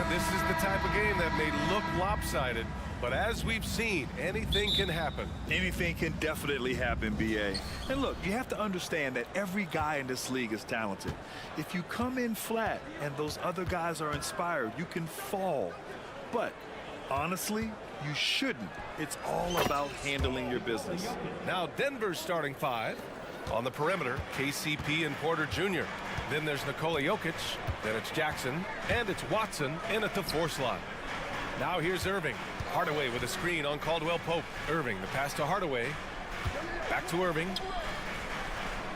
This is the type of game that may look lopsided, but as we've seen, anything can happen. Anything can definitely happen, BA. And look, you have to understand that every guy in this league is talented. If you come in flat and those other guys are inspired, you can fall. But honestly, you shouldn't. It's all about handling your business. Now Denver's starting five. On the perimeter, KCP and Porter Jr. Then there's Nikola Jokic. Then it's Jackson. And it's Watson in at the 4 slot. Now here's Irving. Hardaway with a screen on Caldwell Pope. Irving, the pass to Hardaway. Back to Irving.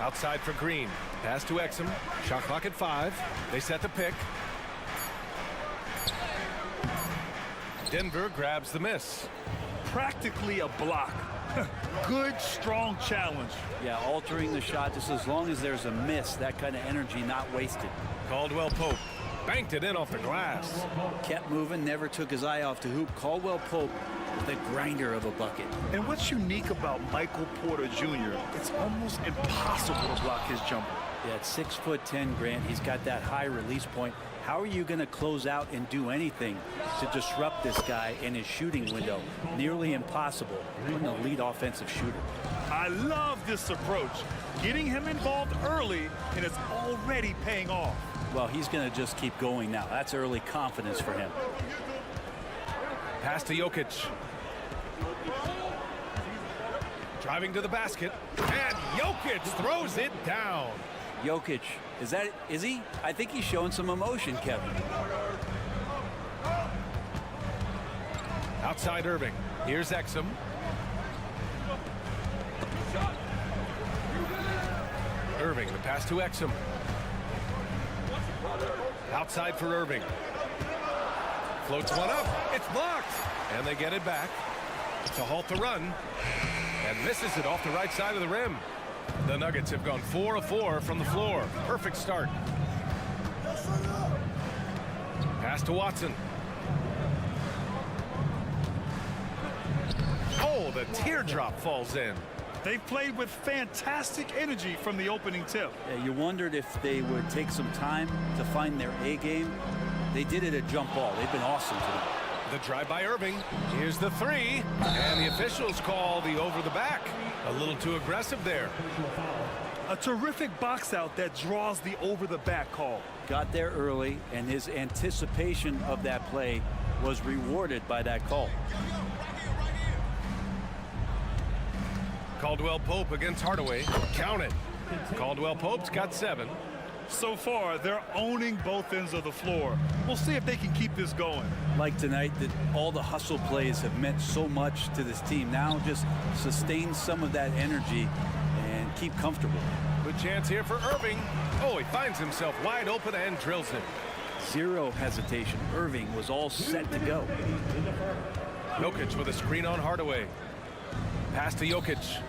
Outside for Green. Pass to Exum. Shot clock at 5. They set the pick. Denver grabs the miss. Practically a block. Good, strong challenge. Yeah, altering the shot just as long as there's a miss, that kind of energy not wasted. Caldwell Pope banked it in off the glass. Kept moving, never took his eye off the hoop. Caldwell Pope with a grinder of a bucket. And what's unique about Michael Porter Jr., it's almost impossible to block his jumper. Yeah, at 6'10", Grant, he's got that high release point. How are you going to close out and do anything to disrupt this guy in his shooting window? Nearly impossible. You're an elite offensive shooter. I love this approach. Getting him involved early, and it's already paying off. Well, he's going to just keep going now. That's early confidence for him. Pass to Jokic. Driving to the basket. And Jokic throws it down. Jokic, is he? I think he's showing some emotion, Kevin. Outside Irving. Here's Exum. Irving, the pass to Exum. Outside for Irving. Floats one up. It's blocked. And they get it back to halt the run. And misses it off the right side of the rim. The Nuggets have gone 4 of 4 from the floor. Perfect start. Pass to Watson. Oh, the teardrop falls in. They've played with fantastic energy from the opening tip. Yeah, you wondered if they would take some time to find their A game. They did it at jump ball. They've been awesome tonight. The drive by Irving. Here's the 3. And the officials call the over the back. A little too aggressive there. A terrific box out that draws the over the back call. Got there early, and his anticipation of that play was rewarded by that call. Caldwell Pope against Hardaway. Count it. Caldwell Pope's got 7. So far, they're owning both ends of the floor. We'll see if they can keep this going. Like tonight, that all the hustle plays have meant so much to this team. Now just sustain some of that energy and keep comfortable. Good chance here for Irving. Oh, he finds himself wide open and drills it. Zero hesitation. Irving was all set to go. Jokic with a screen on Hardaway. Pass to Jokic.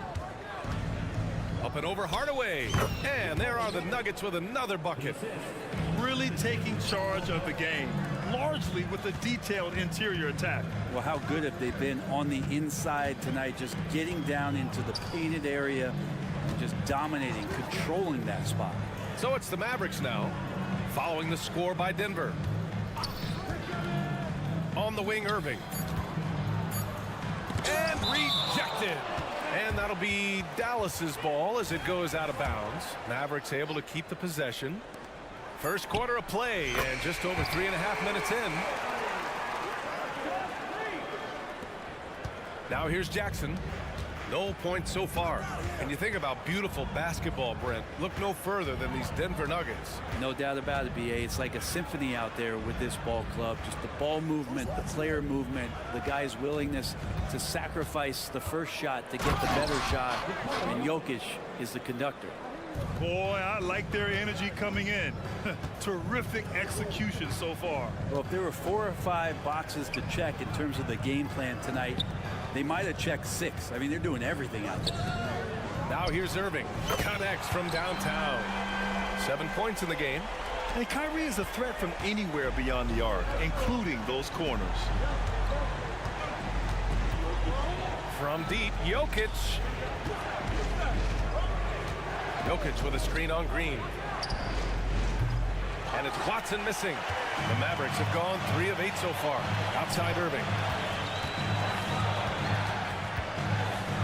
Up and over Hardaway. And there are the Nuggets with another bucket. Really taking charge of the game, largely with a detailed interior attack. Well, how good have they been on the inside tonight, just getting down into the painted area and just dominating, controlling that spot. So it's the Mavericks now, following the score by Denver. On the wing, Irving. And rejected. And that'll be Dallas's ball as it goes out of bounds. Mavericks able to keep the possession. First quarter of play and just over 3.5 minutes in. Now here's Jackson. No points so far. And you think about beautiful basketball, Brent. Look no further than these Denver Nuggets. No doubt about it, BA. It's like a symphony out there with this ball club. Just the ball movement, the player movement, the guy's willingness to sacrifice the first shot to get the better shot. And Jokic is the conductor. Boy, I like their energy coming in. Terrific execution so far. Well, if there were 4 or 5 boxes to check in terms of the game plan tonight, they might have checked 6. I mean, they're doing everything out there. Now here's Irving. Connects from downtown. 7 points in the game. And Kyrie is a threat from anywhere beyond the arc, including those corners. From deep, Jokic. Jokic with a screen on Green. And it's Watson missing. The Mavericks have gone 3 of 8 so far. Outside Irving.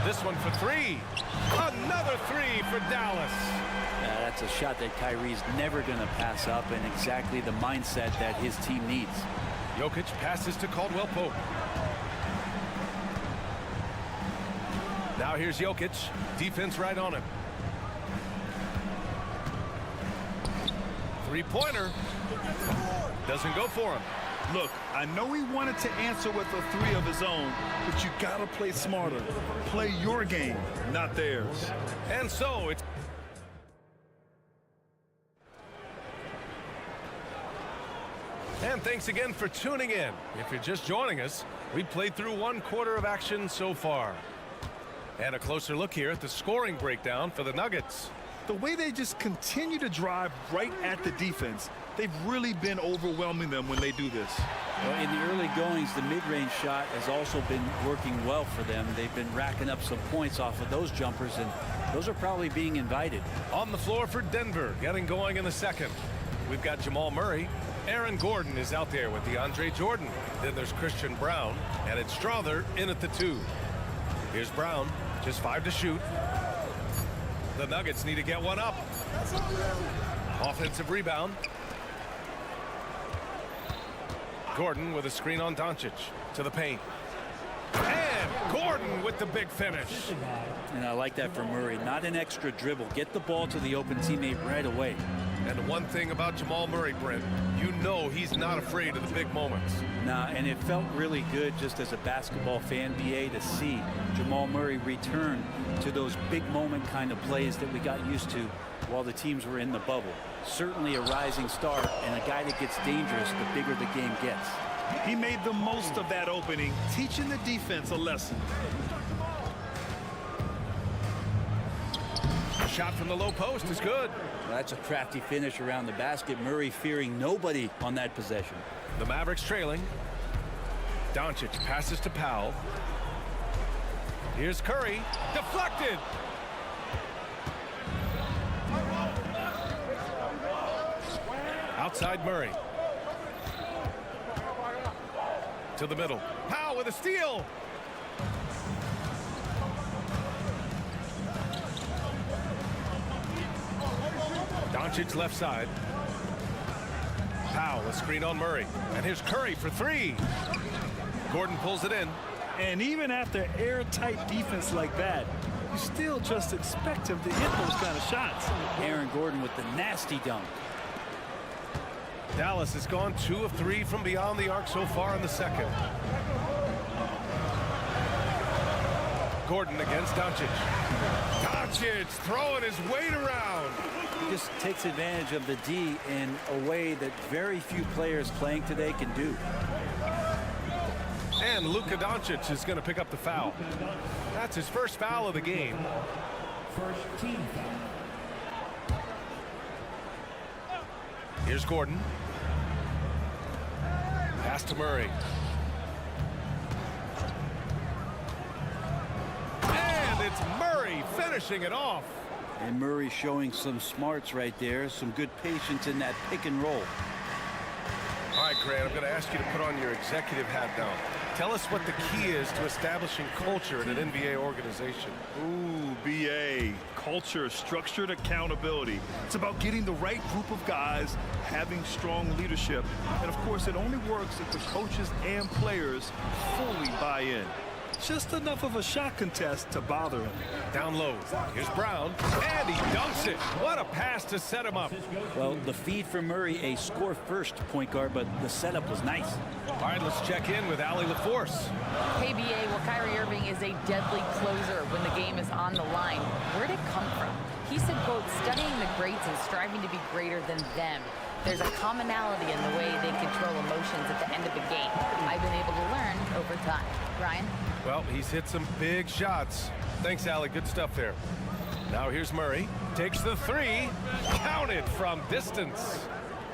This one for 3. Another 3 for Dallas. That's a shot that Kyrie's never going to pass up, and exactly the mindset that his team needs. Jokic passes to Caldwell Pope. Now here's Jokic. Defense right on him. Three-pointer. Doesn't go for him. Look, I know he wanted to answer with a 3 of his own, but you gotta play smarter. Play your game, not theirs. And so it's... And thanks again for tuning in. If you're just joining us, we played through 1 quarter of action so far. And a closer look here at the scoring breakdown for the Nuggets. The way they just continue to drive right at the defense, they've really been overwhelming them when they do this. Well, in the early goings, the mid-range shot has also been working well for them. They've been racking up some points off of those jumpers, and those are probably being invited. On the floor for Denver, getting going in the second. We've got Jamal Murray. Aaron Gordon is out there with DeAndre Jordan. Then there's Christian Brown, and it's Strother in at the 2. Here's Brown, just 5 to shoot. The Nuggets need to get one up. Offensive rebound. Gordon with a screen on Doncic to the paint. And Gordon with the big finish. And I like that from Murray. Not an extra dribble. Get the ball to the open teammate right away. And the one thing about Jamal Murray, Brent, you know he's not afraid of the big moments. Nah, and it felt really good just as a basketball fan, BA, to see Jamal Murray return to those big moment kind of plays that we got used to while the teams were in the bubble. Certainly a rising star and a guy that gets dangerous the bigger the game gets. He made the most of that opening, teaching the defense a lesson. Shot from the low post is good. Well, that's a crafty finish around the basket. Murray fearing nobody on that possession. The Mavericks trailing. Doncic passes to Powell. Here's Curry. Deflected. Outside Murray. To the middle. Powell with a steal. Doncic left side. Powell, a screen on Murray. And here's Curry for 3. Gordon pulls it in. And even after airtight defense like that, you still just expect him to hit those kind of shots. Aaron Gordon with the nasty dunk. Dallas has gone 2 of 3 from beyond the arc so far in the second. Gordon against Doncic. Doncic throwing his weight around. He just takes advantage of the D in a way that very few players playing today can do. And Luka Doncic is going to pick up the foul. That's his first foul of the game. First team foul. Here's Gordon. Pass to Murray. And it's Murray finishing it off. And Murray showing some smarts right there, some good patience in that pick and roll. All right, Grant, I'm going to ask you to put on your executive hat now. Tell us what the key is to establishing culture in an NBA organization. Ooh, BA. Culture, structured accountability. It's about getting the right group of guys, having strong leadership. And, of course, it only works if the coaches and players fully buy in. Just enough of a shot contest to bother him. Down low. Here's Brown. And he dunks it. What a pass to set him up. Well, the feed for Murray, a score-first point guard, but the setup was nice. All right, let's check in with Allie LaForce. Hey, BA, well, Kyrie Irving is a deadly closer when the game is on the line. Where'd it come from? He said, quote, studying the greats and striving to be greater than them. There's a commonality in the way they control emotions at the end of the game. I've been able to learn over time. Ryan? Well, he's hit some big shots. Thanks, Allie. Good stuff there. Now here's Murray. Takes the 3. Counted from distance.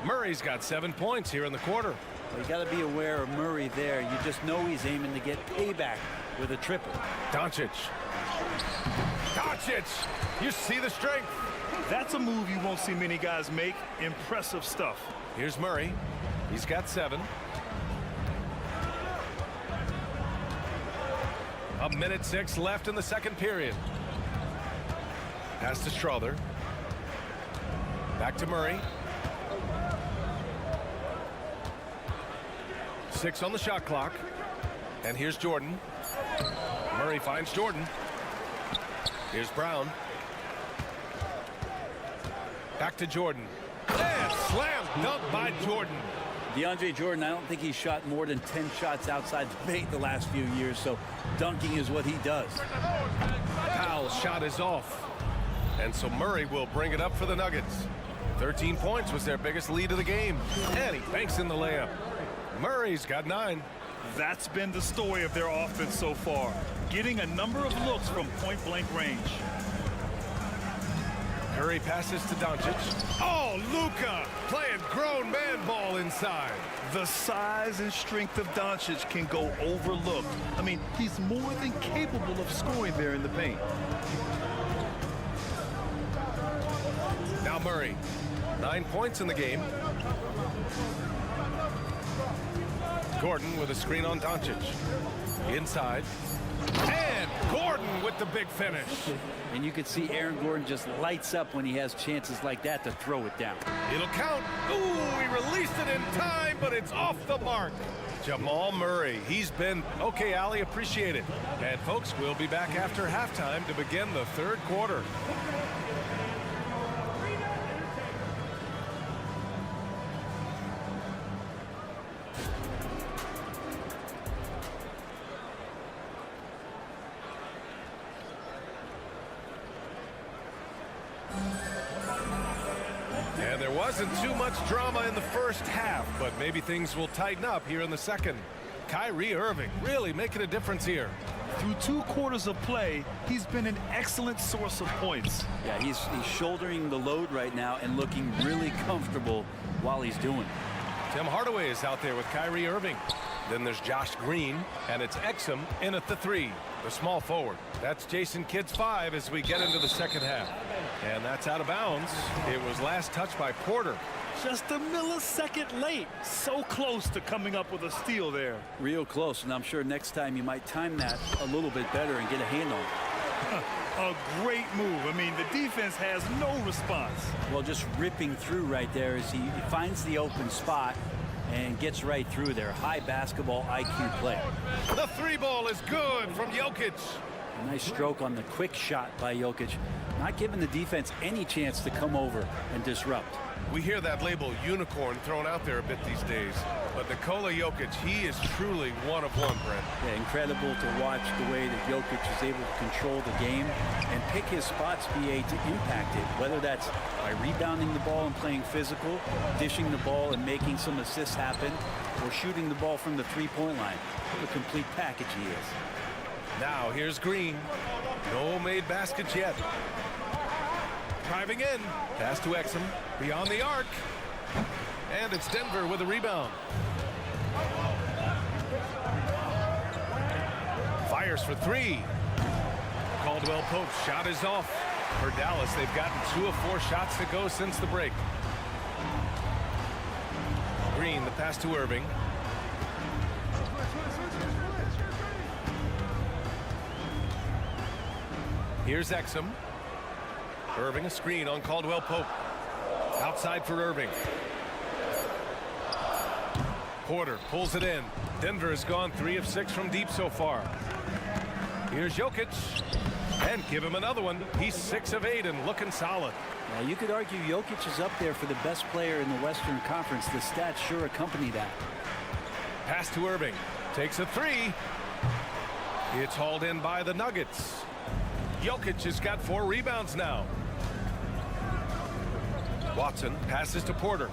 Murray's got 7 points here in the quarter. Well, you got to be aware of Murray there. You just know he's aiming to get payback with a triple. Doncic. Doncic! You see the strength. That's a move you won't see many guys make. Impressive stuff. Here's Murray. He's got 7. A minute 6 left in the second period. Pass to Strother. Back to Murray. 6 on the shot clock. And here's Jordan. Murray finds Jordan. Here's Brown. Back to Jordan. And slam dunk by Jordan. DeAndre Jordan, I don't think he's shot more than 10 shots outside the paint the last few years, so dunking is what he does. Powell's shot is off. And so Murray will bring it up for the Nuggets. 13 points was their biggest lead of the game. And he banks in the layup. Murray's got 9. That's been the story of their offense so far. Getting a number of looks from point-blank range. Curry passes to Doncic. Oh, Luka playing grown man ball inside. The size and strength of Doncic can go overlooked. I mean, he's more than capable of scoring there in the paint. Now Murray, 9 points in the game. Gordon with a screen on Doncic. Inside. And Gordon with the big finish. And you can see Aaron Gordon just lights up when he has chances like that to throw it down. It'll count. Ooh, he released it in time, but it's off the mark. Jamal Murray, he's been okay, Allie, appreciate it. And folks, we'll be back after halftime to begin the third quarter. And there wasn't too much drama in the first half, but maybe things will tighten up here in the second. Kyrie Irving really making a difference here. Through 2 quarters of play, he's been an excellent source of points. Yeah, he's shouldering the load right now and looking really comfortable while he's doing it. Tim Hardaway is out there with Kyrie Irving. Then there's Josh Green, and it's Exum in at the 3, the small forward. That's Jason Kidd's 5 as we get into the second half. And that's out of bounds. It was last touched by Porter. Just a millisecond late. So close to coming up with a steal there. Real close, and I'm sure next time you might time that a little bit better and get a hand on it. A great move. I mean, the defense has no response. Well, just ripping through right there as he finds the open spot and gets right through there. High basketball IQ play. The 3 ball is good from Jokic. A nice stroke on the quick shot by Jokic. Not giving the defense any chance to come over and disrupt. We hear that label unicorn thrown out there a bit these days. But Nikola Jokic, he is truly one of one, Brent. Yeah, incredible to watch the way that Jokic is able to control the game and pick his spots, BA, to impact it. Whether that's by rebounding the ball and playing physical, dishing the ball and making some assists happen, or shooting the ball from the three-point line. What a complete package he is. Now here's Green. No made baskets yet. Driving in. Pass to Exum. Beyond the arc. And it's Denver with a rebound. Fires for 3. Caldwell Pope's shot is off. For Dallas, they've gotten 2 of 4 shots to go since the break. Green, the pass to Irving. Here's Exum. Irving, a screen on Caldwell Pope. Outside for Irving. Porter pulls it in. Denver has gone 3 of 6 from deep so far. Here's Jokic. And give him another one. He's 6 of 8 and looking solid. Now, you could argue Jokic is up there for the best player in the Western Conference. The stats sure accompany that. Pass to Irving. Takes a 3. It's hauled in by the Nuggets. Jokic has got 4 rebounds now. Watson passes to Porter.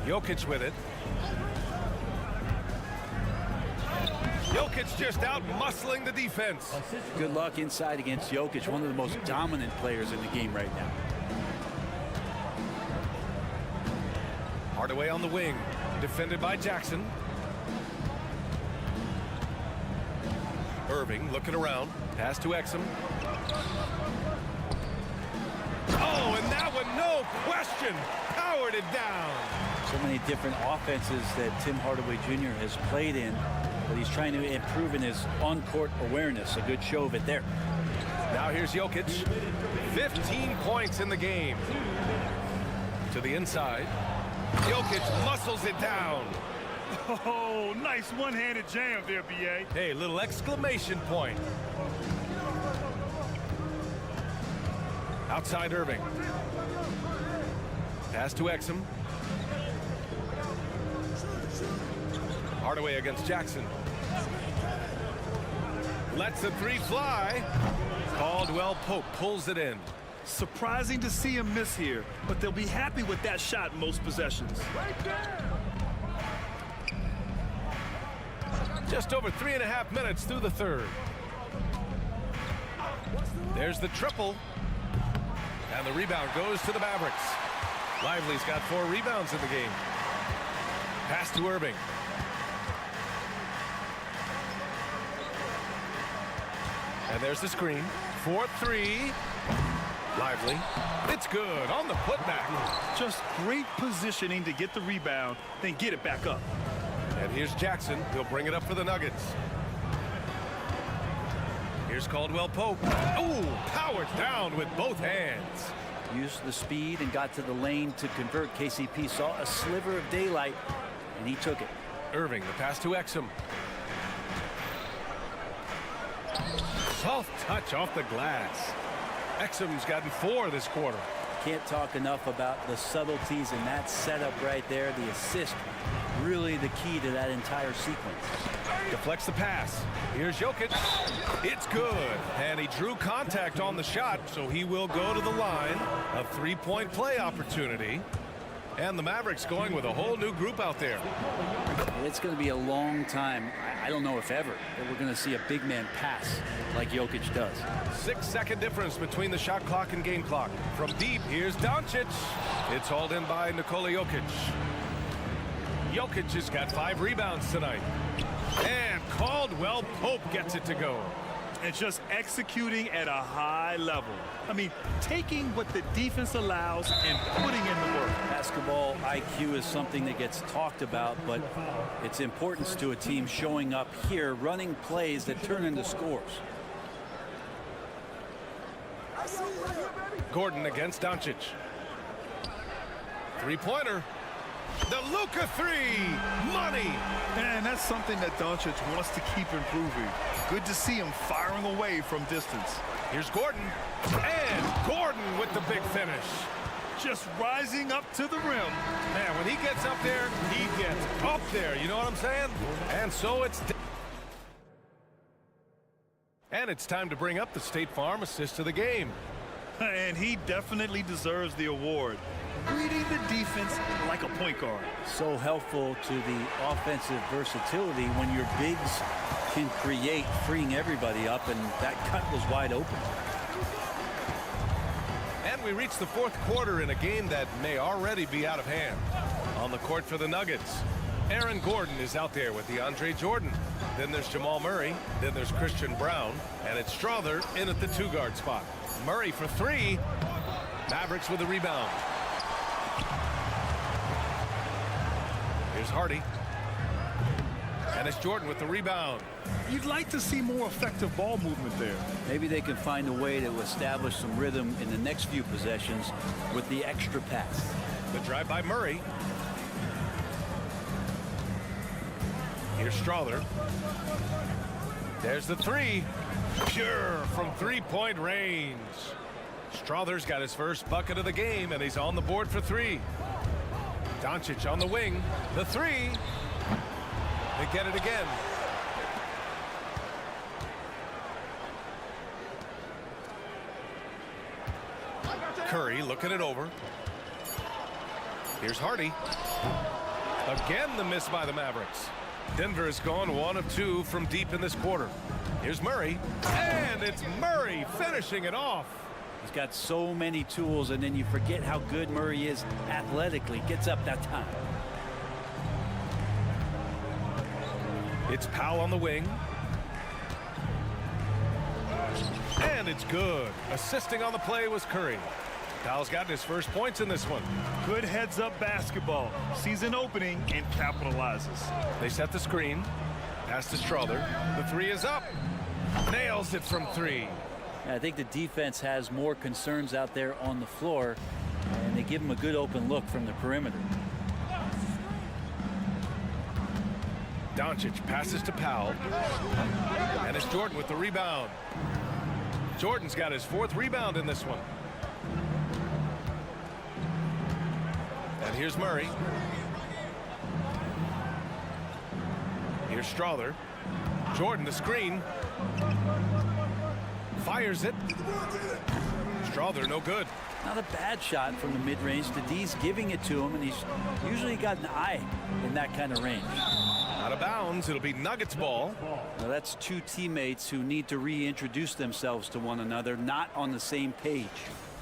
Jokic with it. Jokic just out muscling the defense. Good luck inside against Jokic, one of the most dominant players in the game right now. Hardaway on the wing. Defended by Jackson. Irving looking around. Pass to Exum. Oh, and that one, no question, powered it down. So many different offenses that Tim Hardaway Jr. has played in, but he's trying to improve in his on-court awareness. A good show of it there. Now here's Jokic. 15 points in the game. To the inside. Jokic muscles it down. Oh, nice one-handed jam there, B.A. Hey, little exclamation point. Outside Irving. Pass to Exum. Hardaway against Jackson. Lets the three fly. Caldwell Pope pulls it in. Surprising to see him miss here, but they'll be happy with that shot most possessions. Just over 3.5 minutes through the third. There's the triple. And the rebound goes to the Mavericks. Lively's got 4 rebounds in the game. Pass to Irving. And there's the screen. 4-3. Lively. It's good on the putback. Just great positioning to get the rebound, then get it back up. And here's Jackson. He'll bring it up for the Nuggets. Here's Caldwell Pope. Oh, powered down with both hands. Used the speed and got to the lane to convert. KCP saw a sliver of daylight, and he took it. Irving, the pass to Exum. Soft touch off the glass. Exum's gotten 4 this quarter. Can't talk enough about the subtleties in that setup right there. The assist, really the key to that entire sequence. Deflects the pass. Here's Jokic. It's good. And he drew contact on the shot, so he will go to the line. A 3-point play opportunity. And the Mavericks going with a whole new group out there. It's going to be a long time, I don't know if ever, that we're going to see a big man pass like Jokic does. 6-second difference between the shot clock and game clock. From deep, here's Doncic. It's hauled in by Nikola Jokic. Jokic has got 5 rebounds tonight. And Caldwell Pope gets it to go. And just executing at a high level. I mean, taking what the defense allows and putting in the work. Basketball IQ is something that gets talked about, but its importance to a team showing up here, running plays that turn into scores. Gordon against Doncic. 3-pointer. The Luka 3. Money. And that's something that Doncic wants to keep improving. Good to see him firing away from distance. Here's Gordon. And Gordon with the big finish. Just rising up to the rim. Man, when he gets up there, he gets up there. You know what I'm saying? And so it's time to bring up the State Farm assist of the game. And he definitely deserves the award. Reading the defense like a point guard. So helpful to the offensive versatility when your bigs can create, freeing everybody up, and that cut was wide open. And we reach the 4th quarter in a game that may already be out of hand. On the court for the Nuggets, Aaron Gordon is out there with DeAndre Jordan. Then there's Jamal Murray. Then there's Christian Brown. And it's Strother in at the 2-guard spot. Murray for 3. Mavericks with a rebound. Here's Hardy. And it's Jordan with the rebound. You'd like to see more effective ball movement there. Maybe they can find a way to establish some rhythm in the next few possessions with the extra pass. The drive by Murray. Here's Strother. There's the 3. Pure from 3-point range. Strother's got his first bucket of the game, and he's on the board for 3. Doncic on the wing. The 3. They get it again. Curry looking it over. Here's Hardy. Again, the miss by the Mavericks. Denver has gone 1 of 2 from deep in this quarter. Here's Murray. And it's Murray finishing it off. He's got so many tools, and then you forget how good Murray is athletically. Gets up that time. It's Powell on the wing. And it's good. Assisting on the play was Curry. Powell's gotten his first points in this one. Good heads-up basketball. Sees an opening and capitalizes. They set the screen. Pass to Strother. The three is up. Nails it from three. I think the defense has more concerns out there on the floor, and they give him a good open look from the perimeter. Doncic passes to Powell. And it's Jordan with the rebound. Jordan's got his fourth rebound in this one. And here's Murray. Here's Strother. Jordan the screen. Fires it. Strother no good. Not a bad shot from the mid-range. The D's giving it to him, and he's usually got an eye in that kind of range. Out of bounds. It'll be Nuggets ball. Now that's two teammates who need to reintroduce themselves to one another, not on the same page.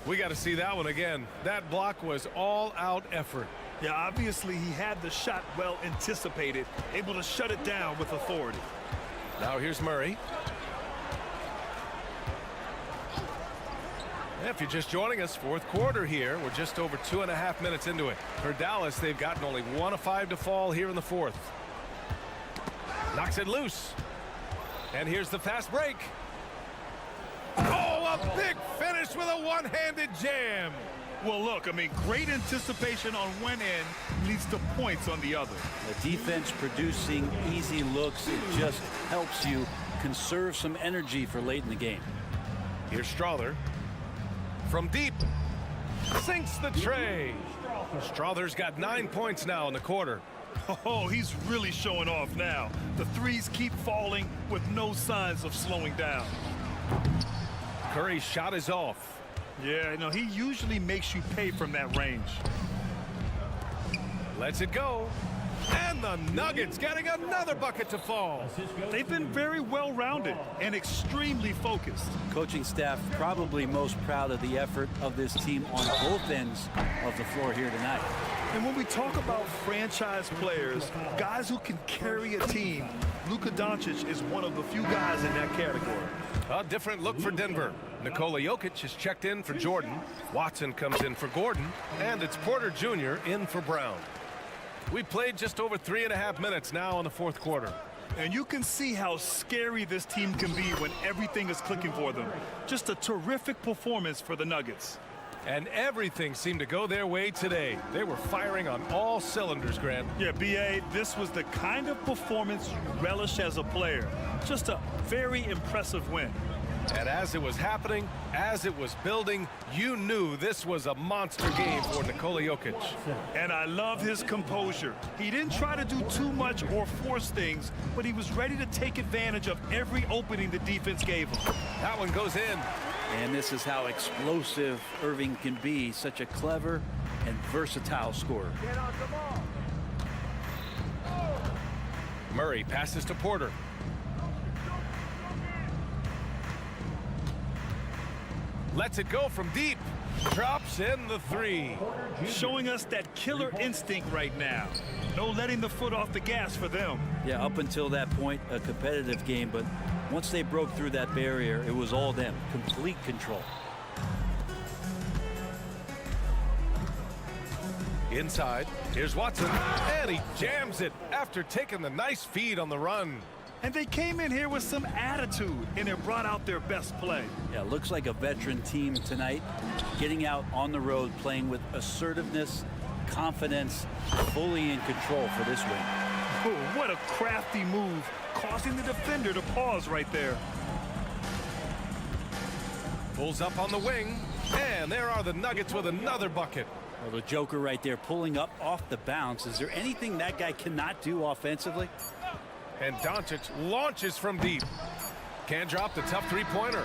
We got to see that one again. That block was all-out effort. Yeah, obviously he had the shot well anticipated, able to shut it down with authority. Now here's Murray. If you're just joining us, fourth quarter here. We're just over 2.5 minutes into it. For Dallas, they've gotten only 1 of 5 to fall here in the fourth. Knocks it loose. And here's the fast break. Oh, a big finish with a one-handed jam. Well, look, I mean, great anticipation on one end leads to points on the other. The defense producing easy looks. It just helps you conserve some energy for late in the game. Here's Strother. From deep. Sinks the tray. Strother's got 9 points now in the quarter. Oh, he's really showing off now. The threes keep falling with no signs of slowing down. Curry's shot is off. Yeah, no, he usually makes you pay from that range. Lets it go. And the Nuggets getting another bucket to fall. They've been very well-rounded and extremely focused. Coaching staff probably most proud of the effort of this team on both ends of the floor here tonight. And when we talk about franchise players, guys who can carry a team, Luka Doncic is one of the few guys in that category. A different look for Denver. Nikola Jokic is checked in for Jordan. Watson comes in for Gordon. And it's Porter Jr. in for Brown. We played just over 3.5 minutes now in the fourth quarter. And you can see how scary this team can be when everything is clicking for them. Just a terrific performance for the Nuggets. And everything seemed to go their way today. They were firing on all cylinders, Grant. Yeah, B.A., this was the kind of performance you relish as a player. Just a very impressive win. And as it was happening, as it was building, you knew this was a monster game for Nikola Jokic. And I love his composure. He didn't try to do too much or force things, but he was ready to take advantage of every opening the defense gave him. That one goes in. And this is how explosive Irving can be. Such a clever and versatile scorer. Murray passes to Porter. Lets it go from deep. Drops in the three. Showing us that killer instinct right now. No letting the foot off the gas for them. Yeah, up until that point, a competitive game, but once they broke through that barrier, it was all them. Complete control. Inside, here's Watson, and he jams it after taking the nice feed on the run. And they came in here with some attitude, and it brought out their best play. Yeah, looks like a veteran team tonight, getting out on the road, playing with assertiveness, confidence, fully in control for this win. Oh, what a crafty move, causing the defender to pause right there. Pulls up on the wing, and there are the Nuggets with another bucket. Well, the Joker right there pulling up off the bounce. Is there anything that guy cannot do offensively? And Doncic launches from deep. Can't drop the tough three-pointer.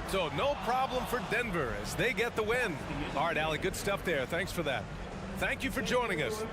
So no problem for Denver as they get the win. All right, Allie, good stuff there. Thanks for that. Thank you for joining us.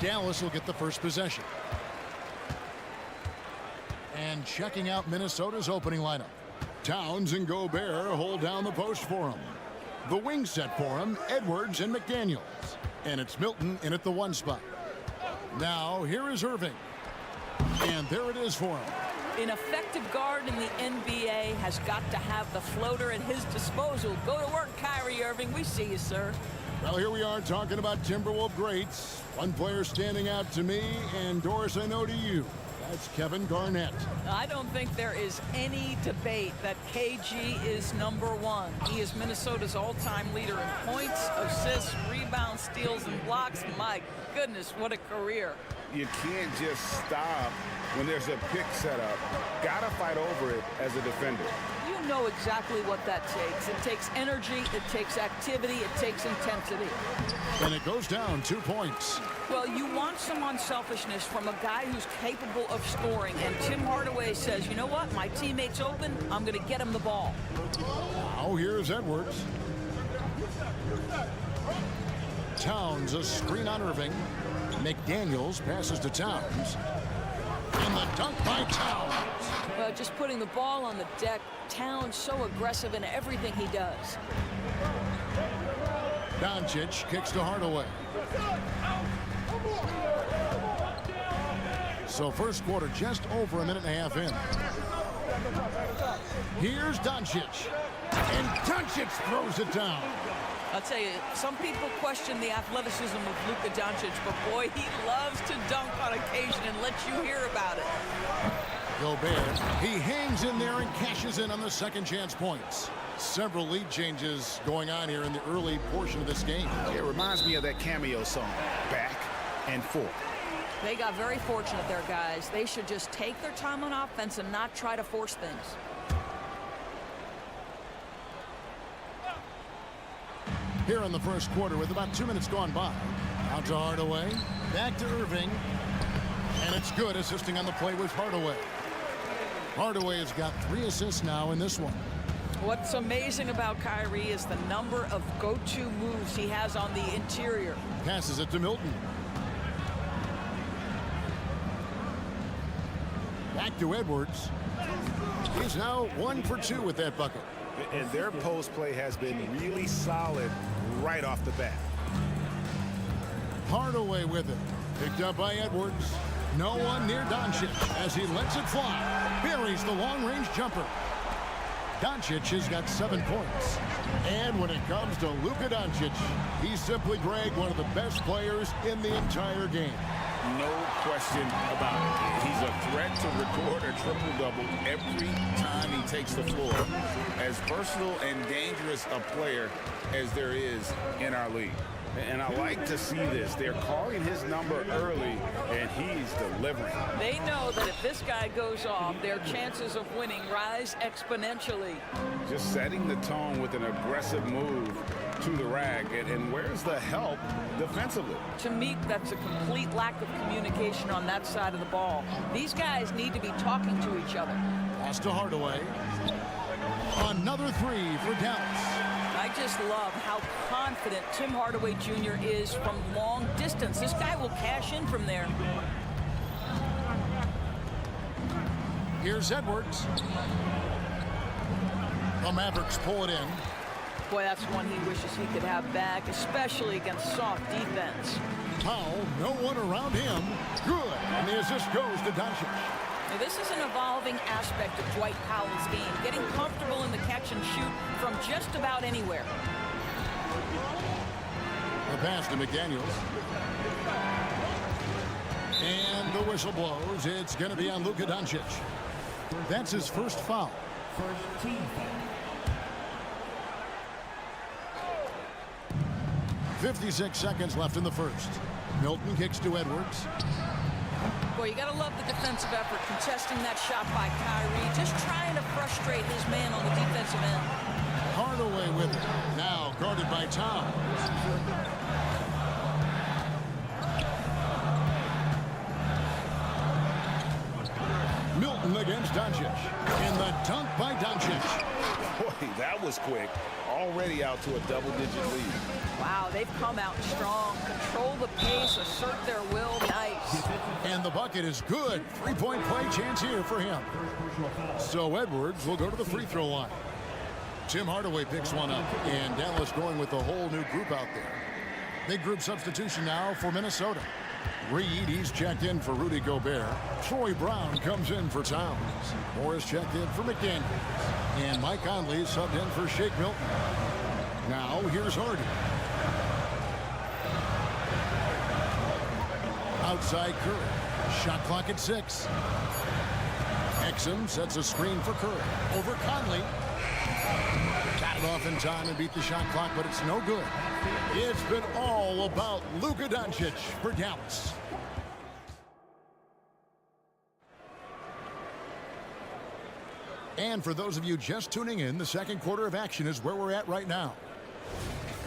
Dallas will get the first possession. And checking out Minnesota's opening lineup. Towns and Gobert hold down the post for him. The wing set for him, Edwards and McDaniels. And it's Milton in at the 1 spot. Now, here is Irving. And there it is for him. An effective guard in the NBA has got to have the floater at his disposal. Go to work, Kyrie Irving. We see you, sir. Well, here we are talking about Timberwolves greats. One player standing out to me, and Doris, I know to you. That's Kevin Garnett. I don't think there is any debate that KG is #1. He is Minnesota's all-time leader in points, assists, rebounds, steals, and blocks. My goodness, what a career. You can't just stop when there's a pick set up. Gotta fight over it as a defender. You know exactly what that takes. It takes energy, it takes activity, it takes intensity. And it goes down 2 points. Well, you want some unselfishness from a guy who's capable of scoring. And Tim Hardaway says, you know what? My teammate's open. I'm going to get him the ball. Now here's Edwards. Towns, a screen on Irving. McDaniels passes to Towns. And the dunk by Towns. Just putting the ball on the deck. Towns so aggressive in everything he does. Doncic kicks to Hardaway. So first quarter just over a minute and a half in. Here's Doncic. And Doncic throws it down. I'll tell you, some people question the athleticism of Luka Doncic, but boy, he loves to dunk on occasion and let you hear about it. Gobert, he hangs in there and cashes in on the second chance points. Several lead changes going on here in the early portion of this game. It reminds me of that cameo song, Back and Forth. They got very fortunate there, guys. They should just take their time on offense and not try to force things. Here in the first quarter with about 2 minutes gone by. Out to Hardaway. Back to Irving. And it's good. Assisting on the play was Hardaway. Hardaway has got 3 assists now in this one. What's amazing about Kyrie is the number of go-to moves he has on the interior. Passes it to Milton. Back to Edwards. He's now 1 for 2 with that bucket. And their post play has been really solid right off the bat. Hardaway with it. Picked up by Edwards. No one near Doncic as he lets it fly. Buries the long-range jumper. Doncic has got 7 points. And when it comes to Luka Doncic, he's simply, Greg, one of the best players in the entire game. No question about it. He's a threat to record a triple-double every time he takes the floor. As versatile and dangerous a player as there is in our league. And I like to see this. They're calling his number early, and he's delivering. They know that if this guy goes off, their chances of winning rise exponentially. Just setting the tone with an aggressive move to the rack. And where's the help defensively? To me, that's a complete lack of communication on that side of the ball. These guys need to be talking to each other. Pass to Hardaway. Another 3 for Dallas. I just love how confident Tim Hardaway Jr. is from long distance. This guy will cash in from there. Here's Edwards. The Mavericks pull it in. Boy, that's one he wishes he could have back, especially against soft defense. Powell, no one around him. Good. And the assist goes to Doncic. Now, this is an evolving aspect of Dwight Powell's game, getting comfortable in the catch and shoot from just about anywhere. The pass to McDaniels. And the whistle blows. It's going to be on Luka Doncic. That's his first foul. First team foul. 56 seconds left in the first. Milton kicks to Edwards. Boy, you got to love the defensive effort, contesting that shot by Kyrie, just trying to frustrate his man on the defensive end. Hardaway with it. Now guarded by Towns. Milton against Doncic. And the dunk by Doncic. Boy, that was quick. Already out to a double-digit lead. Wow, they've come out strong. Control the pace, assert their will. Nice. And the bucket is good. Three-point play chance here for him. So Edwards will go to the free throw line. Tim Hardaway picks one up. And Dallas going with a whole new group out there. Big group substitution now for Minnesota. Reed, he's checked in for Rudy Gobert. Troy Brown comes in for Towns. Morris checked in for McDaniels. And Mike Conley subbed in for Shake Milton. Now here's Harden. Outside Curry. Shot clock at 6. Exum sets a screen for Curry. Over Conley. Got it off in time and beat the shot clock, but it's no good. It's been all about Luka Doncic for Dallas. And for those of you just tuning in, the second quarter of action is where we're at right now.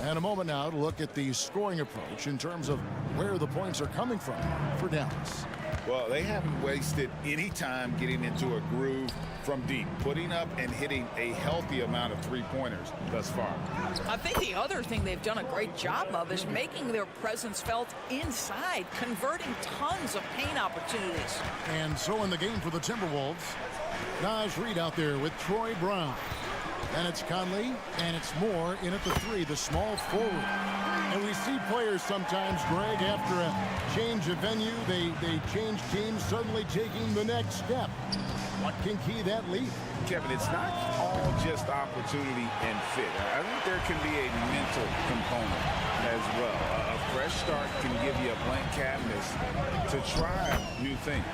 And a moment now to look at the scoring approach in terms of where the points are coming from for Dallas. Well, they haven't wasted any time getting into a groove from deep, putting up and hitting a healthy amount of three-pointers thus far. I think the other thing they've done a great job of is making their presence felt inside, converting tons of paint opportunities. And so in the game for the Timberwolves, Naz Reid out there with Troy Brown. And it's Conley, and it's Moore in at the 3, the small forward. And we see players sometimes, Greg, after a change of venue, they change teams, suddenly taking the next step. What can key that lead? Kevin, it's not all just opportunity and fit. I think there can be a mental component as well. A fresh start can give you a blank canvas to try new things.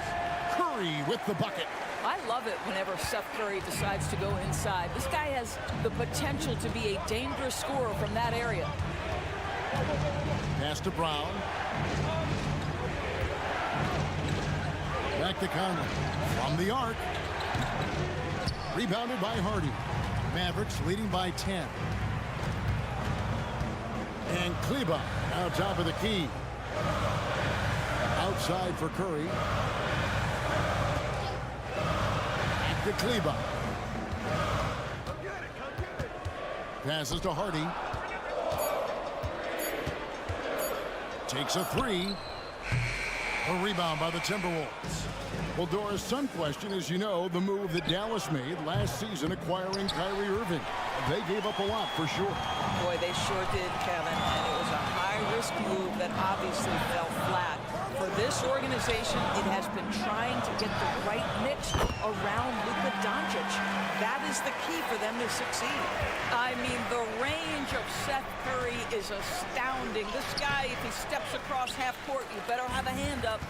Curry with the bucket. I love it whenever Seth Curry decides to go inside. This guy has the potential to be a dangerous scorer from that area. Pass to Brown. Back to Conley. From the arc. Rebounded by Hardy. Mavericks leading by 10. And Kleba now top of the key. Outside for Curry. Back to Kleba. Passes to Hardy. Takes a 3. A rebound by the Timberwolves. Well, Doris, some question, as you know, the move that Dallas made last season acquiring Kyrie Irving. They gave up a lot for sure. Boy, they sure did, Kevin, and it was a high-risk move that obviously fell flat. For this organization, it has been trying to get the right mix around Luka Doncic. That is the key for them to succeed. I mean, the range of Seth Curry is astounding. This guy, if he steps across half court, you better have a hand up.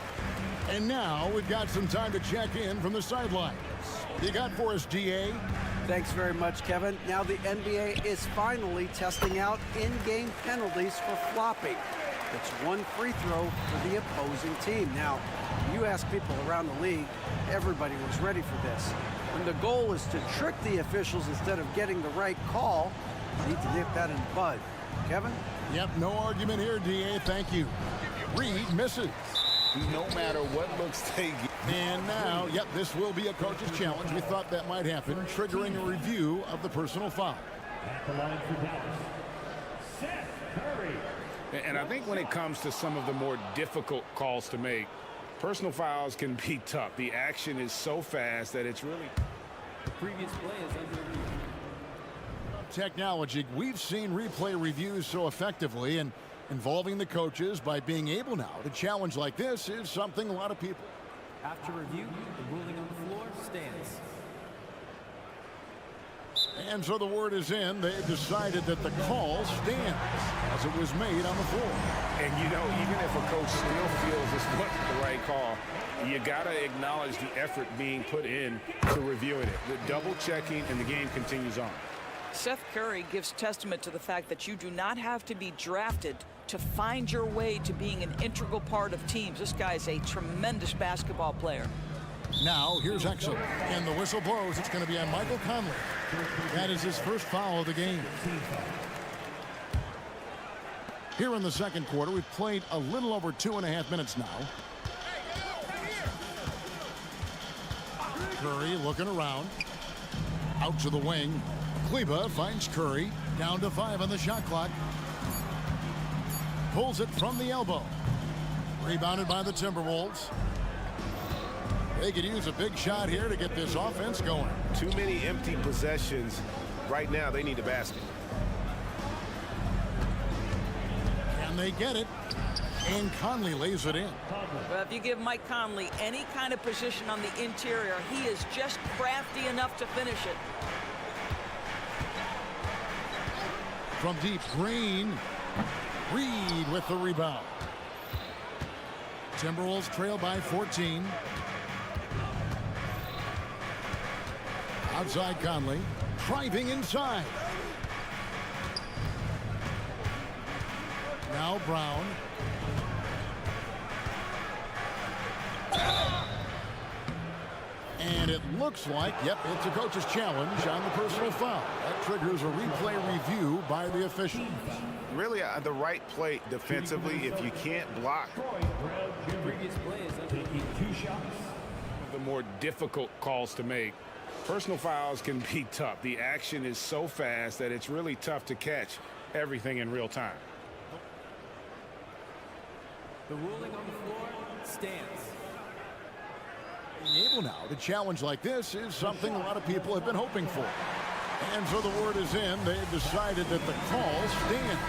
And now we've got some time to check in from the sidelines. You got for us, DA? Thanks very much, Kevin. Now the NBA is finally testing out in-game penalties for flopping. It's one free throw for the opposing team. Now, you ask people around the league, everybody was ready for this. When the goal is to trick the officials instead of getting the right call, you need to nip that in the bud. Kevin? Yep, no argument here, DA. Thank you. Reed misses. No matter what looks they get. And now, yep, this will be a coach's challenge. We thought that might happen, triggering a review of the personal foul. At the line for Dallas, Seth Curry. And I think when it comes to some of the more difficult calls to make, personal fouls can be tough. The action is so fast that it's really... The previous play is under review. Technology, we've seen replay reviews so effectively, and involving the coaches by being able now to challenge like this is something a lot of people. After review, the ruling on the floor stands. And so the word is in. They've decided that the call stands as it was made on the floor. And, you know, even if a coach still feels this wasn't the right call, you got to acknowledge the effort being put in to reviewing it. The double checking, and the game continues on. Seth Curry gives testament to the fact that you do not have to be drafted to find your way to being an integral part of teams. This guy is a tremendous basketball player. Now, here's Exum, and the whistle blows. It's going to be on Michael Conley. That is his first foul of the game. Here in the second quarter, we've played a little over 2.5 minutes now. Curry looking around. Out to the wing. Kleba finds Curry. Down to 5 on the shot clock. Pulls it from the elbow. Rebounded by the Timberwolves. They could use a big shot here to get this offense going. Too many empty possessions. Right now, they need a basket. Can they get it? And Conley lays it in. Well, if you give Mike Conley any kind of position on the interior, he is just crafty enough to finish it. From deep, Green. Reed with the rebound. Timberwolves trail by 14. Outside Conley. Driving inside. Now Brown. And it looks like, yep, it's a coach's challenge on the personal foul. That triggers a replay review by the official. Really the right play defensively if you can't block. Previous plays taking 2 shots. The more difficult calls to make. Personal fouls can be tough. The action is so fast that it's really tough to catch everything in real time. The ruling on the floor stands. Being able now to challenge like this is something a lot of people have been hoping for. And so the word is in. They've decided that the call stands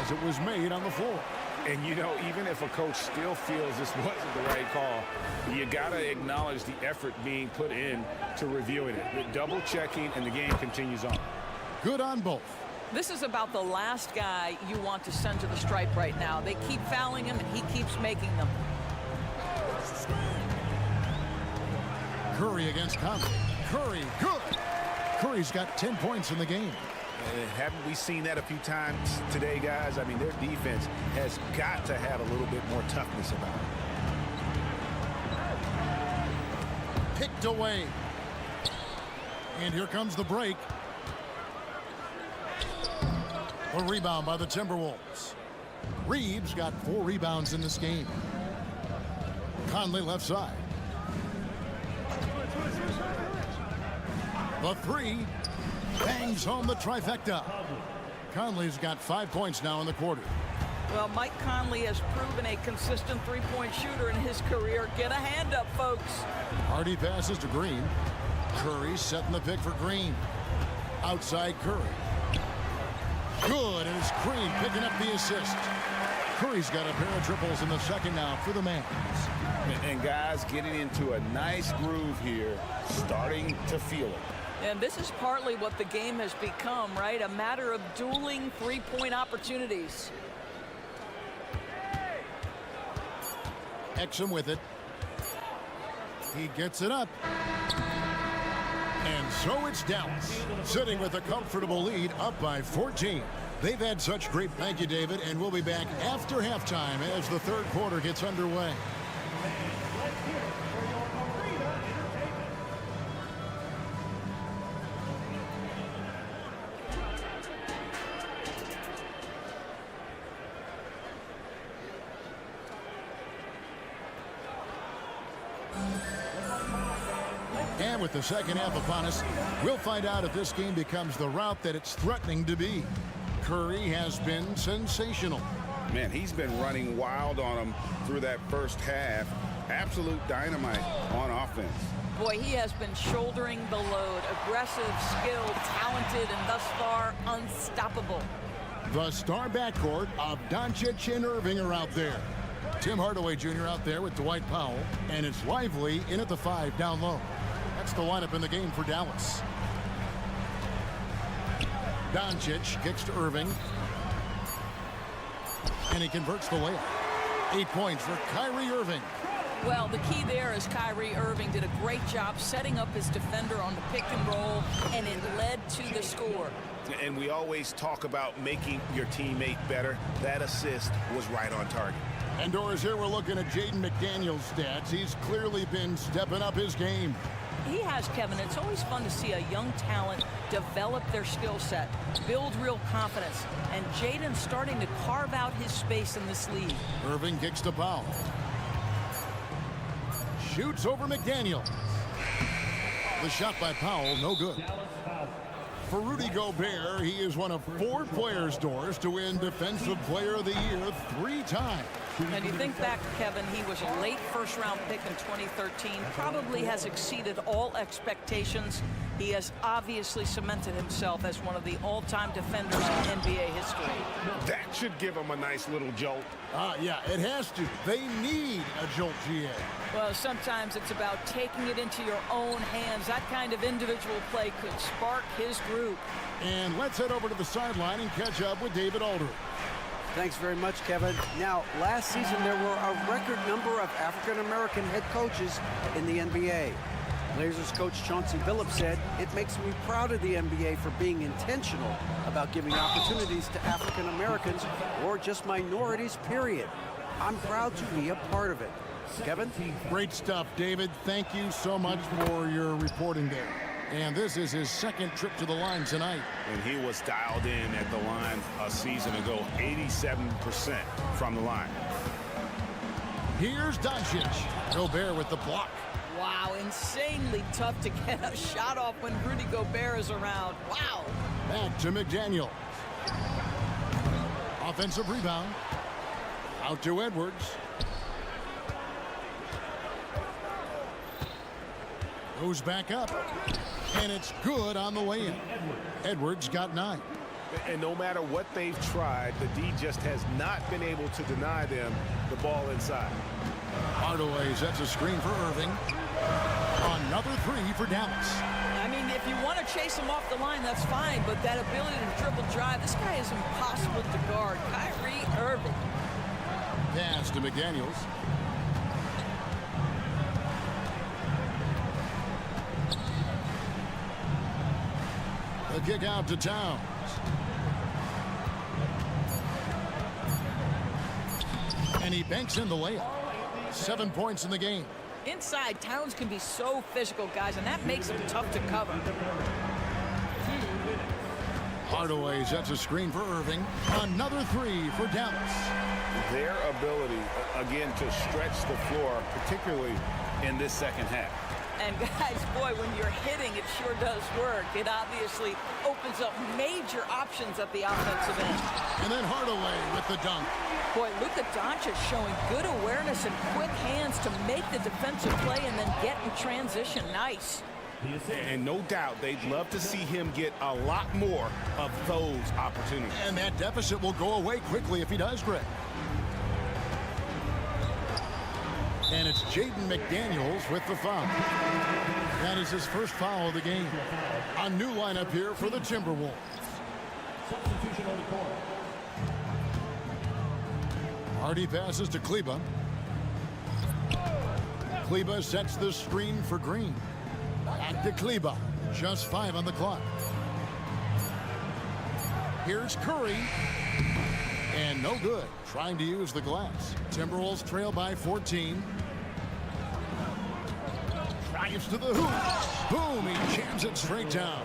as it was made on the floor. And, you know, even if a coach still feels this wasn't the right call, you got to acknowledge the effort being put in to reviewing it. The double checking, and the game continues on. Good on both. This is about the last guy you want to send to the stripe right now. They keep fouling him, and he keeps making them. Curry against Conley. Curry, good. Curry's got 10 points in the game. Haven't we seen that a few times today, guys? I mean, their defense has got to have a little bit more toughness about it. Picked away. And here comes the break. A rebound by the Timberwolves. Reeves got 4 rebounds in this game. Conley left side. The 3 bangs home the trifecta. Conley's got 5 points now in the quarter. Well, Mike Conley has proven a consistent three-point shooter in his career. Get a hand up, folks. Hardy passes to Green. Curry setting the pick for Green. Outside Curry. Good, and it's Green picking up the assist. Curry's got a pair of triples in the second now for the Mavs. And guys getting into a nice groove here, starting to feel it. And this is partly what the game has become, right? A matter of dueling three-point opportunities. Exum with it. He gets it up. And so it's Dallas, sitting with a comfortable lead, up by 14. They've had such great, thank you, David, and we'll be back after halftime as the third quarter gets underway. And with the second half upon us, we'll find out if this game becomes the route that it's threatening to be. Curry has been sensational. Man, he's been running wild on them through that first half. Absolute dynamite on offense. Boy, he has been shouldering the load. Aggressive, skilled, talented, and thus far unstoppable. The star backcourt of Doncic and Irving are out there. Tim Hardaway Jr. out there with Dwight Powell, and it's Lively in at the 5 down low. That's the lineup in the game for Dallas. Doncic kicks to Irving. And he converts the layup. 8 points for Kyrie Irving. Well, the key there is Kyrie Irving did a great job setting up his defender on the pick and roll, and it led to the score. And we always talk about making your teammate better. That assist was right on target. And Doris, here we're looking at Jaden McDaniel's stats. He's clearly been stepping up his game. He has, Kevin. It's always fun to see a young talent develop their skill set, build real confidence, and Jaden's starting to carve out his space in this league. Irving kicks to Powell. Shoots over McDaniel. The shot by Powell, no good. For Rudy Gobert, he is one of 4 players, Doris, to win Defensive Player of the Year 3 times. And you think back, Kevin, he was a late first-round pick in 2013, probably has exceeded all expectations. He has obviously cemented himself as one of the all-time defenders in NBA history. That should give him a nice little jolt. Yeah, it has to. They need a jolt, GA. Well, sometimes it's about taking it into your own hands. That kind of individual play could spark his group. And let's head over to the sideline and catch up with David Aldridge. Thanks very much, Kevin. Now, last season there were a record number of African-American head coaches in the NBA. Blazers coach Chauncey Billups said, "It makes me proud of the NBA for being intentional about giving opportunities to African Americans or just minorities, period. I'm proud to be a part of it." Kevin? Great stuff, David. Thank you so much for your reporting there. And this is his second trip to the line tonight. And he was dialed in at the line a season ago, 87% from the line. Here's Doncic. Gobert with the block. Wow, insanely tough to get a shot off when Rudy Gobert is around. Wow. Back to McDaniel. Offensive rebound. Out to Edwards. Goes back up. And it's good on the way in. Edwards got 9. And no matter what they've tried, the D just has not been able to deny them the ball inside. Hardaway sets a screen for Irving. Another 3 for Dallas. I mean, if you want to chase him off the line, that's fine, but that ability to dribble drive, this guy is impossible to guard. Kyrie Irving. Pass to McDaniels. The kick out to Towns. And he banks in the layup. 7 points in the game. Inside, Towns can be so physical, guys, and that makes him tough to cover. Hardaway sets a screen for Irving. Another 3 for Dallas. Their ability, again, to stretch the floor, particularly in this second half. And guys, boy, when you're hitting, it sure does work. It obviously opens up major options at the offensive end. And then Hardaway with the dunk. Boy, Luka Doncic showing good awareness and quick hands to make the defensive play and then get in transition. Nice. And no doubt they'd love to see him get a lot more of those opportunities. And that deficit will go away quickly if he does, Greg. And it's Jaden McDaniels with the foul. That is his first foul of the game. A new lineup here for the Timberwolves. Substitution on the court. Hardy passes to Kleba. Kleba sets the screen for Green. Back to Kleba. Just 5 on the clock. Here's Curry. And no good. Trying to use the glass. Timberwolves trail by 14. Drives to the hoop. Boom, he jams it straight down.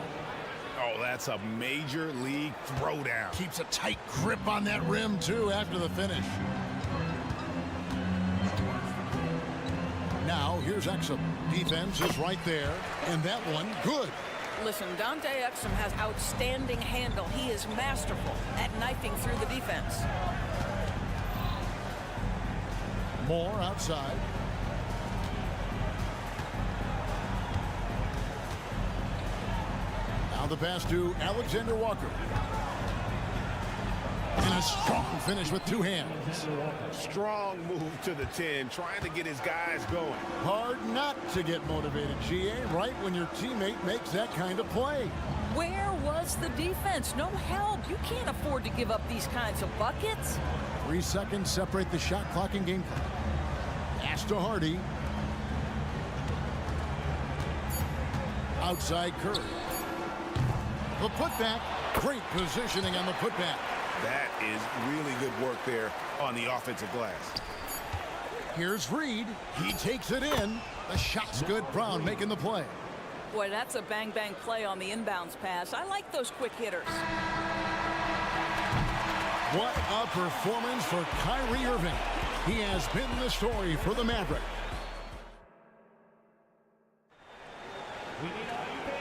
Oh, that's a major league throwdown. Keeps a tight grip on that rim, too, after the finish. Now, here's Exum. Defense is right there. And that one, good. Listen, Dante Exum has outstanding handle. He is masterful at knifing through the defense. Moore outside. Now the pass to Alexander Walker. And a strong finish with 2 hands. Strong move to the 10, trying to get his guys going. Hard not to get motivated, GA, right when your teammate makes that kind of play. Where was the defense? No help. You can't afford to give up these kinds of buckets. 3 seconds separate the shot clock and game clock. Pass to Hardy. Outside Curry. The putback. Great positioning on the putback. That is really good work there on the offensive glass. Here's Reed. He takes it in. The shot's good. Brown making the play. Boy, that's a bang-bang play on the inbounds pass. I like those quick hitters. What a performance for Kyrie Irving. He has been the story for the Mavericks.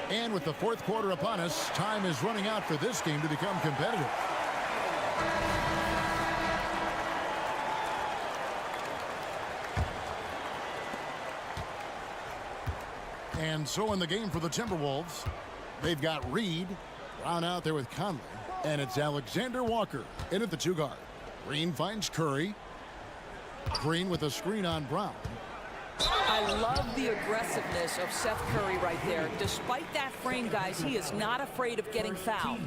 And with the fourth quarter upon us, time is running out for this game to become competitive. And so in the game for the Timberwolves, they've got Reed, Brown out there with Conley, and it's Alexander Walker in at the 2 guard. Green finds Curry. Green with a screen on Brown. I love the aggressiveness of Seth Curry right there. Despite that frame, guys, he is not afraid of getting fouled.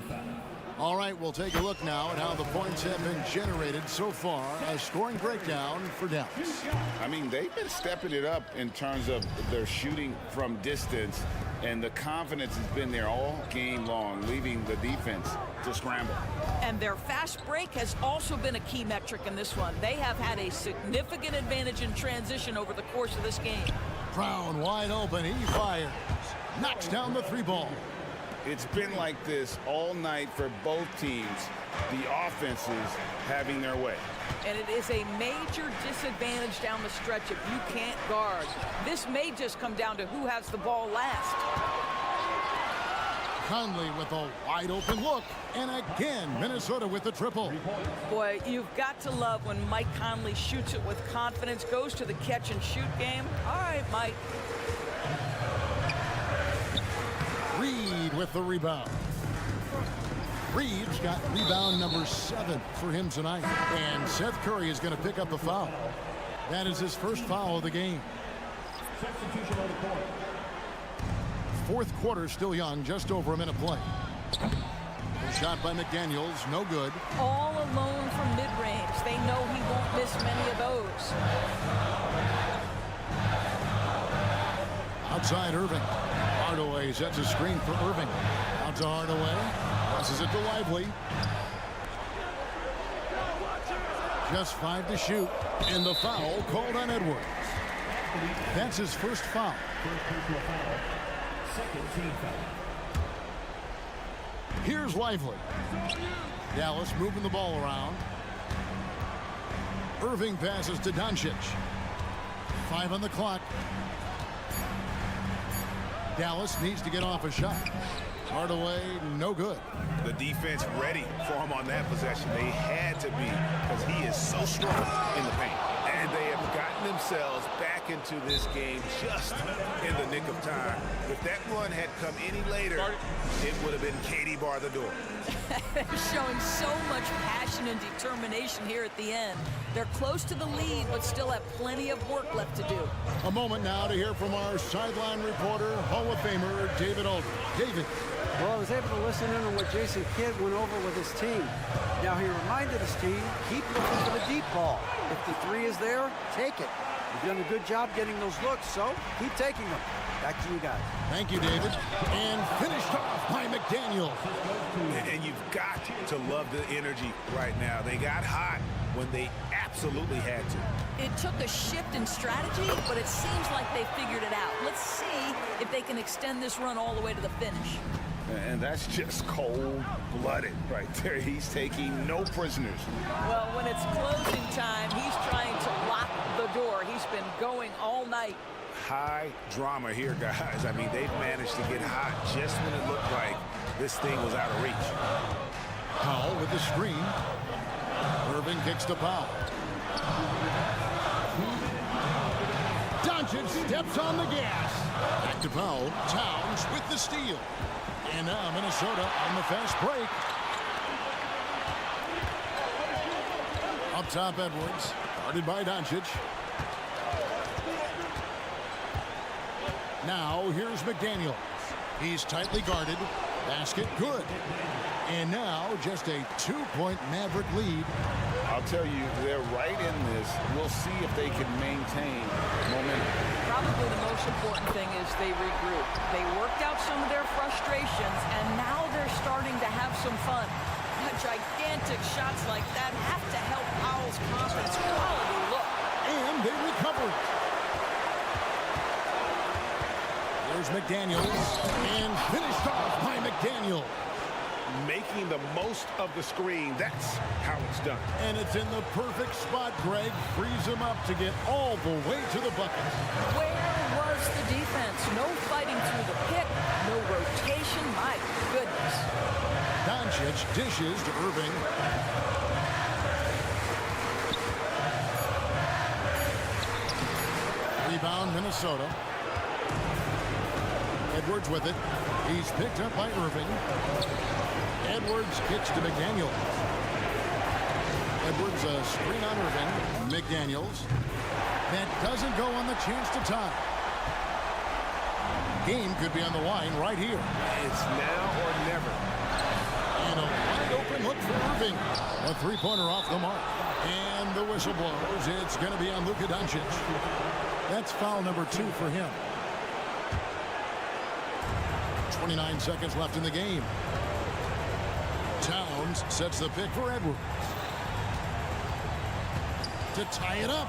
All right, we'll take a look now at how the points have been generated so far. A scoring breakdown for Dallas. I mean, they've been stepping it up in terms of their shooting from distance, and the confidence has been there all game long, leaving the defense to scramble. And their fast break has also been a key metric in this one. They have had a significant advantage in transition over the course of this game. Brown wide open. He fires. Knocks down the 3 ball. It's been like this all night for both teams. The offenses having their way. And it is a major disadvantage down the stretch if you can't guard. This may just come down to who has the ball last. Conley with a wide open look. And again, Minnesota with the triple. Boy, you've got to love when Mike Conley shoots it with confidence, goes to the catch and shoot game. All right, Mike. Reed with the rebound. Reed's got rebound number 7 for him tonight. And Seth Curry is going to pick up the foul. That is his first foul of the game. Substitution on the court. Fourth quarter still young, just over a minute play. Shot by McDaniels, no good. All alone from mid-range. They know he won't miss many of those. Outside Irving. Hardaway sets a screen for Irving. Out to Hardaway. Passes it to Lively. Just 5 to shoot. And the foul called on Edwards. That's his first foul. Second team foul. Here's Lively. Dallas moving the ball around. Irving passes to Doncic. 5 on the clock. Dallas needs to get off a shot. Hardaway, no good. The defense ready for him on that possession. They had to be, because he is so strong in the paint. And they have gotten themselves back into this game just in the nick of time. If that run had come any later, it would have been Katie bar the door. Showing so much passion and determination here at the end. They're close to the lead, but still have plenty of work left to do. A moment now to hear from our sideline reporter, Hall of Famer David Aldridge. David. Well, I was able to listen in on what Jason Kidd went over with his team. Now, he reminded his team, keep looking for the deep ball. If the 3 is there, take it. You've done a good job getting those looks, so keep taking them. Back to you guys. Thank you, David. And finished off by McDaniel. And you've got to love the energy right now. They got hot when they absolutely had to. It took a shift in strategy, but it seems like they figured it out. Let's see if they can extend this run all the way to the finish. And that's just cold-blooded right there. He's taking no prisoners. Well, when it's closing time, he's trying to lock the door. He's been going all night. High drama here, guys. I mean, they've managed to get hot just when it looked like this thing was out of reach. Powell with the screen. Irving kicks to Powell. Doncic steps on the gas. Back to Powell. Towns with the steal. And now Minnesota on the fast break. Up top, Edwards. Guarded by Doncic. Now here's McDaniel. He's tightly guarded. Basket good. And now just a 2-point Maverick lead. I'll tell you, they're right in this. We'll see if they can maintain momentum. Probably the most important thing is they regroup. They worked out some of their frustrations, and now they're starting to have some fun. Gigantic shots like that have to help Powell's confidence. Quality look. And they recover. There's McDaniels. And finished off by McDaniel. making the most of the screen. That's how it's done. And it's in the perfect spot, Greg. Frees him up to get all the way to the bucket. Where was the defense? No fighting through the pick, no rotation. My goodness. Doncic dishes to Irving. Rebound, Minnesota. Edwards with it. He's picked up by Irving. Edwards kicks to McDaniels. Edwards a screen on Irving. McDaniels. That doesn't go on the chance to tie. Game could be on the line right here. It's now or never. And a wide open look for Irving. A three-pointer off the mark. And the whistle blows. It's going to be on Luka Doncic. That's foul number 2 for him. 29 seconds left in the game. Towns sets the pick for Edwards. To tie it up.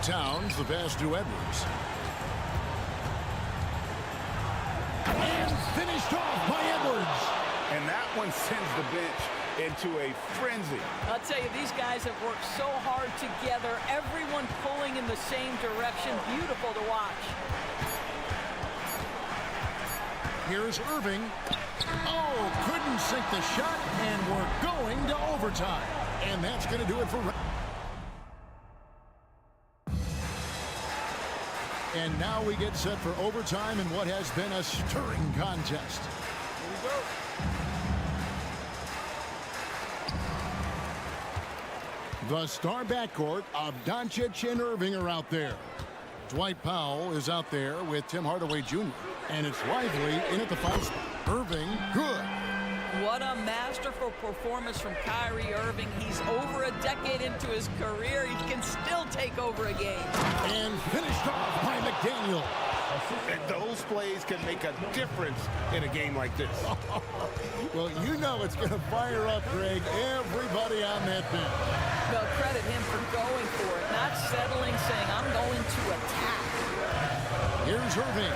Towns, the pass to Edwards. And finished off by Edwards. And that one sends the bench into a frenzy. I'll tell you, these guys have worked so hard together. Everyone pulling in the same direction. Beautiful to watch. Here's Irving. Oh, couldn't sink the shot, and we're going to overtime. And that's going to do it for... And now we get set for overtime in what has been a stirring contest. Here we go. The star backcourt of Doncic and Irving are out there. Dwight Powell is out there with Tim Hardaway Jr. And it's Lively in at the foul spot. Irving, good. What a masterful performance from Kyrie Irving. He's over a decade into his career. He can still take over a game. And finished off by McDaniel. And those plays can make a difference in a game like this. Well, you know it's going to fire up, Greg, everybody on that bench. Well, credit him for going for it, not settling, saying, I'm going to attack. Here's Irving.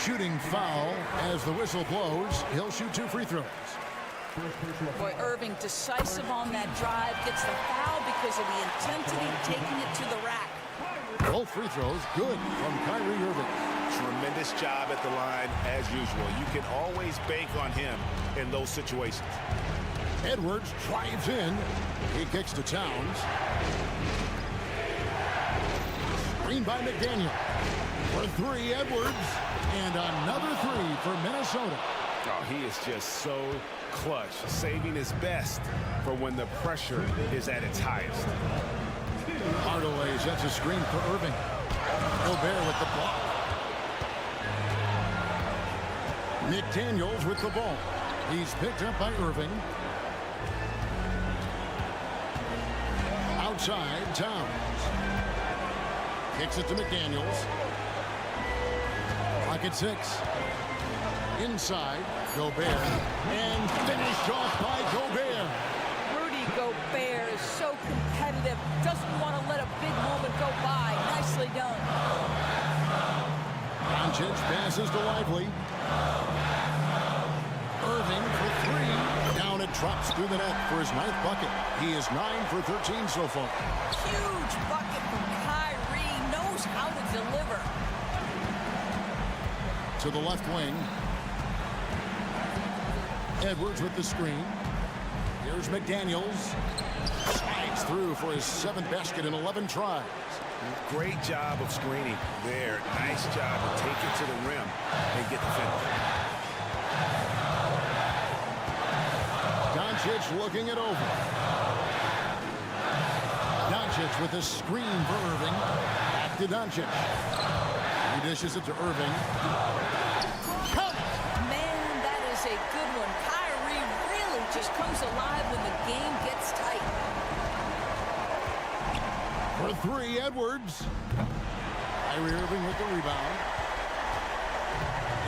Shooting foul as the whistle blows. He'll shoot 2 free throws. Boy, Irving decisive on that drive, gets the foul because of the intensity, taking it to the rack. Both free throws good from Kyrie Irving. Tremendous job at the line as usual. You can always bank on him in those situations. Edwards drives in. He kicks to Towns. Screen by McDaniel. For 3, Edwards. And another 3 for Minnesota. Oh, he is just so clutch, saving his best for when the pressure is at its highest. Hardaway sets a screen for Irving. Gobert with the block. McDaniels with the ball. He's picked up by Irving. Outside, Towns. Kicks it to McDaniels. Clock at 6. Inside, Gobert. And finished off by Gobert. Rudy Gobert is so competitive, doesn't want to let a big moment go by. Nicely done. Doncic passes to Lively. Irving for 3. Down it drops through the net for his 9th bucket. He is 9 for 13 so far. Huge bucket from Kyrie. Knows how to deliver. To the left wing. Edwards with the screen. Here's McDaniels. Slides through for his 7th basket in 11 tries. Great job of screening there. Nice job to take it to the rim and get the finish. Doncic looking it over. Doncic with a screen for Irving. Back to Doncic. He dishes it to Irving. Man, that is a good one. Kyrie really just comes alive when the game gets tight. For 3, Edwards. Kyrie Irving with the rebound.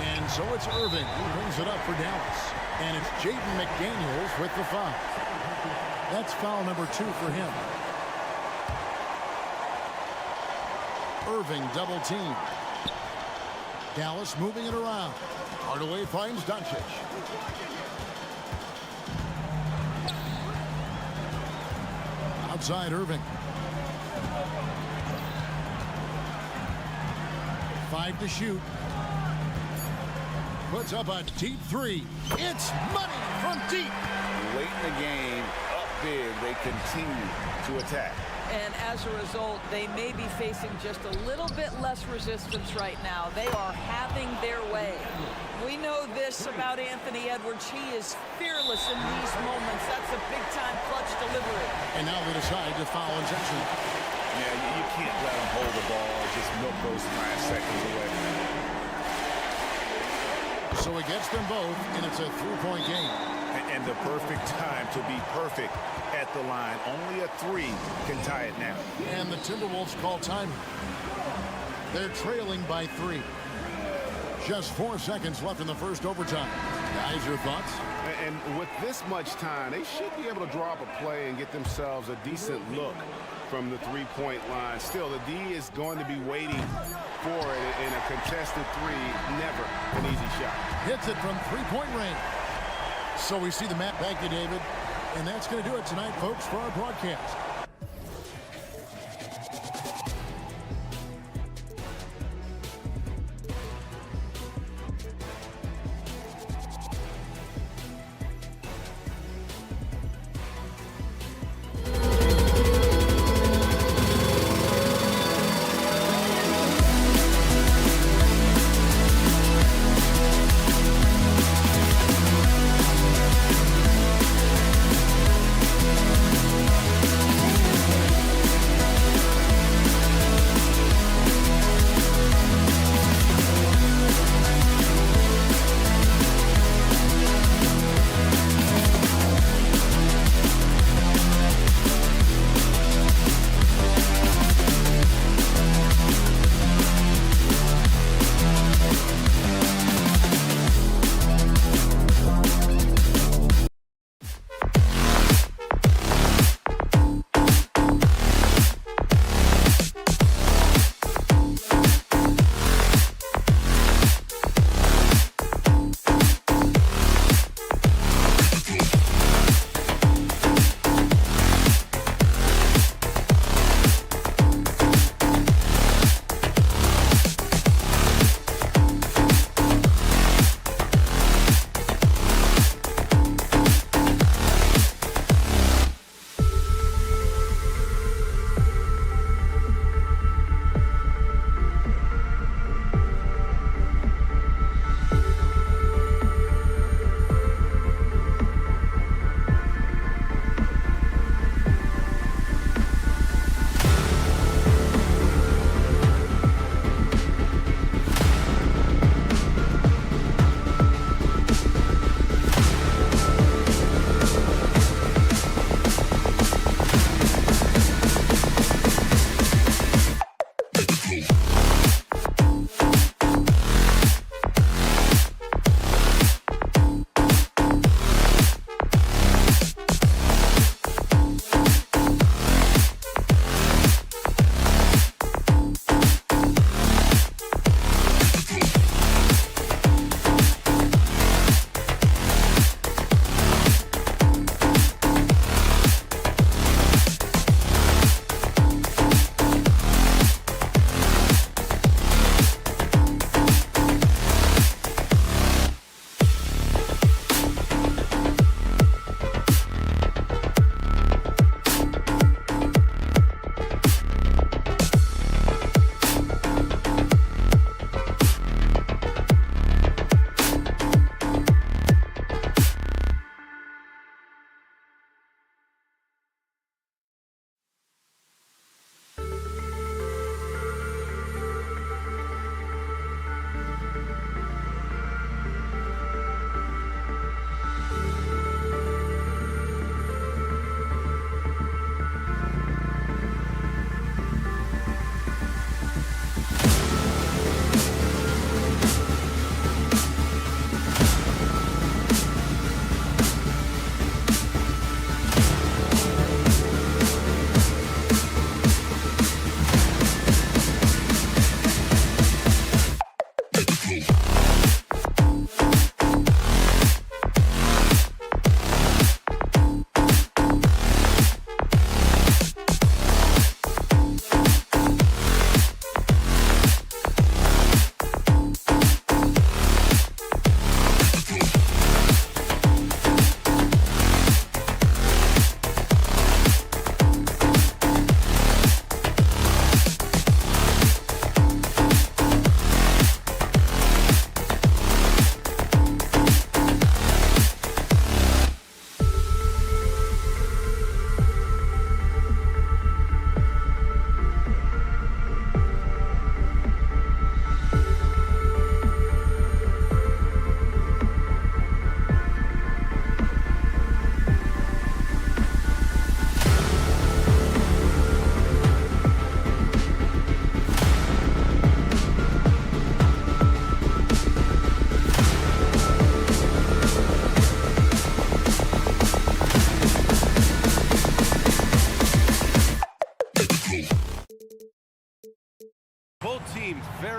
And so it's Irving who brings it up for Dallas. And it's Jaden McDaniels with the foul. That's foul number 2 for him. Irving double team. Dallas moving it around. Hardaway finds Doncic. Outside Irving. 5 to shoot. Puts up a deep three. It's money from deep. Late in the game, up big, they continue to attack. And as a result, they may be facing just a little bit less resistance right now. They are having their way. We know this about Anthony Edwards. He is fearless in these moments. That's a big-time clutch delivery. And now they decide to foul in section. Yeah, you can't let them hold the ball or just milk those 5 seconds away. So it gets them both, and it's a 3-point game. And the perfect time to be perfect at the line. Only a 3 can tie it now. And the Timberwolves call time. They're trailing by 3. Just 4 seconds left in the first overtime. Guys, your thoughts? And with this much time, they should be able to draw up a play and get themselves a decent look from the 3-point line. Still, the D is going to be waiting for it in a contested 3. Never an easy shot. Hits it from 3-point range. So we see the map. Thank you, David. And that's going to do it tonight, folks, for our broadcast.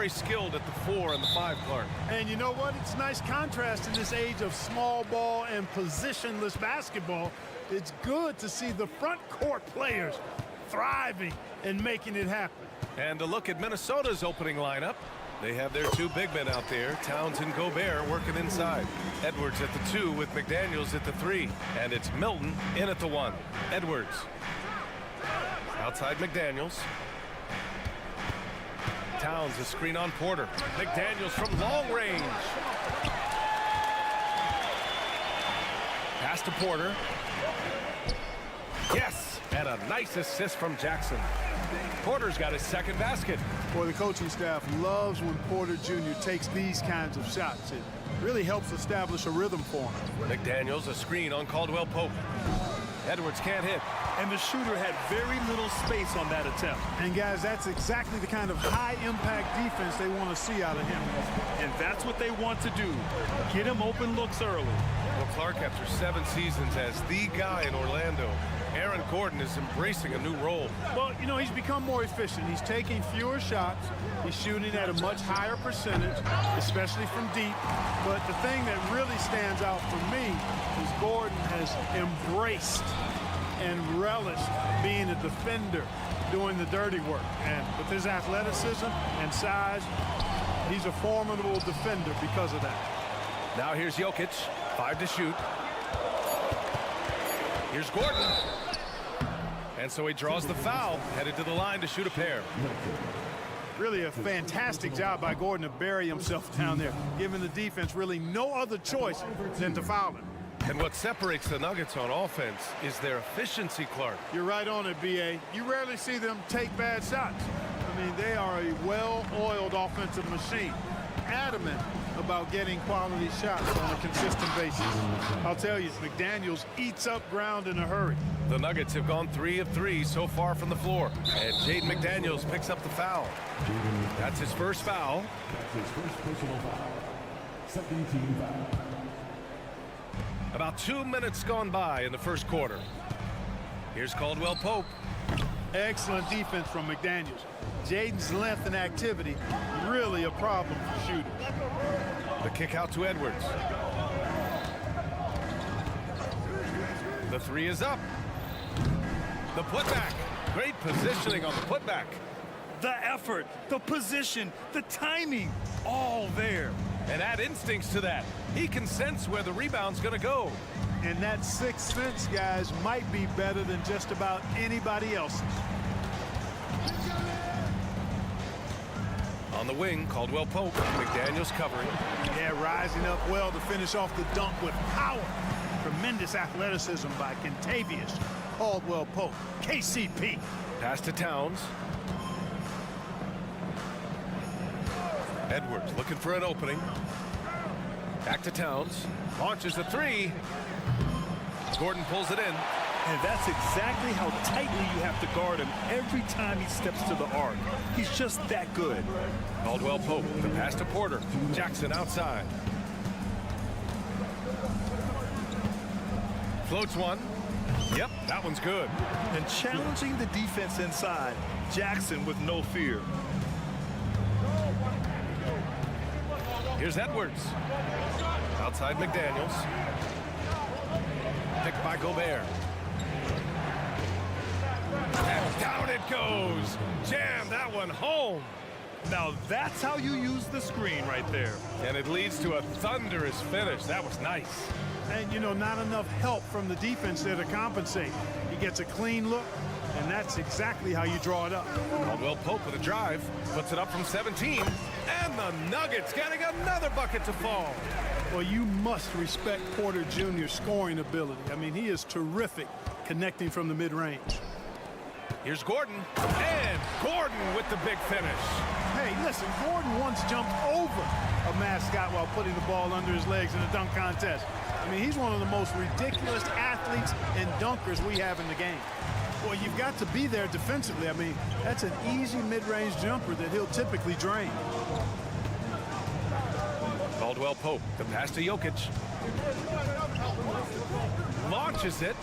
very skilled at the 4 and the 5, Clark. And you know what? It's a nice contrast in this age of small ball and positionless basketball. It's good to see the front court players thriving and making it happen. And a look at Minnesota's opening lineup. They have their 2 big men out there, Towns and Gobert, working inside. Edwards at the 2 with McDaniels at the 3. And it's Milton in at the 1. Edwards. Outside McDaniels. Towns, a screen on Porter. McDaniels from long range. Pass to Porter. Yes, and a nice assist from Jackson. Porter's got his second basket. Boy, the coaching staff loves when Porter Jr. takes these kinds of shots. It really helps establish a rhythm for him. McDaniels, a screen on Caldwell Pope. Edwards can't hit. And the shooter had very little space on that attempt. And guys, that's exactly the kind of high-impact defense they want to see out of him. And that's what they want to do. Get him open looks early. Well, Clark, after 7 seasons as the guy in Orlando, Aaron Gordon is embracing a new role. Well, you know, he's become more efficient. He's taking fewer shots. He's shooting at a much higher percentage, especially from deep. But the thing that really stands out for me is Gordon has embraced and relished being a defender, doing the dirty work. And with his athleticism and size, he's a formidable defender because of that. Now here's Jokic, 5 to shoot. Here's Gordon. And so he draws the foul, headed to the line to shoot a pair. Really a fantastic job by Gordon to bury himself down there, giving the defense really no other choice than to foul him. And what separates the Nuggets on offense is their efficiency, Clark. You're right on it, B.A. You rarely see them take bad shots. I mean, they are a well-oiled offensive machine, adamant about getting quality shots on a consistent basis. I'll tell you, McDaniels eats up ground in a hurry. The Nuggets have gone 3 of 3 so far from the floor. And Jaden McDaniels picks up the foul. That's his first foul. That's his first personal foul. Second team foul. About 2 minutes gone by in the first quarter. Here's Caldwell Pope. Excellent defense from McDaniels. Jaden's length and activity, really a problem for shooters. The kick out to Edwards. The 3 is up. The putback. Great positioning on the putback. The effort, the position, the timing, all there. And add instincts to that. He can sense where the rebound's going to go. And that sixth sense, guys, might be better than just about anybody else's. On the wing, Caldwell Pope. McDaniels covering. Yeah, rising up well to finish off the dunk with power. Tremendous athleticism by Kentavious Caldwell Pope, KCP. Pass to Towns. Edwards looking for an opening. Back to Towns. Launches the 3. Gordon pulls it in. And that's exactly how tightly you have to guard him every time he steps to the arc. He's just that good. Caldwell Pope, the pass to Porter. Jackson outside. Floats one. Yep, that one's good. And challenging the defense inside, Jackson with no fear. Here's Edwards. Outside McDaniels. Picked by Gobert. And down it goes. Jam that one home. Now that's how you use the screen right there. And it leads to a thunderous finish. That was nice. And, you know, not enough help from the defense there to compensate. He gets a clean look, and that's exactly how you draw it up. Caldwell Pope with a drive. Puts it up from 17. And the Nuggets getting another bucket to fall. Well, you must respect Porter Jr.'s scoring ability. I mean, he is terrific connecting from the mid-range. Here's Gordon. And Gordon with the big finish. Hey, listen, Gordon once jumped over a mascot while putting the ball under his legs in a dunk contest. I mean, he's one of the most ridiculous athletes and dunkers we have in the game. Well, you've got to be there defensively. I mean, that's an easy mid-range jumper that he'll typically drain. Caldwell Pope, the pass to Jokic. Launches it.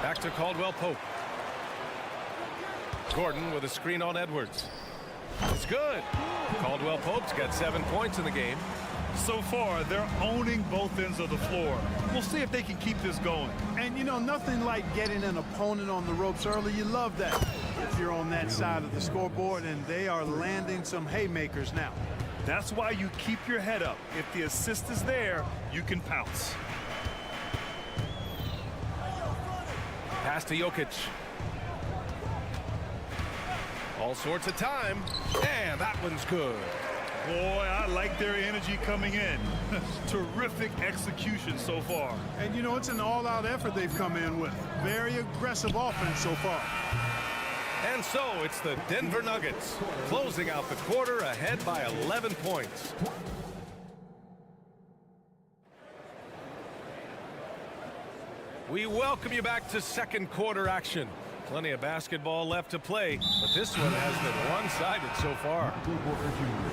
Back to Caldwell Pope. Gordon with a screen on Edwards. It's good. Caldwell Pope's got 7 points in the game. So far, they're owning both ends of the floor. We'll see if they can keep this going. And, you know, nothing like getting an opponent on the ropes early. You love that if you're on that side of the scoreboard, and they are landing some haymakers now. That's why you keep your head up. If the assist is there, you can pounce. Pass to Jokic. All sorts of time, and that one's good. Boy, I like their energy coming in. Terrific execution so far. And, you know, it's an all-out effort they've come in with. Very aggressive offense so far. And so it's the Denver Nuggets closing out the quarter ahead by 11 points. We welcome you back to second quarter action. Plenty of basketball left to play, but this one has been one-sided so far.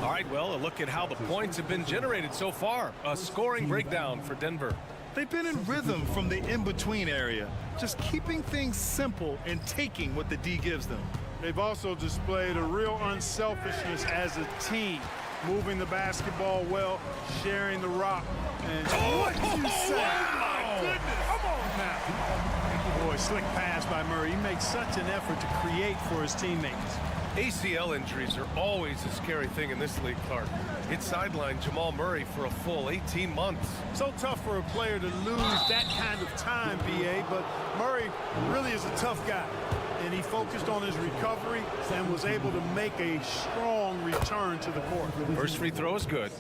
All right, well, a look at how the points have been generated so far. A scoring breakdown for Denver. They've been in rhythm from the in-between area, just keeping things simple and taking what the D gives them. They've also displayed a real unselfishness as a team, moving the basketball well, sharing the rock. And what did you say? Oh, my goodness. Come on now. Boy, slick pass by Murray. He makes such an effort to create for his teammates. ACL injuries are always a scary thing in this league, Clark. It sidelined Jamal Murray for a full 18 months. So tough for a player to lose that kind of time, B.A., but Murray really is a tough guy. And he focused on his recovery and was able to make a strong return to the court. First free throw is good.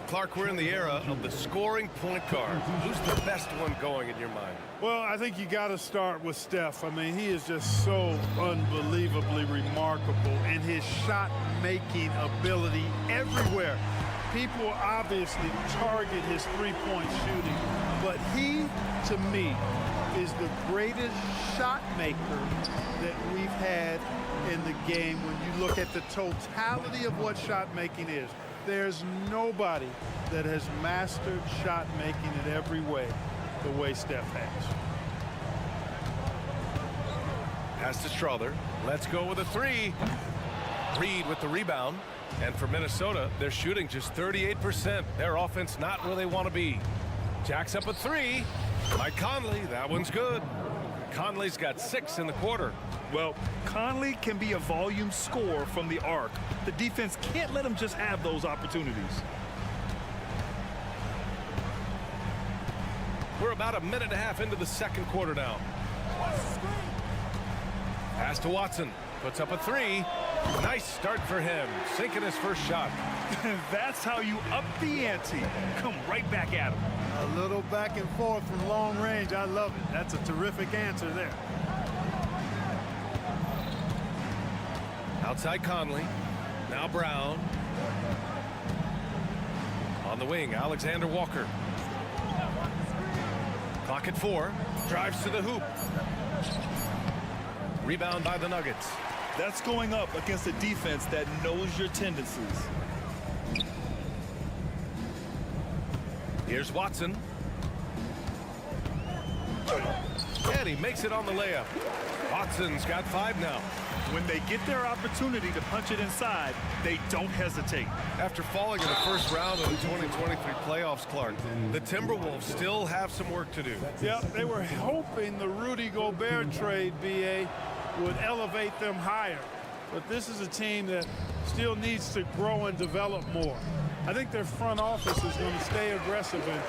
Clark, we're in the era of the scoring point guard. Who's the best one going in your mind? Well, I think you got to start with Steph. I mean, he is just so unbelievably remarkable in his shot-making ability everywhere. People obviously target his three-point shooting, but he, to me, is the greatest shot maker that we've had in the game when you look at the totality of what shot making is. There's nobody that has mastered shot making in every way the way Steph has. Pass to Strother. Let's go with a three. Reed with the rebound. And for Minnesota, they're shooting just 38%. Their offense not where they want to be. Jacks up a three. Mike Conley, that one's good. Conley's got 6 in the quarter. Well, Conley can be a volume scorer from the arc. The defense can't let him just have those opportunities. We're about a minute and a half into the second quarter now. Pass to Watson. Puts up a three. Nice start for him. Sinking his first shot. That's how you up the ante. Come right back at him. A little back and forth from long range. I love it. That's a terrific answer there. Outside Conley. Now Brown. On the wing, Alexander Walker. Clock at 4. Drives to the hoop. Rebound by the Nuggets. That's going up against a defense that knows your tendencies. Here's Watson. And he makes it on the layup. Watson's got 5 now. When they get their opportunity to punch it inside, they don't hesitate. After falling in the first round of the 2023 playoffs, Clark, the Timberwolves still have some work to do. Yeah, they were hoping the Rudy Gobert trade, B.A., would elevate them higher. But this is a team that still needs to grow and develop more. I think their front office is going to stay aggressive in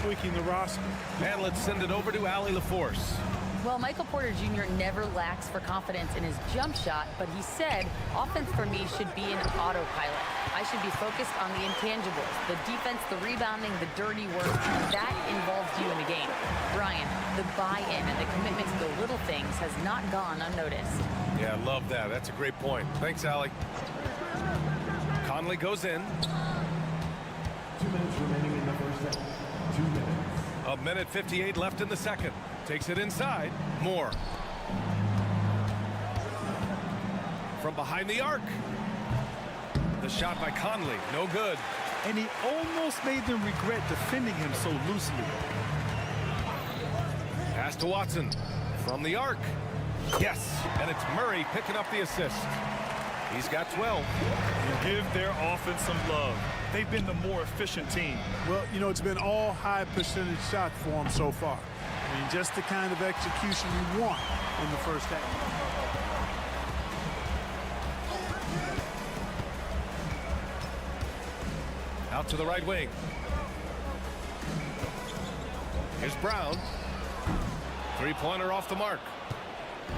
tweaking the roster. And let's send it over to Allie LaForce. Well, Michael Porter Jr. never lacks for confidence in his jump shot, but he said, offense for me should be an autopilot. I should be focused on the intangibles, the defense, the rebounding, the dirty work. That involves you in the game. Brian, the buy-in and the commitment to the little things has not gone unnoticed. Yeah, I love that. That's a great point. Thanks, Allie. Conley goes in. 2 minutes remaining in the first set. 2 minutes. A minute 58 left in the second. Takes it inside. Moore. From behind the arc. The shot by Conley. No good. And he almost made them regret defending him so loosely. Pass to Watson. From the arc. Yes. And it's Murray picking up the assist. He's got 12. Give their offense some love. They've been the more efficient team. Well, you know, it's been all high percentage shots for them so far. I mean, just the kind of execution you want in the first half. Out to the right wing. Here's Brown. Three-pointer off the mark.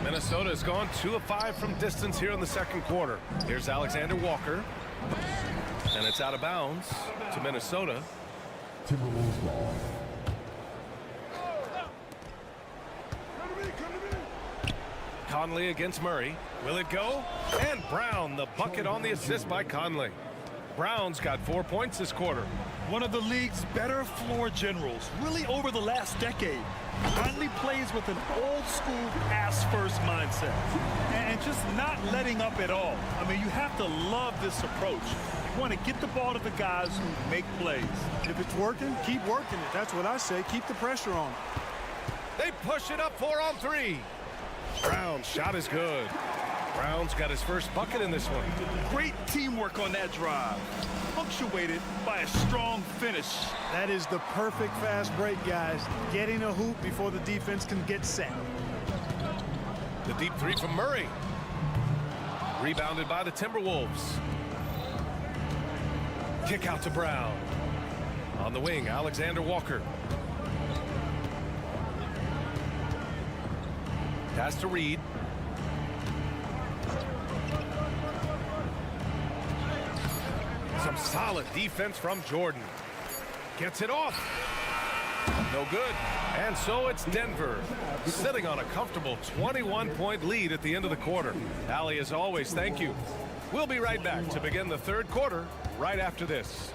Minnesota has gone 2 of 5 from distance here in the second quarter. Here's Alexander Walker. And it's out of bounds to Minnesota. Timberwolves ball. Conley against Murray. Will it go? And Brown, the bucket on the assist by Conley. Brown's got 4 points this quarter. One of the league's better floor generals, really over the last decade. Conley plays with an old-school pass-first mindset and just not letting up at all. I mean, you have to love this approach. You want to get the ball to the guys who make plays. If it's working, keep working it. That's what I say. Keep the pressure on. They push it up 4 on 3. Brown's shot is good. Brown's got his first bucket in this one. Great teamwork on that drive, punctuated by a strong finish. That is the perfect fast break, guys. Getting a hoop before the defense can get set. The deep three from Murray. Rebounded by the Timberwolves. Kick out to Brown. On the wing, Alexander Walker. Pass to Reed. Some solid defense from Jordan. Gets it off. No good. And so it's Denver sitting on a comfortable 21-point lead at the end of the quarter. Allie, as always, thank you. We'll be right back to begin the third quarter right after this.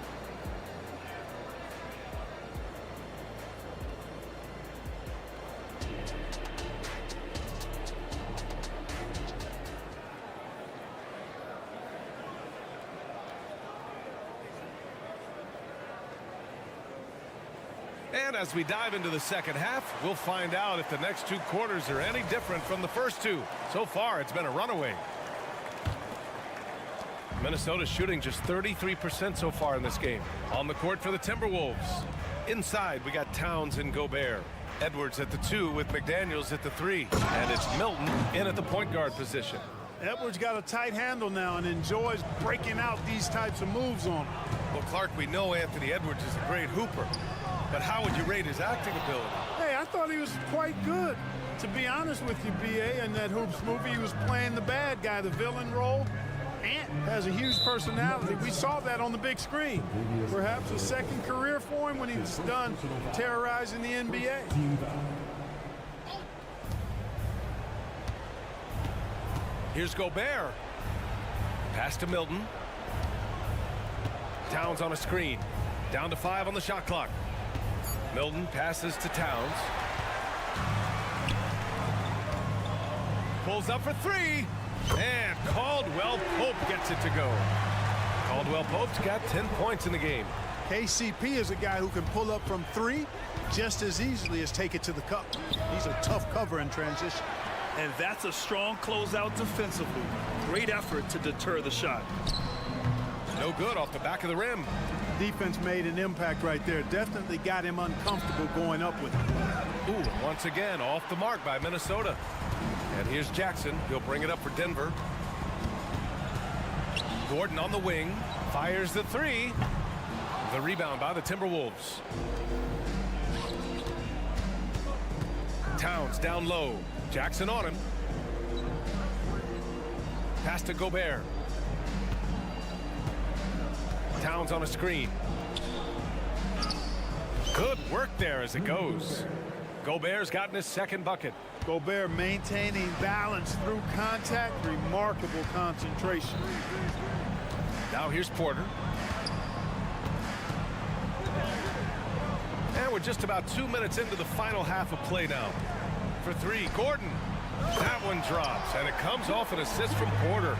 And as we dive into the second half, we'll find out if the next 2 quarters are any different from the first 2. So far, it's been a runaway. Minnesota's shooting just 33% so far in this game. On the court for the Timberwolves. Inside, we got Towns and Gobert. Edwards at the 2 with McDaniels at the 3. And it's Milton in at the point guard position. Edwards got a tight handle now and enjoys breaking out these types of moves on him. Well, Clark, we know Anthony Edwards is a great hooper. But how would you rate his acting ability? Hey, I thought he was quite good. To be honest with you, B.A., in that Hoops movie, he was playing the bad guy, the villain role. Ant has a huge personality. We saw that on the big screen. Perhaps a second career for him when he's done terrorizing the NBA. Here's Gobert. Pass to Milton. Towns on a screen. Down to 5 on the shot clock. Milton passes to Towns. Pulls up for 3. And Caldwell Pope gets it to go. Caldwell Pope's got 10 points in the game. KCP is a guy who can pull up from 3 just as easily as take it to the cup. He's a tough cover in transition. And that's a strong closeout defensively. Great effort to deter the shot. No good off the back of the rim. Defense made an impact right there. Definitely got him uncomfortable going up with it. Ooh, once again, off the mark by Minnesota. And here's Jackson. He'll bring it up for Denver. Gordon on the wing. Fires the 3. The rebound by the Timberwolves. Towns down low. Jackson on him. Pass to Gobert. Towns on a screen. Good work there as it goes. Gobert's gotten his second bucket. Gobert maintaining balance through contact. Remarkable concentration. Now here's Porter. And we're just about 2 minutes into the final half of play now. For 3, Gordon. That one drops, and it comes off an assist from Porter.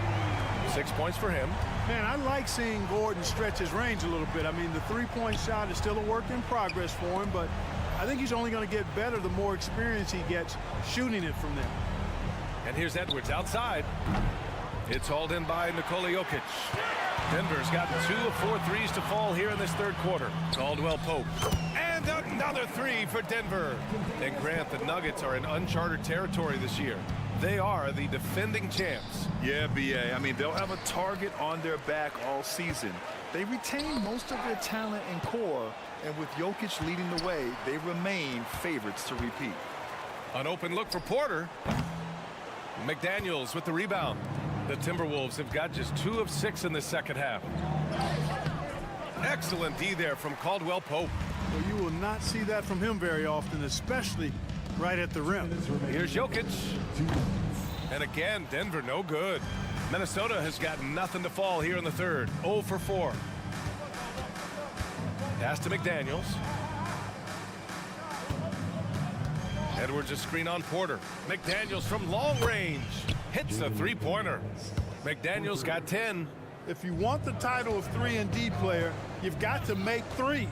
6 points for him. Man, I like seeing Gordon stretch his range a little bit. I mean, the 3-point shot is still a work in progress for him, but I think he's only going to get better the more experience he gets shooting it from there. And here's Edwards outside. It's hauled in by Nikola Jokic. Denver's gotten 2 of 4 threes to fall here in this third quarter. Caldwell Pope. And another 3 for Denver. And Grant, the Nuggets are in uncharted territory this year. They are the defending champs. Yeah, BA. I mean, they'll have a target on their back all season. They retain most of their talent and core, and with Jokic leading the way, they remain favorites to repeat. An open look for Porter. McDaniels with the rebound. The Timberwolves have got just 2 of 6 in the second half. Excellent D there from Caldwell Pope. Well, you will not see that from him very often, especially right at the rim. Here's Jokic. And again, Denver no good. Minnesota has got nothing to fall here in the third. 0 for 4. Pass to McDaniels. Edwards a screen on Porter. McDaniels from long range. Hits a three-pointer. McDaniels got 10. If you want the title of 3-and-D player, you've got to make threes.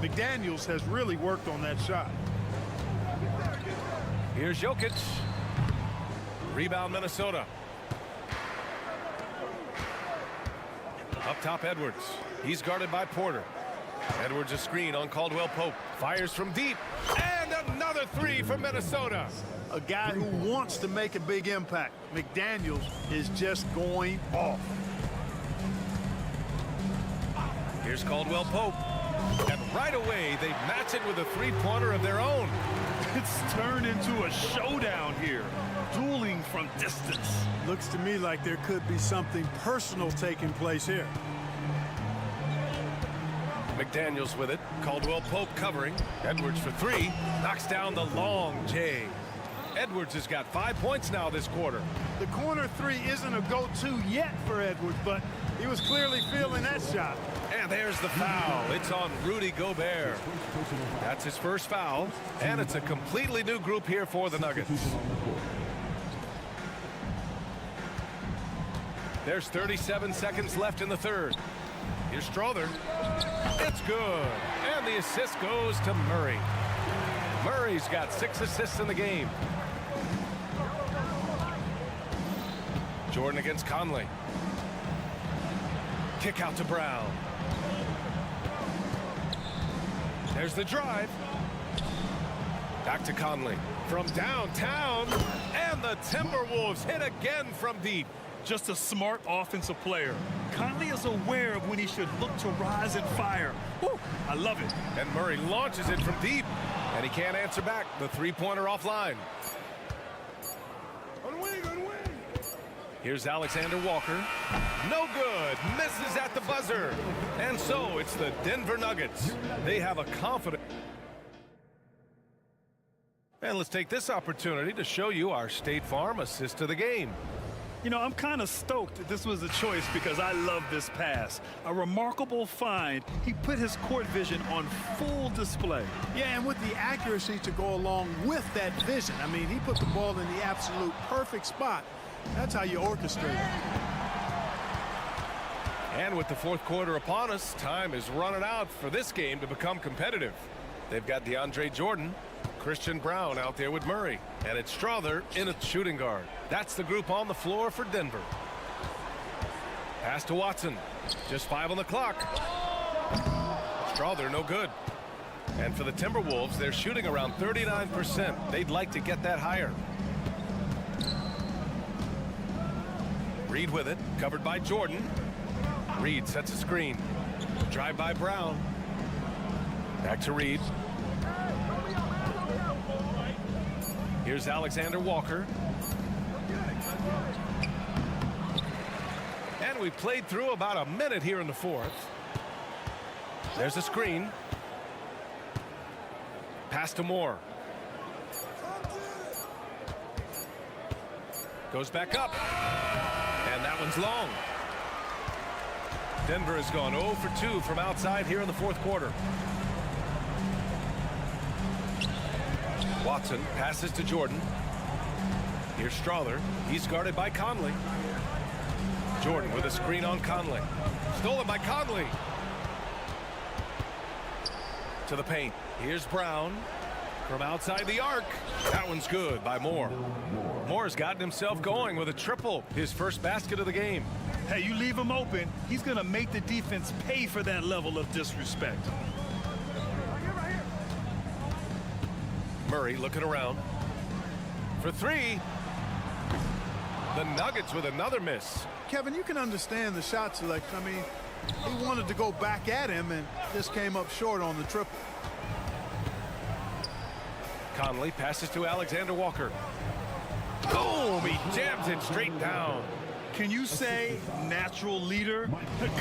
McDaniels has really worked on that shot. Here's Jokic. Rebound Minnesota. Up top Edwards. He's guarded by Porter. Edwards a screen on Caldwell Pope. Fires from deep. And another 3 for Minnesota. A guy who wants to make a big impact. McDaniels is just going off. Here's Caldwell Pope. And right away, they match it with a three-pointer of their own. It's turned into a showdown here. Dueling from distance. Looks to me like there could be something personal taking place here. McDaniels with it. Caldwell Pope covering. Edwards for 3. Knocks down the long J. Edwards has got 5 points now this quarter. The corner 3 isn't a go-to yet for Edwards, but he was clearly feeling that shot. And there's the foul. It's on Rudy Gobert. That's his first foul, and it's a completely new group here for the Nuggets. There's 37 seconds left in the third. Here's Strother. It's good. And the assist goes to Murray. Murray's got 6 assists in the game. Jordan against Conley. Kick out to Brown. There's the drive. Back to Conley. From downtown. And the Timberwolves hit again from deep. Just a smart offensive player. Conley is aware of when he should look to rise and fire. Woo, I love it. And Murray launches it from deep. And he can't answer back. The three-pointer offline. Here's Alexander Walker. No good. Misses at the buzzer. And so it's the Denver Nuggets. They have a confident. And let's take this opportunity to show you our State Farm assist of the game. You know, I'm kind of stoked that this was a choice because I love this pass. A remarkable find. He put his court vision on full display. Yeah, and with the accuracy to go along with that vision. I mean, he put the ball in the absolute perfect spot. That's how you orchestrate it. And with the fourth quarter upon us, time is running out for this game to become competitive. They've got DeAndre Jordan, Christian Brown out there with Murray, and it's Strother in a shooting guard. That's the group on the floor for Denver. Pass to Watson. Just 5 on the clock. Strother no good. And for the Timberwolves, they're shooting around 39%. They'd like to get that higher. Reed with it, covered by Jordan. Reed sets a screen. Drive by Brown. Back to Reed. Here's Alexander Walker. And we played through about a minute here in the fourth. There's a screen. Pass to Moore. Goes back up. And that one's long. Denver has gone 0 for 2 from outside here in the fourth quarter. Watson passes to Jordan. Here's Strother. He's guarded by Conley. Jordan with a screen on Conley. Stolen by Conley. To the paint. Here's Brown. From outside the arc. That one's good by Moore. Moore's gotten himself going with a triple, his first basket of the game. Hey, you leave him open, he's going to make the defense pay for that level of disrespect. Murray looking around for three. The Nuggets with another miss. Kevin, you can understand the shot selection. I mean, he wanted to go back at him and just came up short on the triple. Conley passes to Alexander Walker. Boom! He jams it straight down. Can you say natural leader?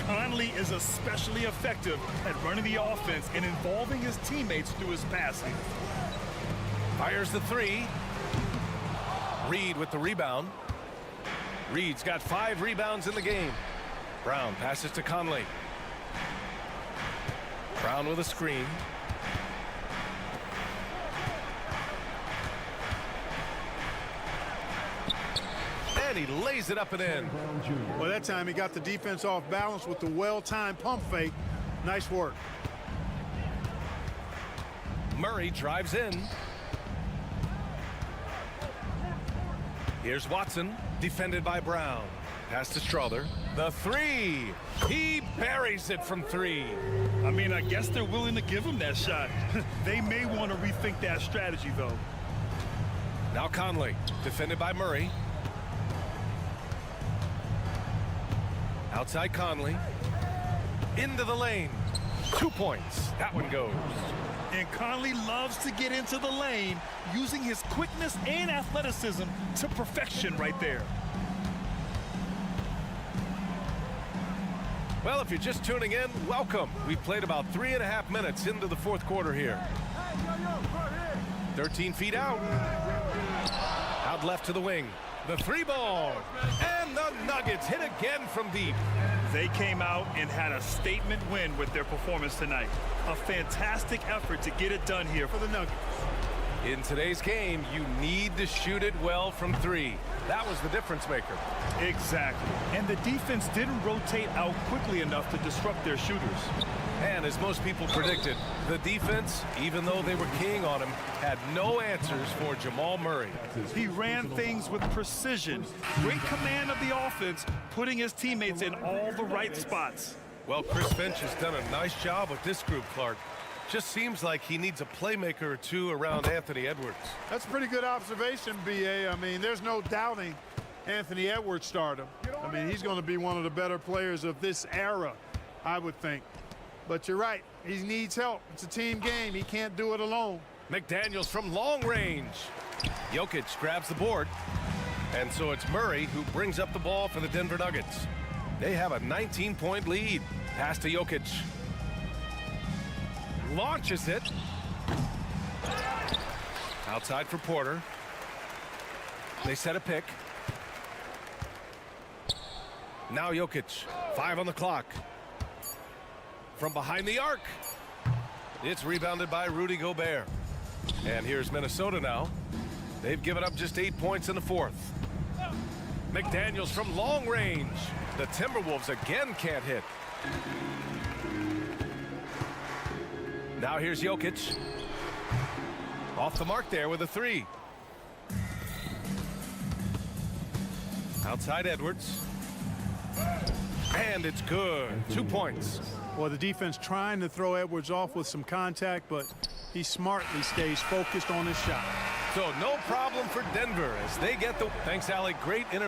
Conley is especially effective at running the offense and involving his teammates through his passing. Fires the three. Reed with the rebound. Reed's got 5 rebounds in the game. Brown passes to Conley. Brown with a screen. And he lays it up and in. Well, that time he got the defense off balance with the well-timed pump fake. Nice work. Murray drives in. Here's Watson, defended by Brown. Pass to Strother. The three. He buries it from 3. I mean, I guess they're willing to give him that shot. They may want to rethink that strategy, though. Now Conley, defended by Murray. Outside Conley. Into the lane. 2 points. That one goes. And Conley loves to get into the lane, using his quickness and athleticism to perfection right there. Well, if you're just tuning in, welcome. We've played about 3.5 minutes into the 4th quarter here. 13 feet out. Out left to the wing. The 3 ball. And the Nuggets hit again from deep. They came out and had a statement win with their performance tonight. A fantastic effort to get it done here for the Nuggets. In today's game, you need to shoot it well from 3. That was the difference maker. Exactly. And the defense didn't rotate out quickly enough to disrupt their shooters. And as most people predicted, the defense, even though they were keying on him, had no answers for Jamal Murray. He ran things with precision. Great command of the offense, putting his teammates in all the right spots. Well, Chris Finch has done a nice job with this group, Clark. Just seems like he needs a playmaker or 2 around Anthony Edwards. That's a pretty good observation, B.A. I mean, there's no doubting Anthony Edwards' stardom. I mean, he's going to be one of the better players of this era, I would think. But you're right. He needs help. It's a team game. He can't do it alone. McDaniels from long range. Jokic grabs the board. And so it's Murray who brings up the ball for the Denver Nuggets. They have a 19-point lead. Pass to Jokic. Launches it. Outside for Porter. They set a pick. Now Jokic. 5 on the clock. From behind the arc. It's rebounded by Rudy Gobert. And here's Minnesota now. They've given up just 8 points in the 4th. McDaniels from long range. The Timberwolves again can't hit. Now here's Jokic. Off the mark there with a 3. Outside Edwards. And it's good. 2 points. Well, the defense trying to throw Edwards off with some contact, but he smartly stays focused on his shot. So no problem for Denver as they get the... Thanks, Allie. Great inter...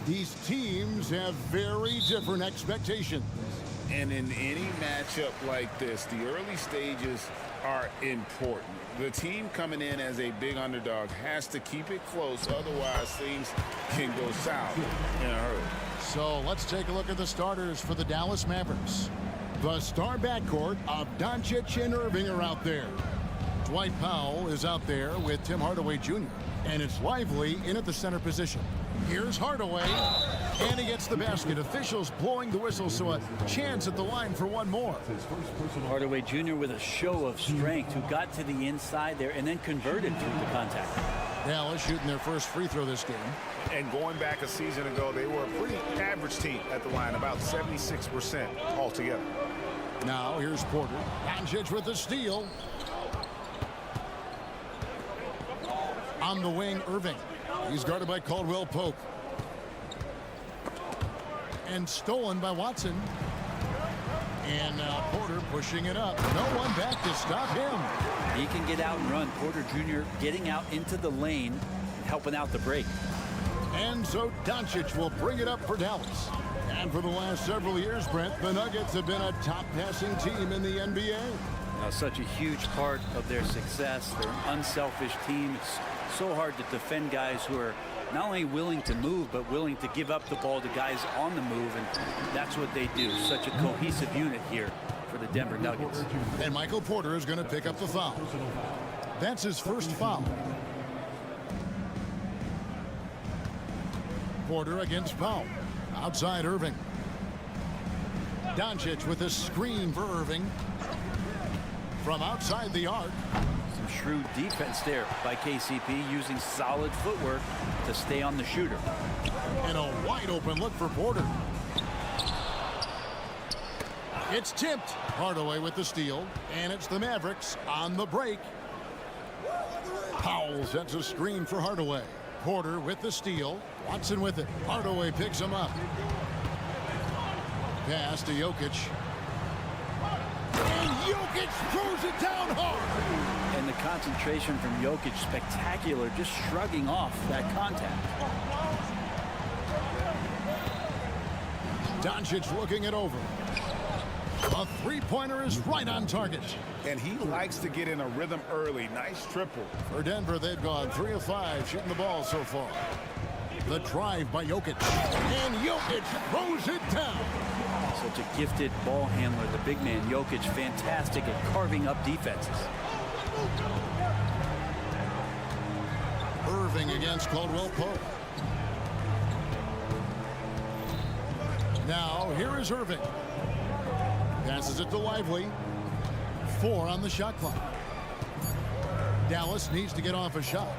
These teams have very different expectations. And in any matchup like this, the early stages are important. The team coming in as a big underdog has to keep it close, otherwise things can go south in a hurry. So let's take a look at the starters for the Dallas Mavericks. The star backcourt of Doncic and Irving are out there. Dwight Powell is out there with Tim Hardaway Jr. And it's Lively in at the center position. Here's Hardaway, and he gets the basket. Officials blowing the whistle, so a chance at the line for one more. Hardaway Jr. with a show of strength, who got to the inside there and then converted through the contact. Dallas shooting their first free throw this game. And going back a season ago, they were a pretty average team at the line, about 76% altogether. Now here's Porter. Doncic with the steal. On the wing, Irving. He's guarded by Caldwell Pope. And stolen by Watson. And now Porter pushing it up. No one back to stop him. He can get out and run. Porter Jr. getting out into the lane, helping out the break. And so Doncic will bring it up for Dallas. And for the last several years, Brent, the Nuggets have been a top passing team in the NBA. Now, such a huge part of their success. They're an unselfish team. It's so hard to defend guys who are not only willing to move, but willing to give up the ball to guys on the move, and that's what they do. Such a cohesive unit here for the Denver Nuggets. And Michael Porter is going to pick up the foul. That's his first foul. Porter against Powell. Outside Irving. Doncic with a screen for Irving. From outside the arc. Some shrewd defense there by KCP, using solid footwork to stay on the shooter. And a wide open look for Porter. It's tipped. Hardaway with the steal. And it's the Mavericks on the break. Powell sets a screen for Hardaway. Porter with the steal. Watson with it. Hardaway picks him up. Pass to Jokic. And Jokic throws it down hard. And the concentration from Jokic, spectacular, just shrugging off that contact. Doncic looking it over. A three-pointer is right on target. And he likes to get in a rhythm early. Nice triple. For Denver, they've gone 3 of 5 shooting the ball so far. The drive by Jokic. And Jokic throws it down. Such a gifted ball handler, the big man Jokic, fantastic at carving up defenses. Irving against Caldwell Pope. Now, here is Irving. Passes it to Lively. 4 on the shot clock. Dallas needs to get off a shot.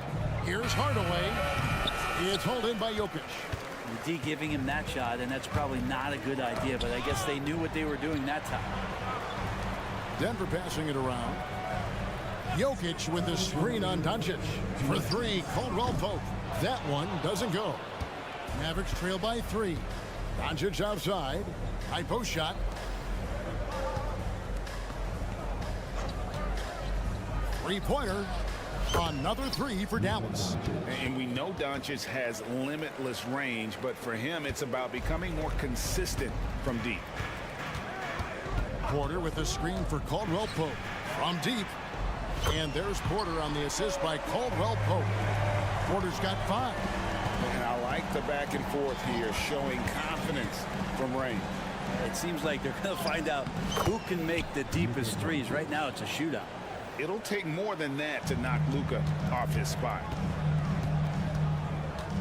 Here's Hardaway. It's hauled in by Jokic. D giving him that shot, and that's probably not a good idea, but I guess they knew what they were doing that time. Denver passing it around. Jokic with the screen on Doncic. For 3, Caldwell Pope. That one doesn't go. Mavericks trail by 3. Doncic outside. High post shot. Three-pointer. Another 3 for Dallas. And we know Doncic has limitless range, but for him, it's about becoming more consistent from deep. Porter with the screen for Caldwell Pope. From deep. And there's Porter on the assist by Caldwell Pope. Porter's got 5. And I like the back and forth here, showing confidence from range. It seems like they're going to find out who can make the deepest threes. Right now, it's a shootout. It'll take more than that to knock Luka off his spot.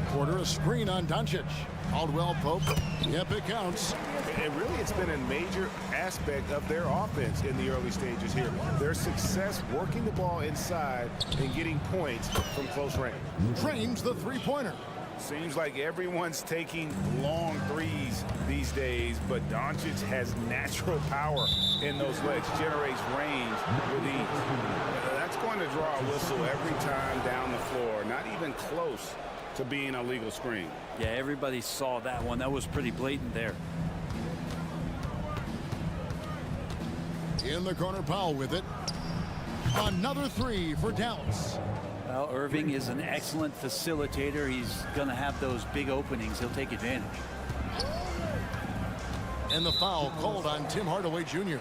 Porter a screen on Doncic. Caldwell Pope. Yep, it counts. And really, it's been a major aspect of their offense in the early stages here. Their success working the ball inside and getting points from close range. Drains the three-pointer. Seems like everyone's taking long threes these days, but Doncic has natural power in those legs, generates range with ease. That's going to draw a whistle every time down the floor, not even close to being a legal screen. Yeah, everybody saw that one. That was pretty blatant there. In the corner, Powell with it. Another 3 for Dallas. Well, Irving is an excellent facilitator. He's going to have those big openings. He'll take advantage. And the foul called on Tim Hardaway Jr.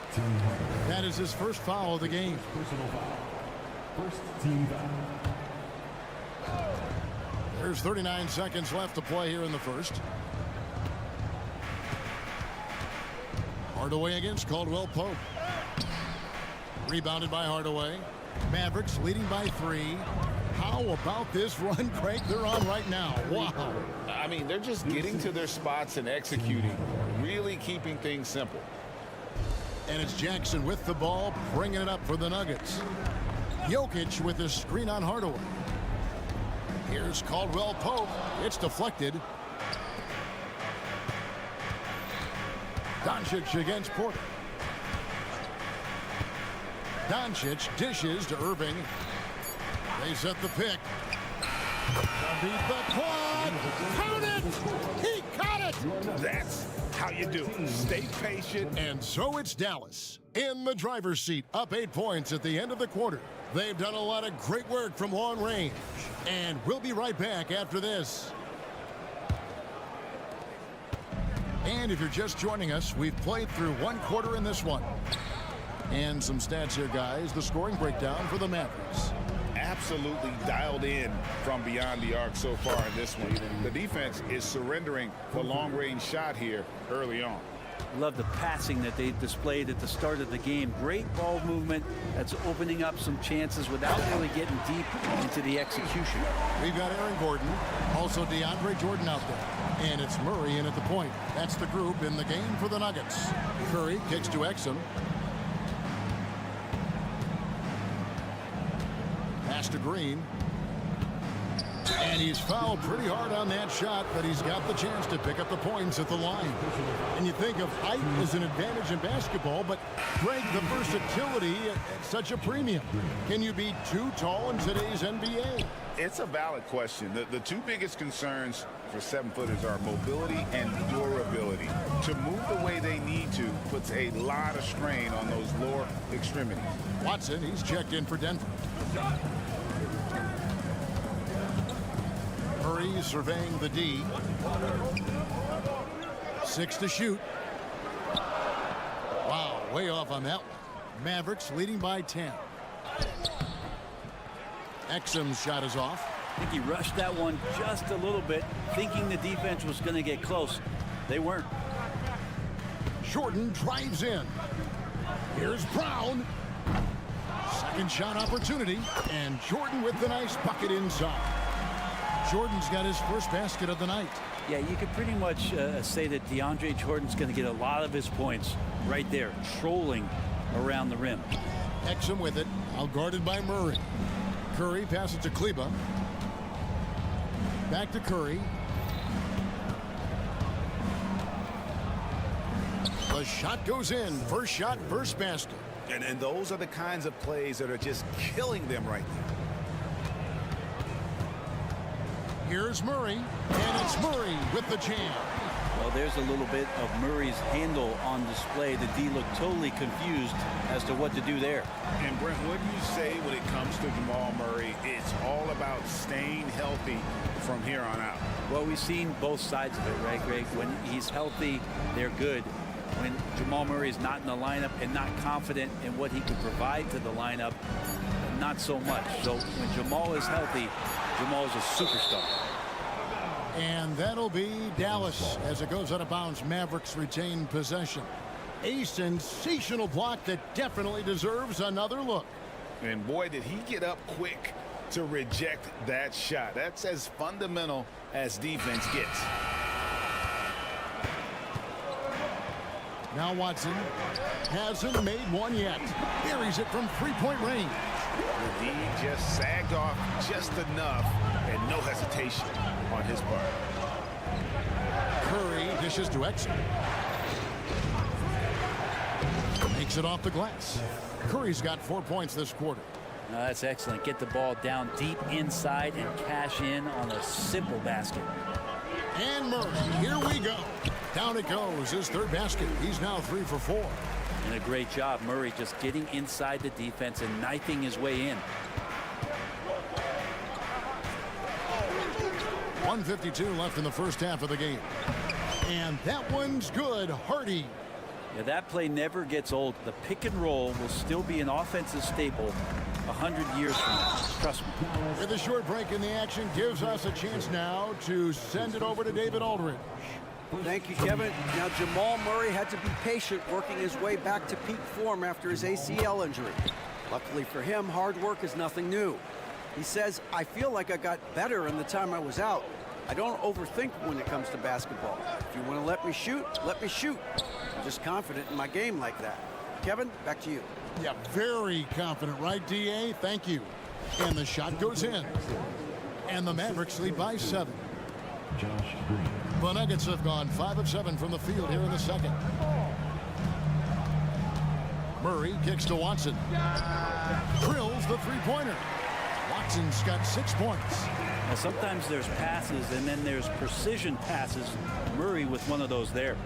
That is his first foul of the game. Personal foul. First team foul. There's 39 seconds left to play here in the first. Hardaway against Caldwell Pope. Rebounded by Hardaway. Mavericks leading by 3. How about this run, Craig, they're on right now? Wow. I mean, they're just getting to their spots and executing, really keeping things simple. And it's Jackson with the ball, bringing it up for the Nuggets. Jokic with the screen on Hardaway. Here's Caldwell Pope. It's deflected. Doncic against Porter. Doncic dishes to Irving. They set the pick. Beat the quad. Count it. He caught it. That's how you do it. Stay patient. And so it's Dallas in the driver's seat, up 8 points at the end of the quarter. They've done a lot of great work from long range. And we'll be right back after this. And if you're just joining us, we've played through 1 quarter in this one. And some stats here, guys. The scoring breakdown for the Mavericks. Absolutely dialed in from beyond the arc so far in this one. The defense is surrendering the long-range shot here early on. Love the passing that they displayed at the start of the game. Great ball movement that's opening up some chances without really getting deep into the execution. We've got Aaron Gordon, also DeAndre Jordan out there. And it's Murray in at the point. That's the group in the game for the Nuggets. Curry kicks to Exum. Pass to Green. And he's fouled pretty hard on that shot, but he's got the chance to pick up the points at the line. And you think of height as an advantage in basketball, but Greg, the versatility at such a premium. Can you be too tall in today's NBA? It's a valid question. The 2 biggest concerns for 7-footers are mobility and durability. To move the way they need to puts a lot of strain on those lower extremities. Watson, he's checked in for Denver. Murray surveying the D. 6 to shoot. Wow, way off on that one. Mavericks leading by 10. Exum's shot is off. I think he rushed that one just a little bit, thinking the defense was going to get close. They weren't. Jordan drives in. Here's Brown. Second shot opportunity. And Jordan with the nice bucket inside. Jordan's got his first basket of the night. Yeah, you could pretty much say that DeAndre Jordan's going to get a lot of his points right there, trolling around the rim. Exum with it, out guarded by Murray. Curry passes to Kleba. Back to Curry. The shot goes in. First shot, first basket. And those are the kinds of plays that are just killing them right now. Here's Murray, and it's Murray with the jam. Well, there's a little bit of Murray's handle on display. The D looked totally confused as to what to do there. And Brent, what do you say when it comes to Jamal Murray? It's all about staying healthy from here on out. Well, we've seen both sides of it, right, Greg? When he's healthy, they're good. When Jamal Murray is not in the lineup and not confident in what he can provide to the lineup, not so much. So when Jamal is healthy, Jamal is a superstar. And that'll be Dallas as it goes out of bounds. Mavericks retain possession. A sensational block that definitely deserves another look. And boy, did he get up quick to reject that shot. That's as fundamental as defense gets. Now Watson hasn't made one yet. Buries it from three-point range. The D just sagged off just enough and no hesitation on his part. Curry dishes to Exum. Makes it off the glass. Curry's got 4 points this quarter. No, that's excellent. Get the ball down deep inside and cash in on a simple basket. And Murray, here we go. Down it goes, his third basket. He's now 3 for 4. And a great job, Murray, just getting inside the defense and knifing his way in. 1:52 left in the first half of the game. And that one's good. Hardy. Yeah, that play never gets old. The pick and roll will still be an offensive staple 100 years from now. Trust me. With a short break in the action gives us a chance now to send it over to David Aldridge. Thank you, Kevin. Now, Jamal Murray had to be patient working his way back to peak form after his ACL injury. Luckily for him, hard work is nothing new. He says, I feel like I got better in the time I was out. I don't overthink when it comes to basketball. If you want to let me shoot, let me shoot. I'm just confident in my game like that. Kevin, back to you. Yeah, very confident, right, DA? Thank you. And the shot goes in. And the Mavericks lead by 7. The Nuggets have gone 5 of 7 from the field here in the second. Murray kicks to Watson. Drills the three-pointer. Watson's got 6 points. Now, sometimes there's passes and then there's precision passes. Murray with one of those there.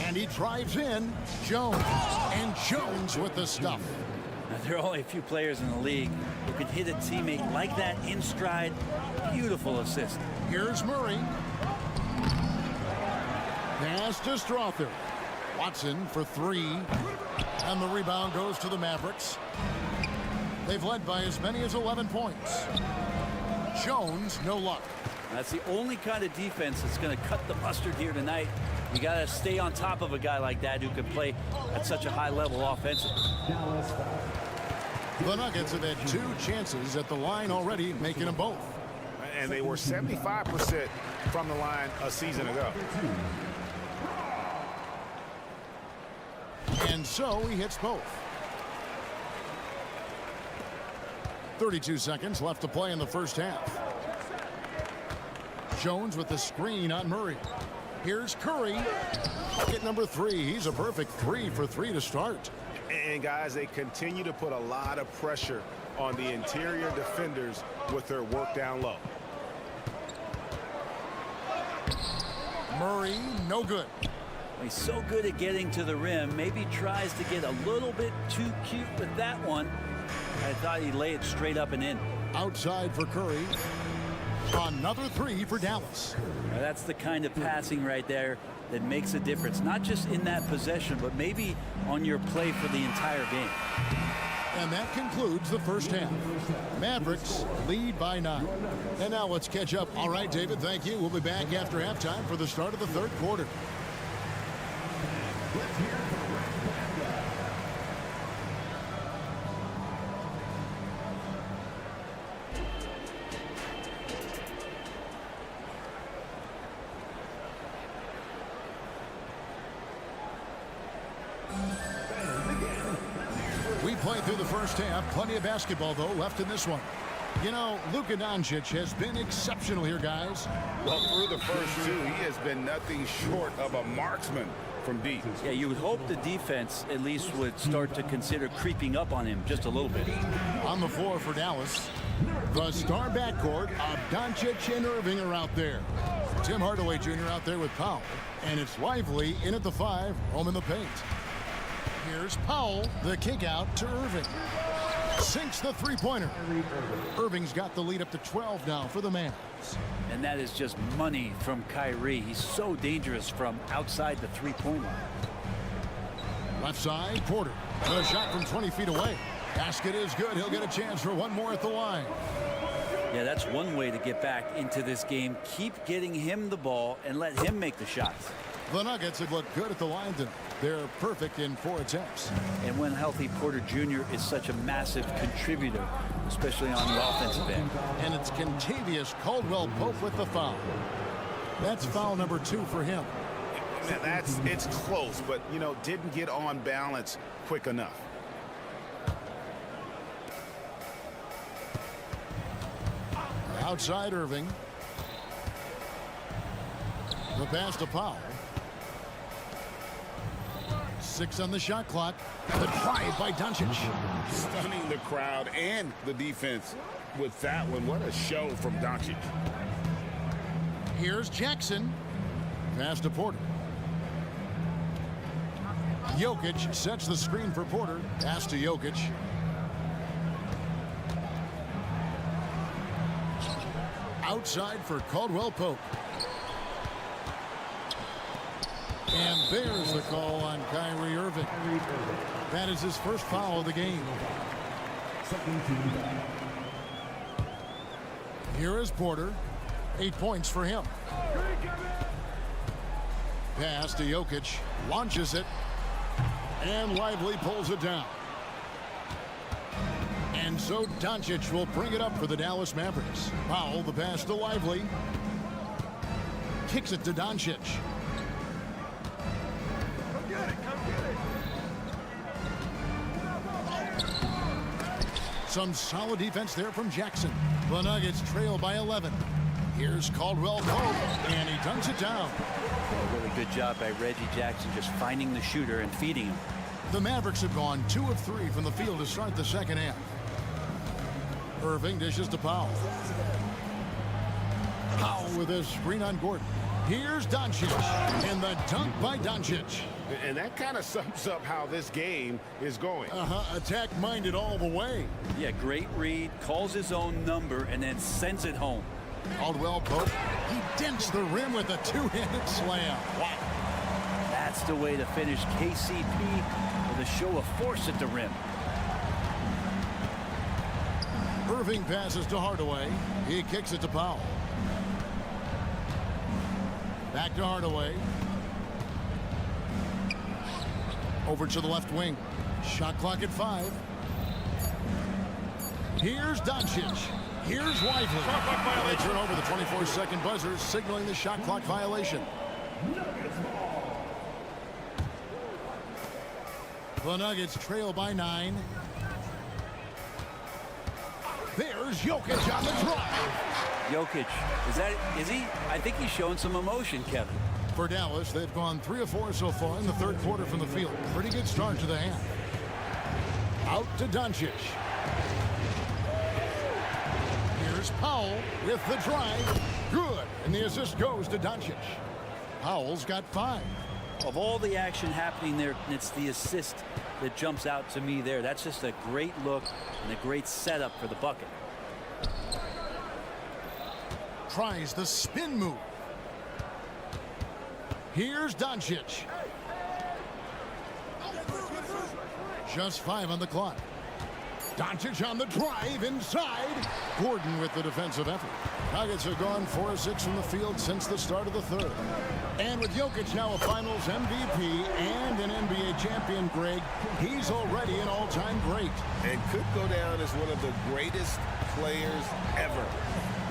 And he drives in. Jones. And Jones with the stuff. Now, there are only a few players in the league who can hit a teammate like that in stride. Beautiful assist. Here's Murray. Pass to Strother. Watson for 3. And the rebound goes to the Mavericks. They've led by as many as 11 points. Jones, no luck. That's the only kind of defense that's going to cut the mustard here tonight. You got to stay on top of a guy like that who can play at such a high level offensively. The Nuggets have had 2 chances at the line already, making them both. And they were 75% from the line a season ago. And so he hits both. 32 seconds left to play in the first half. Jones with the screen on Murray. Here's Curry. Bucket number 3. He's a perfect 3 for 3 to start. And guys, they continue to put a lot of pressure on the interior defenders with their work down low. Murray, no good. He's so good at getting to the rim. Maybe tries to get a little bit too cute with that one. I thought he'd lay it straight up and in. Outside for Curry. Another 3 for Dallas. Now that's the kind of passing right there that makes a difference. Not just in that possession, but maybe on your play for the entire game. And that concludes the first half. Mavericks lead by 9. And now let's catch up. All right, David, thank you. We'll be back after halftime for the start of the third quarter. We played through the first half. Plenty of basketball, though, left in this one. You know, Luka Doncic has been exceptional here, guys. Well, through the first 2, he has been nothing short of a marksman from deep. Yeah, you would hope the defense at least would start to consider creeping up on him just a little bit. On the floor for Dallas, the star backcourt of Doncic and Irving are out there. Tim Hardaway Jr. out there with Powell. And it's Lively in at the 5, home in the paint. Here's Powell, the kick out to Irving. Sinks the three-pointer. Irving's got the lead up to 12 now for the Mavs. And that is just money from Kyrie. He's so dangerous from outside the three-point line. Left side, Porter. The shot from 20 feet away. Basket is good. He'll get a chance for one more at the line. Yeah, that's one way to get back into this game. Keep getting him the ball and let him make the shots. The Nuggets have looked good at the line tonight. They're perfect in 4 attempts. And when healthy, Porter Jr. is such a massive contributor, especially on the offensive end. And it's Contavious Caldwell-Pope with the foul. That's foul number 2 for him. It's close, but, you know, didn't get on balance quick enough. Outside Irving. The pass to Powell. 6 on the shot clock. The drive by Doncic. Stunning the crowd and the defense with that one. What a show from Doncic. Here's Jackson. Pass to Porter. Jokic sets the screen for Porter. Pass to Jokic. outside for Caldwell Pope. And there's the call on Kyrie Irving. That is his first foul of the game. Here is Porter. 8 points for him. Pass to Jokic. Launches it. And Lively pulls it down. And so Doncic will bring it up for the Dallas Mavericks. Powell, the pass to Lively. Kicks it to Doncic. Some solid defense there from Jackson. The Nuggets trail by 11. Here's Caldwell Pope, and he dunks it down. A really good job by Reggie Jackson just finding the shooter and feeding him. The Mavericks have gone 2 of 3 from the field to start the second half. Irving dishes to Powell. Powell with a screen on Gordon. Here's Doncic, and the dunk by Doncic. And that kind of sums up how this game is going. Attack-minded all the way. Yeah, great read, calls his own number, and then sends it home. Caldwell Pope, he dents the rim with a two-handed slam. Wow. That's the way to finish. KCP with a show of force at the rim. Irving passes to Hardaway. He kicks it to Powell. Back to Hardaway. Over to the left wing. Shot clock at 5. Here's Doncic. Here's Lively. They turn over the 24-second buzzer, signaling the shot clock violation. The Nuggets trail by 9. There's Jokic on the drive. Jokic, is he? I think he's showing some emotion, Kevin. For Dallas, they've gone 3 of 4 so far in the third quarter from the field. Pretty good start to the half. Out to Doncic. Here's Powell with the drive. Good. And the assist goes to Doncic. Powell's got 5. Of all the action happening there, it's the assist that jumps out to me there. That's just a great look and a great setup for the bucket. Tries the spin move. Here's Doncic. Just 5 on the clock. Doncic on the drive inside. Gordon with the defensive effort. Nuggets have gone 4 of 6 from the field since the start of the third. And with Jokic now a Finals MVP and an NBA champion, Greg, he's already an all-time great. And could go down as one of the greatest players ever.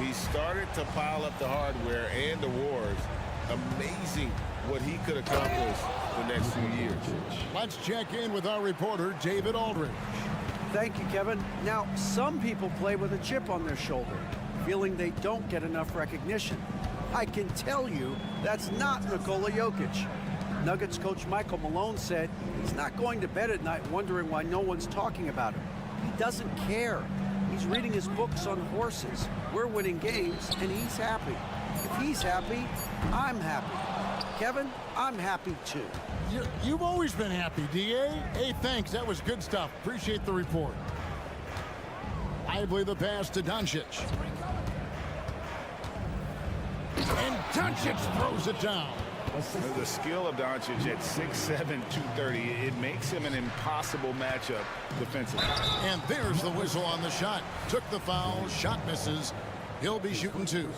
He started to pile up the hardware and awards. Amazing what he could accomplish the next few years. Let's check in with our reporter, David Aldridge. Thank you, Kevin. Now, some people play with a chip on their shoulder, feeling they don't get enough recognition. I can tell you that's not Nikola Jokic. Nuggets coach Michael Malone said he's not going to bed at night wondering why no one's talking about him. He doesn't care. He's reading his books on horses. We're winning games, and he's happy. If he's happy, I'm happy. Kevin, I'm happy too. You've always been happy, D.A. Hey, thanks. That was good stuff. Appreciate the report. Lively the pass to Doncic. And Doncic throws it down. The skill of Doncic at 6'7", 230, it makes him an impossible matchup defensively. And there's the whistle on the shot. Took the foul, shot misses. He'll be shooting 2.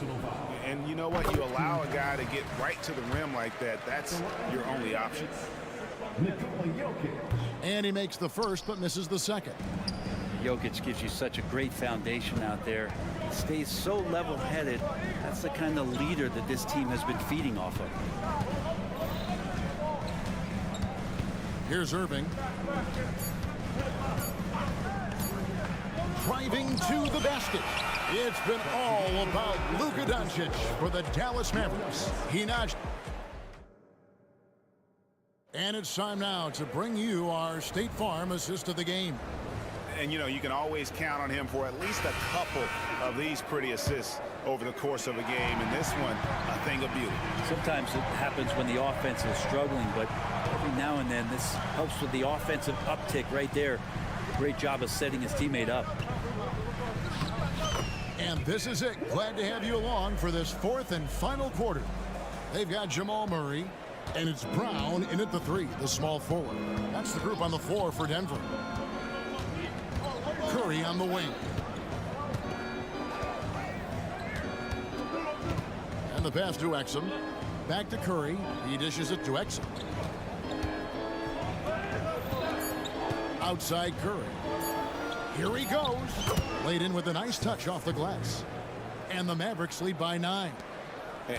And you know what? You allow a guy to get right to the rim like that. That's your only option. And he makes the first but misses the second. Jokic gives you such a great foundation out there. He stays so level-headed. That's the kind of leader that this team has been feeding off of. Here's Irving. Driving to the basket. It's been all about Luka Doncic for the Dallas Mavericks. He notched. And it's time now to bring you our State Farm assist of the game. And, you know, you can always count on him for at least a couple of these pretty assists over the course of a game. And this one, a thing of beauty. Sometimes it happens when the offense is struggling, but every now and then this helps with the offensive uptick right there. Great job of setting his teammate up. And this is it. Glad to have you along for this fourth and final quarter. They've got Jamal Murray, and it's Brown in at the 3, the small forward. That's the group on the floor for Denver. Curry on the wing. And the pass to Exum. Back to Curry. He dishes it to Exum. Outside Curry. Here he goes. Laid in with a nice touch off the glass. And the Mavericks lead by 9.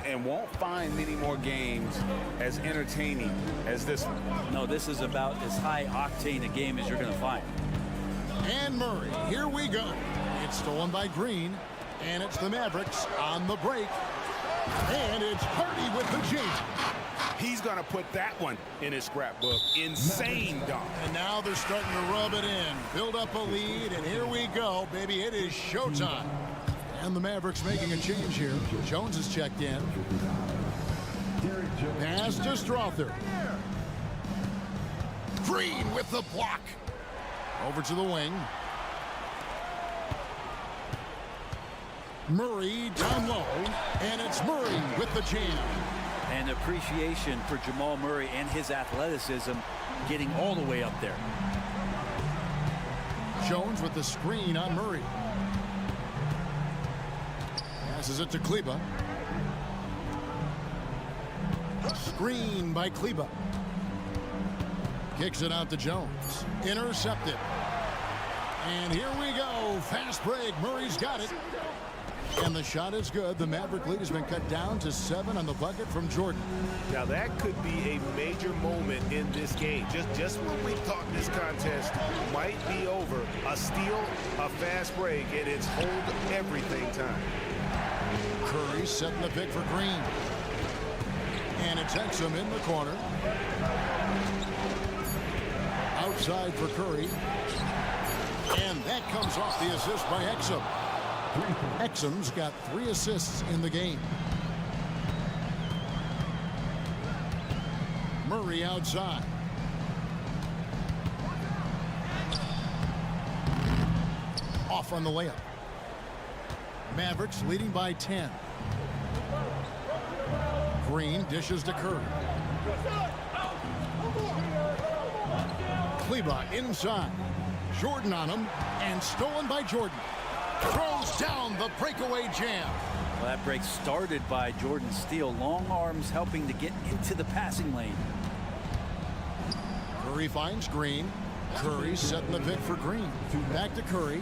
And won't find many more games as entertaining as this one. No, this is about as high octane a game as you're going to find. And Murray, here we go. It's stolen by Green, and it's the Mavericks on the break. And it's Hardy with the jam. He's going to put that one in his scrapbook. Insane dunk. And now they're starting to rub it in. Build up a lead, and here we go, baby. It is showtime. And the Mavericks making a change here. Jones is checked in. Pass to Strother. Green with the block. Over to the wing. Murray down low. And it's Murray with the jam. And appreciation for Jamal Murray and his athleticism getting all the way up there. Jones with the screen on Murray. Passes it to Kleba. Screen by Kleba. Kicks it out to Jones. Intercepted. And here we go. Fast break. Murray's got it. And the shot is good. The Maverick lead has been cut down to 7 on the bucket from Jordan. Now that could be a major moment in this game. Just when we thought this contest might be over, a steal, a fast break, and it's hold everything time. Curry setting the pick for Green. And it's Exum in the corner. Outside for Curry. And that comes off the assist by Exum. Exum's got 3 assists in the game. Murray outside. Off on the layup. Mavericks leading by 10. Green dishes to Curry. Kleba inside. Jordan on him, and stolen by Jordan. Throws down the breakaway jam. Well, that break started by Jordan Steele. Long arms helping to get into the passing lane. Curry finds Green. Curry setting the pick for Green. Back to Curry.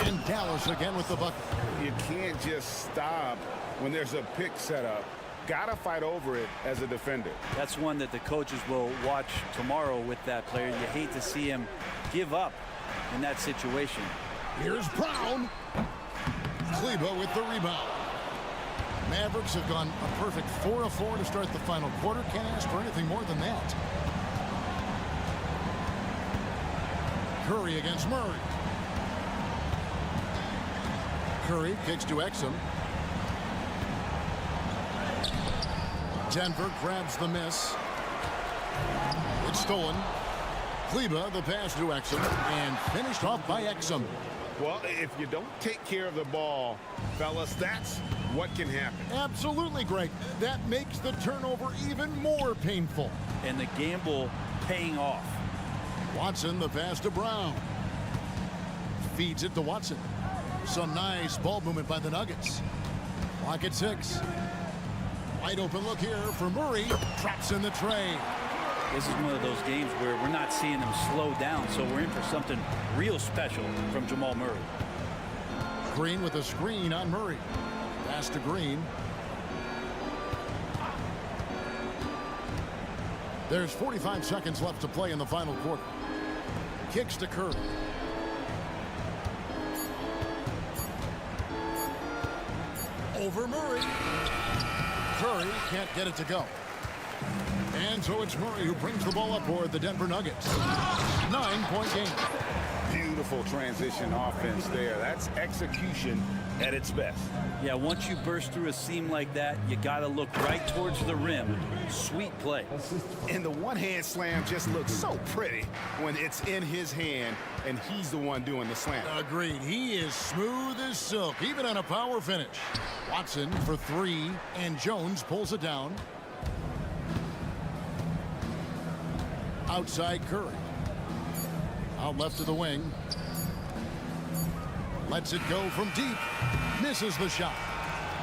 And Dallas again with the bucket. You can't just stop when there's a pick set up. Gotta fight over it as a defender. That's one that the coaches will watch tomorrow with that player. You hate to see him give up in that situation. Here's Brown. Kleba with the rebound. Mavericks have gone a perfect 4 of 4 to start the final quarter. Can't ask for anything more than that. Curry against Murray. Curry kicks to Exum. Denver grabs the miss. It's stolen. Kleba the pass to Exum and finished off by Exum. Well, if you don't take care of the ball, fellas, that's what can happen. Absolutely, Greg. That makes the turnover even more painful. And the gamble paying off. Watson the pass to Brown. Feeds it to Watson. Some nice ball movement by the Nuggets. Clock at 6. Wide open look here for Murray. Traps in the tray. This is one of those games where we're not seeing them slow down, so we're in for something real special from Jamal Murray. Green with a screen on Murray. Pass to Green. There's 45 seconds left to play in the final quarter. Kicks to Curry. Over Murray. Curry can't get it to go. And so it's Murray who brings the ball up for the Denver Nuggets. 9-point game. Beautiful transition offense there. That's execution at its best. Yeah, once you burst through a seam like that, you got to look right towards the rim. Sweet play. And the one-hand slam just looks so pretty when it's in his hand and he's the one doing the slam. Agreed. He is smooth as silk, even on a power finish. Watson for three, and Jones pulls it down. Outside Curry. Out left to the wing. Lets it go from deep. Misses the shot.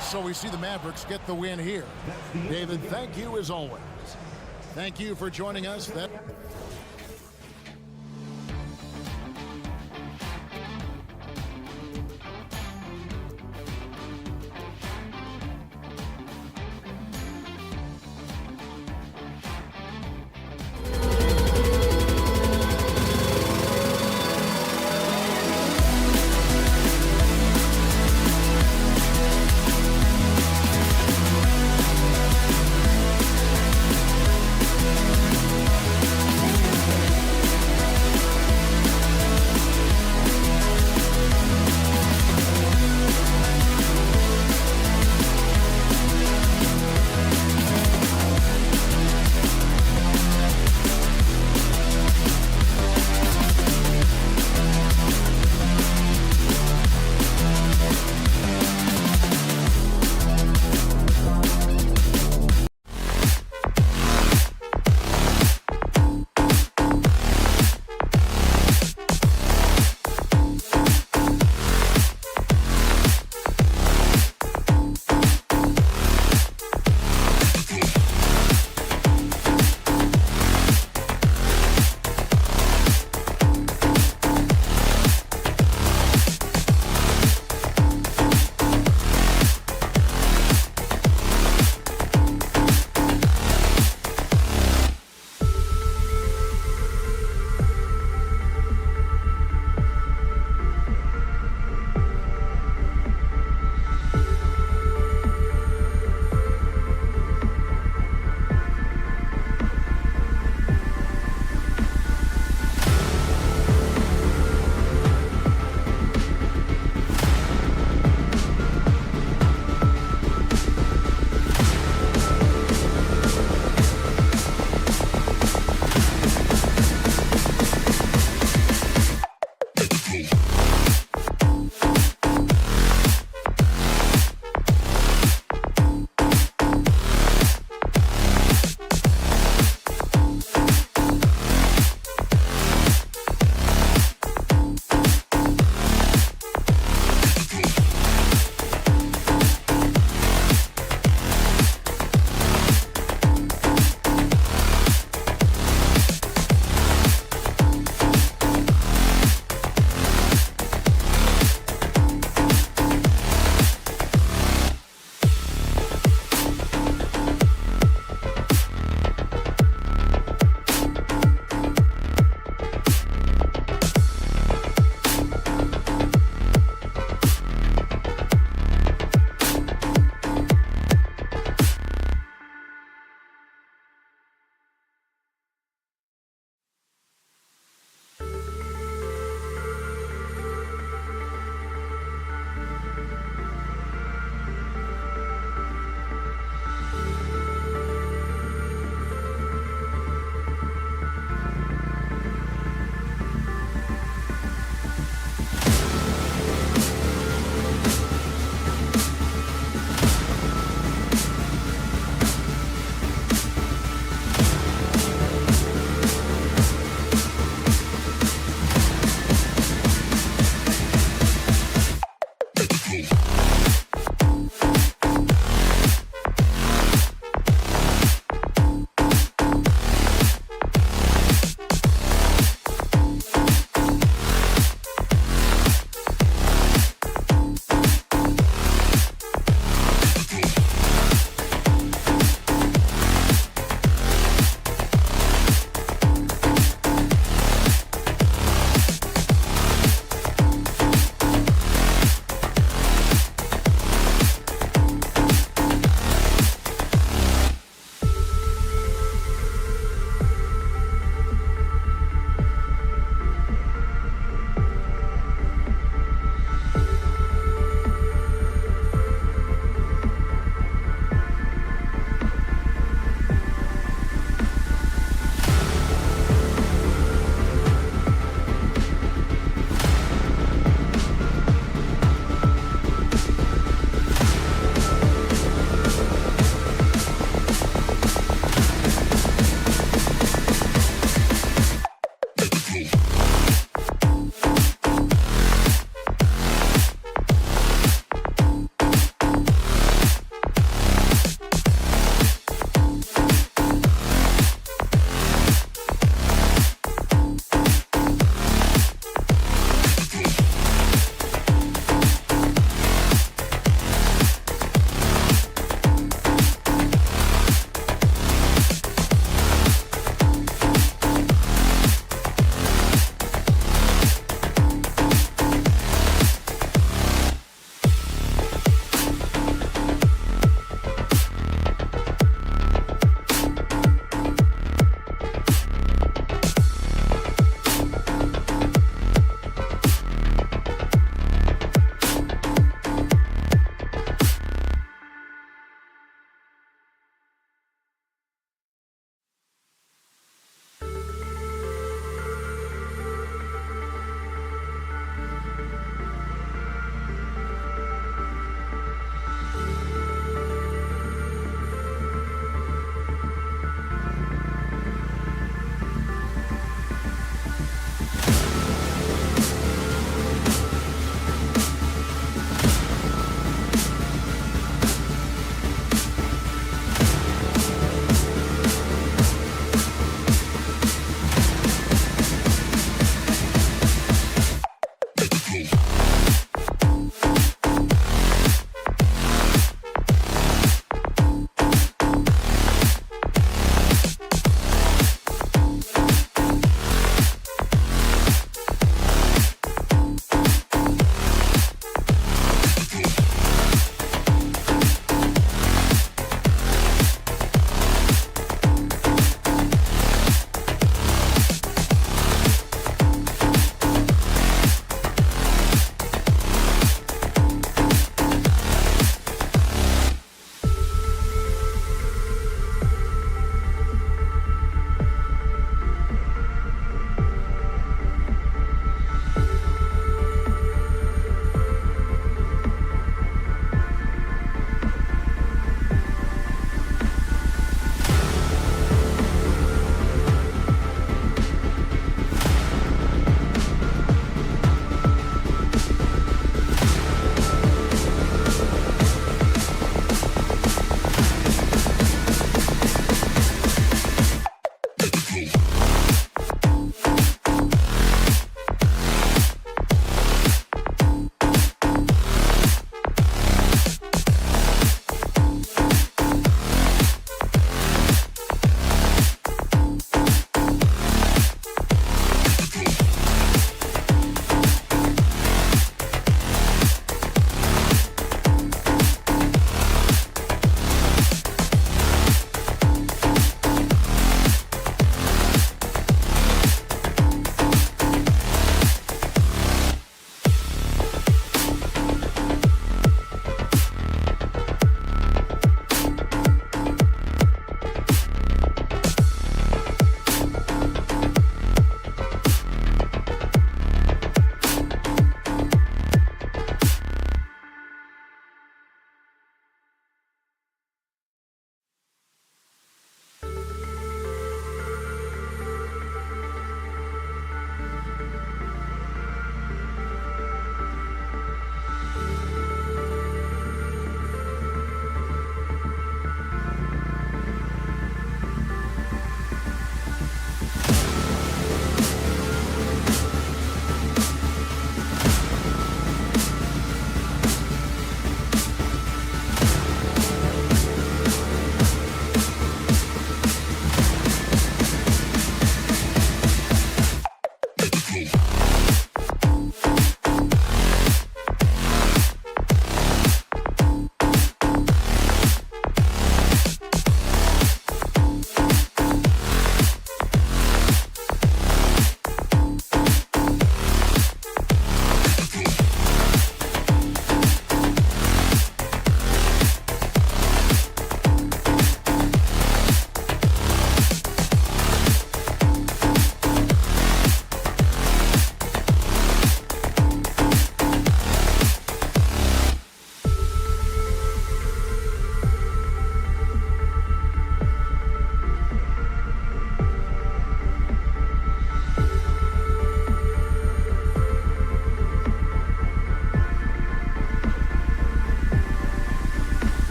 So we see the Mavericks get the win here. David, thank you as always. Thank you for joining us.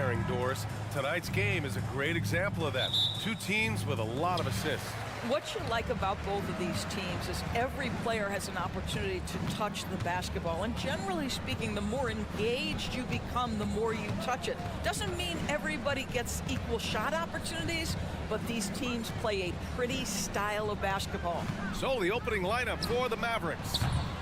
sharing, Doris. Tonight's game is a great example of that. Two teams with a lot of assists. What you like about both of these teams is every player has an opportunity to touch the basketball. And generally speaking, the more engaged you become, the more you touch it. Doesn't mean everybody gets equal shot opportunities, but these teams play a pretty style of basketball. So the opening lineup for the Mavericks.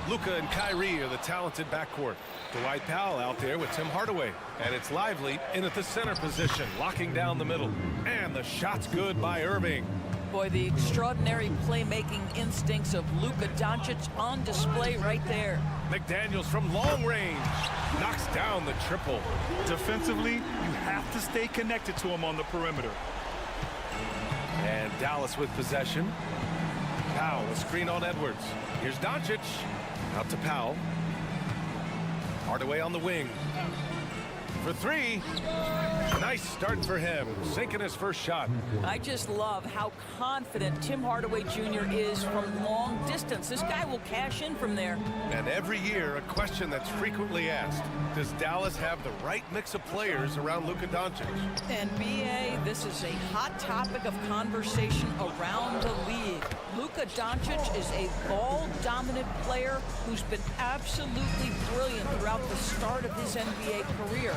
Luka and Kyrie are the talented backcourt. Dwight Powell out there with Tim Hardaway. And it's Lively in at the center position, locking down the middle. And the shot's good by Irving. Boy, the extraordinary playmaking instincts of Luka Doncic on display right there. McDaniels from long range knocks down the triple. Defensively, you have to stay connected to him on the perimeter. And Dallas with possession. Powell, a screen on Edwards. Here's Doncic. Out to Powell. Hardaway on the wing. For three. Nice start for him. Sinking his first shot. I just love how confident Tim Hardaway Jr. is from long distance. This guy will cash in from there. And every year, a question that's frequently asked. Does Dallas have the right mix of players around Luka Doncic? And BA, this is a hot topic of conversation around the league. Luka Doncic is a ball-dominant player who's been absolutely brilliant throughout the start of his NBA career.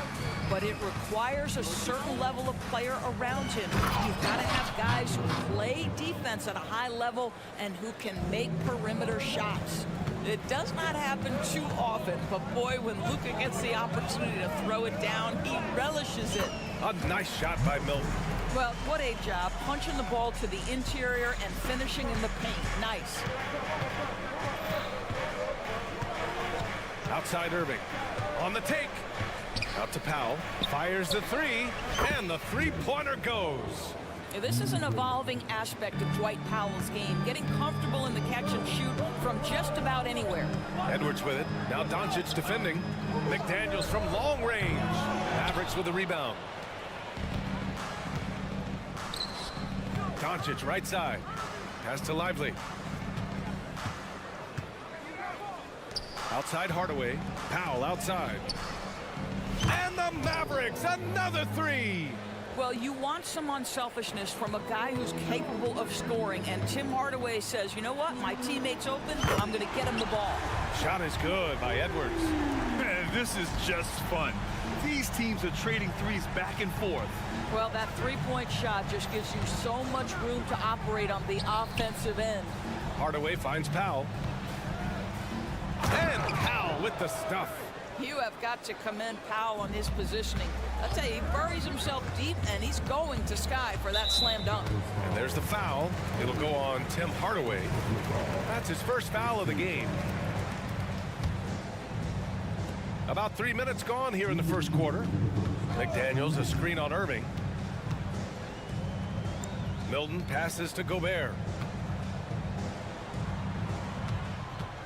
But it requires a certain level of player around him. You've got to have guys who play defense at a high level and who can make perimeter shots. It does not happen too often, but boy, when Luka gets the opportunity to throw it down, he relishes it. A nice shot by Milton. Well, what a job, punching the ball to the interior and finishing in the paint. Nice. Outside Irving. On the take. Out to Powell. Fires the three. And the three-pointer goes. This is an evolving aspect of Dwight Powell's game, getting comfortable in the catch and shoot from just about anywhere. Edwards with it. Now Doncic defending. McDaniels from long range. Mavericks with the rebound. Doncic right side. Pass to Lively. Outside Hardaway. Powell outside. And the Mavericks, another three. Well, you want some unselfishness from a guy who's capable of scoring, and Tim Hardaway says, you know what, my teammate's open, I'm going to get him the ball. Shot is good by Edwards. Man, this is just fun. These teams are trading threes back and forth. Well, that three-point shot just gives you so much room to operate on the offensive end. Hardaway finds Powell. And Powell with the stuff. You have got to commend Powell on his positioning. I tell you, he buries himself deep, and he's going to sky for that slam dunk. And there's the foul. It'll go on Tim Hardaway. That's his first foul of the game. About 3 minutes gone here in the first quarter. McDaniels, a screen on Irving. Milton passes to Gobert.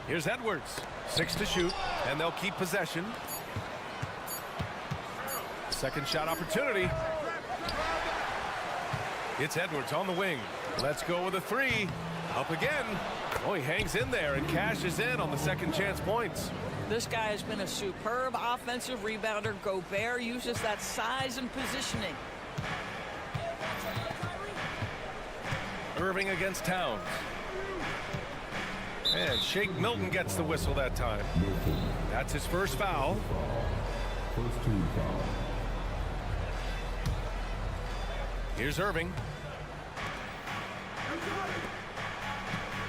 Here's Edwards. 6 to shoot, and they'll keep possession. Second shot opportunity. It's Edwards on the wing. Let's go with a three. Up again. Oh, he hangs in there and cashes in on the second chance points. This guy has been a superb offensive rebounder. Gobert uses that size and positioning. Irving against Towns. And Shake Milton gets the whistle that time. That's his first foul. First team foul. Here's Irving.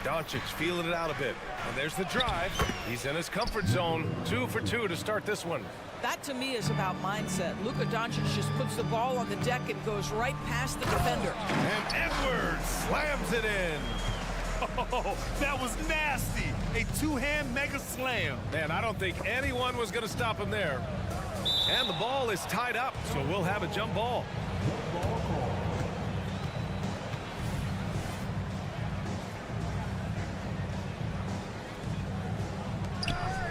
Doncic feeling it out a bit. And there's the drive. He's in his comfort zone. 2 for 2 to start this one. That, to me, is about mindset. Luka Doncic just puts the ball on the deck and goes right past the defender. And Edwards slams it in. Oh, that was nasty. A two-hand mega slam. Man, I don't think anyone was going to stop him there. And the ball is tied up, so we'll have a jump ball.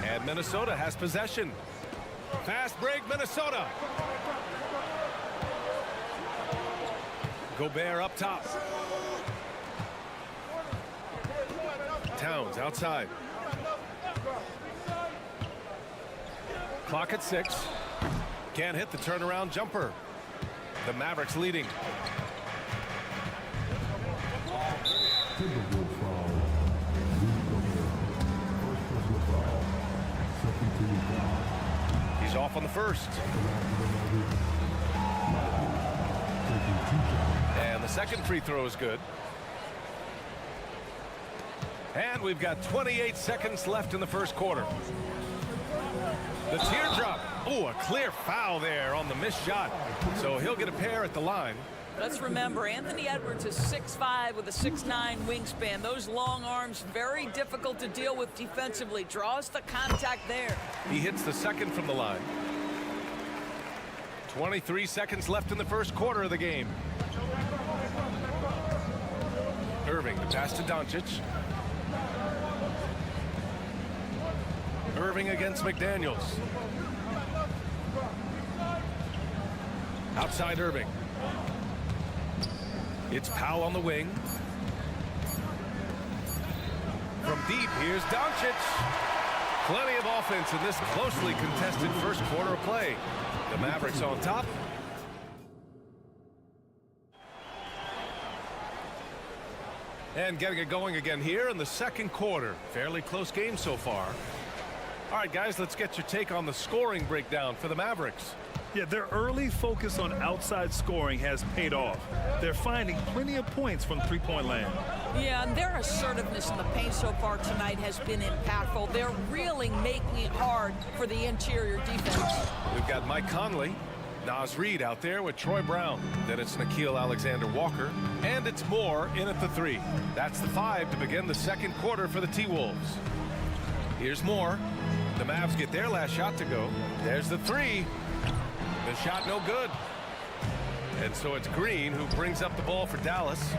And Minnesota has possession. Fast break, Minnesota. Gobert up top. Towns outside. Clock at 6. Can't hit the turnaround jumper. The Mavericks leading. Timberwolves foul. First personal foul. Second team foul. He's off on the first. And the second free throw is good. And we've got 28 seconds left in the first quarter. The teardrop. Oh, a clear foul there on the missed shot. So he'll get a pair at the line. Let's remember, Anthony Edwards is 6'5" with a 6'9" wingspan. Those long arms, very difficult to deal with defensively. Draws the contact there. He hits the second from the line. 23 seconds left in the first quarter of the game. Irving, the pass to Doncic. Irving against McDaniels. Outside Irving. It's Powell on the wing. From deep, here's Doncic. Plenty of offense in this closely contested first quarter of play. The Mavericks on top. And getting it going again here in the second quarter. Fairly close game so far. All right, guys, let's get your take on the scoring breakdown for the Mavericks. Yeah, their early focus on outside scoring has paid off. They're finding plenty of points from three-point land. Yeah, and their assertiveness in the paint so far tonight has been impactful. They're really making it hard for the interior defense. We've got Mike Conley, Naz Reid out there with Troy Brown. Then it's Nickeil Alexander-Walker. And it's Moore in at the 3. That's the 5 to begin the second quarter for the T-Wolves. Here's Moore. The Mavs get their last shot to go. There's the 3. The shot no good. And so it's Green who brings up the ball for Dallas,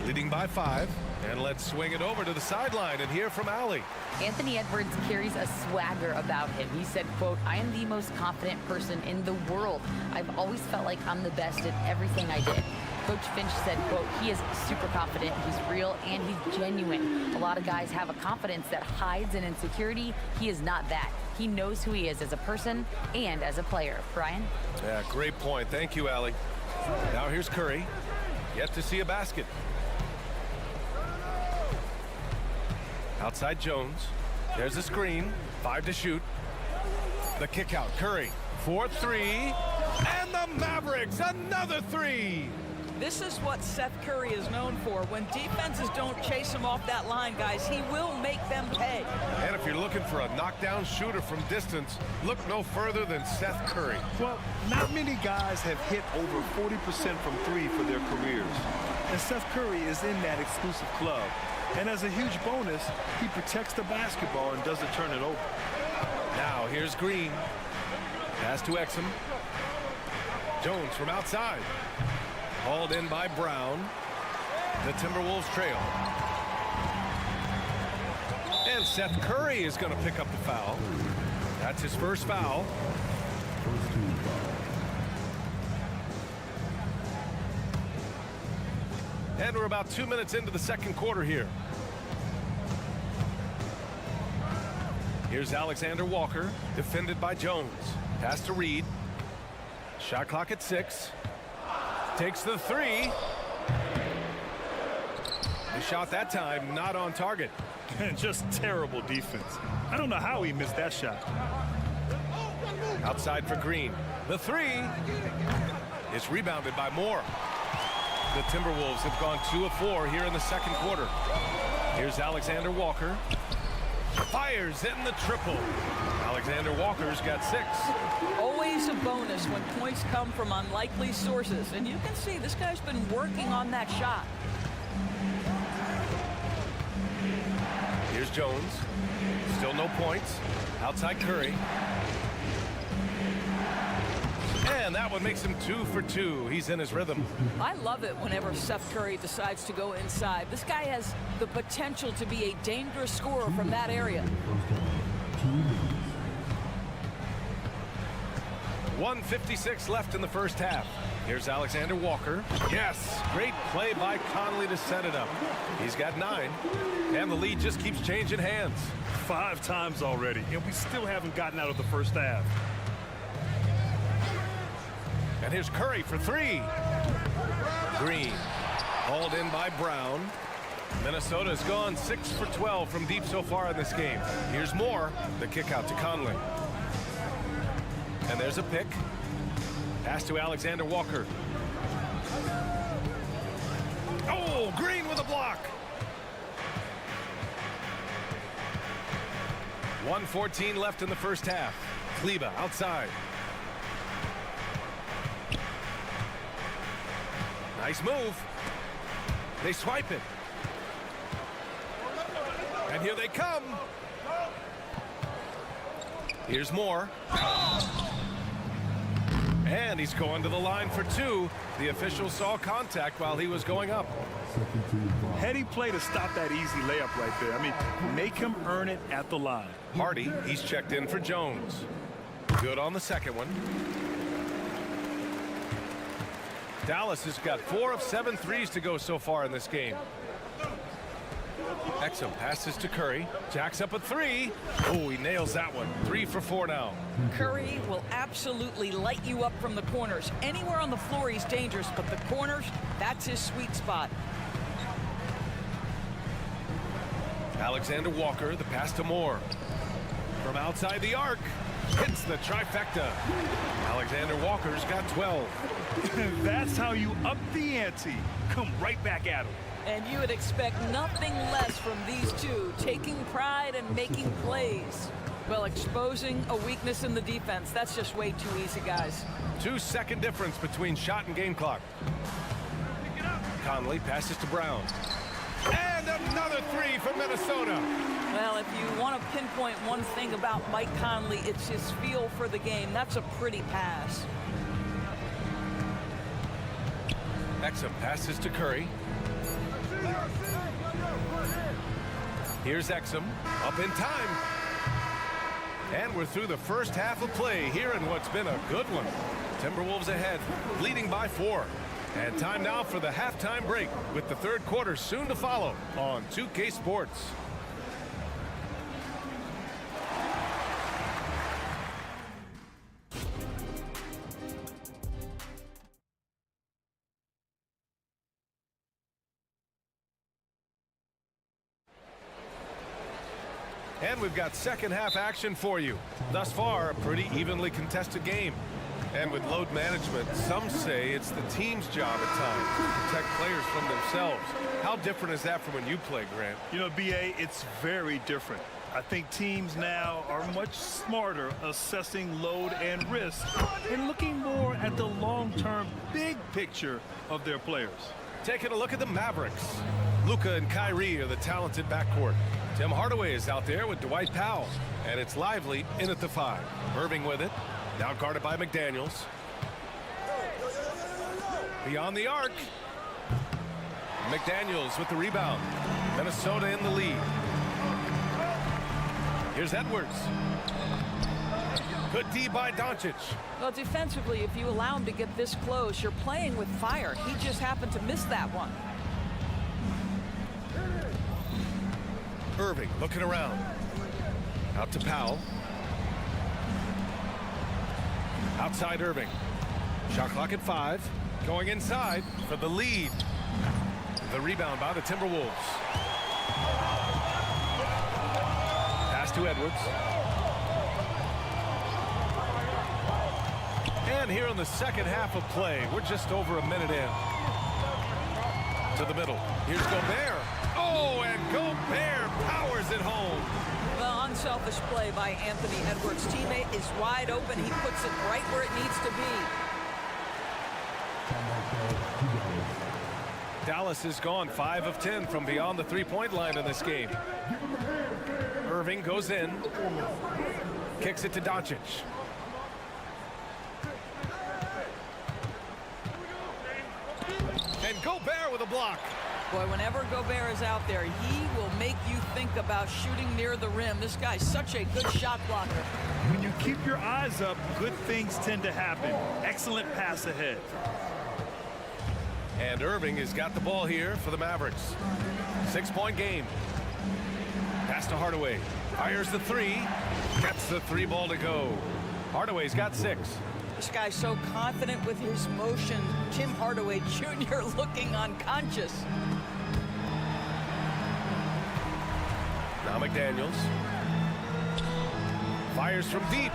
leading by 5. And let's swing it over to the sideline and hear from Allie. Anthony Edwards carries a swagger about him. He said, quote, "I am the most confident person in the world. I've always felt like I'm the best at everything I did." Coach Finch said, quote, "He is super confident, he's real, and he's genuine. A lot of guys have a confidence that hides an insecurity. He is not that. He knows who he is as a person and as a player." Brian? Yeah, great point. Thank you, Allie. Now here's Curry. Yet to see a basket. Outside Jones. There's a screen. 5 to shoot. The kick out. Curry. 4-3. And the Mavericks, another 3. This is what Seth Curry is known for. When defenses don't chase him off that line, guys, he will make them pay. And if you're looking for a knockdown shooter from distance, look no further than Seth Curry. Well, not many guys have hit over 40% from 3 for their careers. And Seth Curry is in that exclusive club. And as a huge bonus, he protects the basketball and doesn't turn it over. Now here's Green. Pass to Exum. Jones from outside. Hauled in by Brown. The Timberwolves trail. And Seth Curry is going to pick up the foul. That's his first foul. First team foul. And we're about 2 minutes into the second quarter here. Here's Alexander Walker, defended by Jones. Pass to Reid. Shot clock at 6. Takes the 3. The shot that time not on target. Just terrible defense. I don't know how he missed that shot. Outside for Green. The 3 is rebounded by Moore. The Timberwolves have gone 2 of 4 here in the second quarter. Here's Alexander Walker. Fires in the triple. Alexander Walker's got 6. Always a bonus when points come from unlikely sources. And you can see this guy's been working on that shot. Here's Jones. Still no points. Outside Curry. And that one makes him 2 for 2. He's in his rhythm. I love it whenever Seth Curry decides to go inside. This guy has the potential to be a dangerous scorer from that area. 1:56 left in the first half. Here's Alexander Walker. Yes, great play by Conley to set it up. He's got 9, and the lead just keeps changing hands. 5 times already, and we still haven't gotten out of the first half. And here's Curry for three. Green. Hauled in by Brown. Minnesota's gone 6 for 12 from deep so far in this game. Here's Moore. The kick out to Conley. And there's a pick. Pass to Alexander Walker. Oh, Green with a block. 1:14 left in the first half. Kleba outside. Nice move. They swipe it. And here they come. Here's Moore. And he's going to the line for two. The official saw contact while he was going up. Heady play to stop that easy layup right there. I mean, make him earn it at the line. Hardy, he's checked in for Jones. Good on the second one. Dallas has got 4 of 7 threes to go so far in this game. Exum passes to Curry. Jacks up a three. Oh, he nails that one. 3 for 4 now. Curry will absolutely light you up from the corners. Anywhere on the floor he's dangerous, but the corners, that's his sweet spot. Alexander Walker, the pass to Moore. From outside the arc. Hits the trifecta. Alexander Walker's got 12. That's how you up the ante. Come right back at him. And you would expect nothing less from these two, taking pride and making plays. Well, exposing a weakness in the defense, that's just way too easy, guys. 2-second difference between shot and game clock. Conley passes to Brown. And another three for Minnesota. Well, if you want to pinpoint one thing about Mike Conley, it's his feel for the game. That's a pretty pass. Exum passes to Curry. Here's Exum, up in time. And we're through the first half of play here in what's been a good one. Timberwolves ahead, leading by 4. And time now for the halftime break, with the third quarter soon to follow on 2K Sports. And we've got second half action for you. Thus far, a pretty evenly contested game. And with load management, some say it's the team's job at times to protect players from themselves. How different is that from when you play, Grant? You know, BA, it's very different. I think teams now are much smarter assessing load and risk and looking more at the long-term big picture of their players. Taking a look at the Mavericks. Luka and Kyrie are the talented backcourt. Tim Hardaway is out there with Dwight Powell. And it's Lively in at the 5. Irving with it. Now guarded by McDaniels. Beyond the arc. McDaniels with the rebound. Minnesota in the lead. Here's Edwards. Good D by Doncic. Well, defensively, if you allow him to get this close, you're playing with fire. He just happened to miss that one. Irving looking around. Out to Powell. Outside Irving. Shot clock at 5. Going inside for the lead. The rebound by the Timberwolves. Pass to Edwards. And here in the second half of play, we're just over a minute in. To the middle. Here's Gobert. Oh, and Gobert powers it home. Well, unselfish play by Anthony Edwards. Teammate is wide open. He puts it right where it needs to be. Dallas has gone 5 of 10 from beyond the three-point line in this game. Irving goes in. Kicks it to Doncic. And Gobert with a block. Boy, whenever Gobert is out there, he will make you think about shooting near the rim. This guy's such a good shot blocker. When you keep your eyes up, good things tend to happen. Excellent pass ahead. And Irving has got the ball here for the Mavericks. 6-point game. Pass to Hardaway. Fires the 3. Gets the 3 ball to go. Hardaway's got 6. This guy's so confident with his motion. Tim Hardaway Jr. looking unconscious. Now McDaniels fires from deep.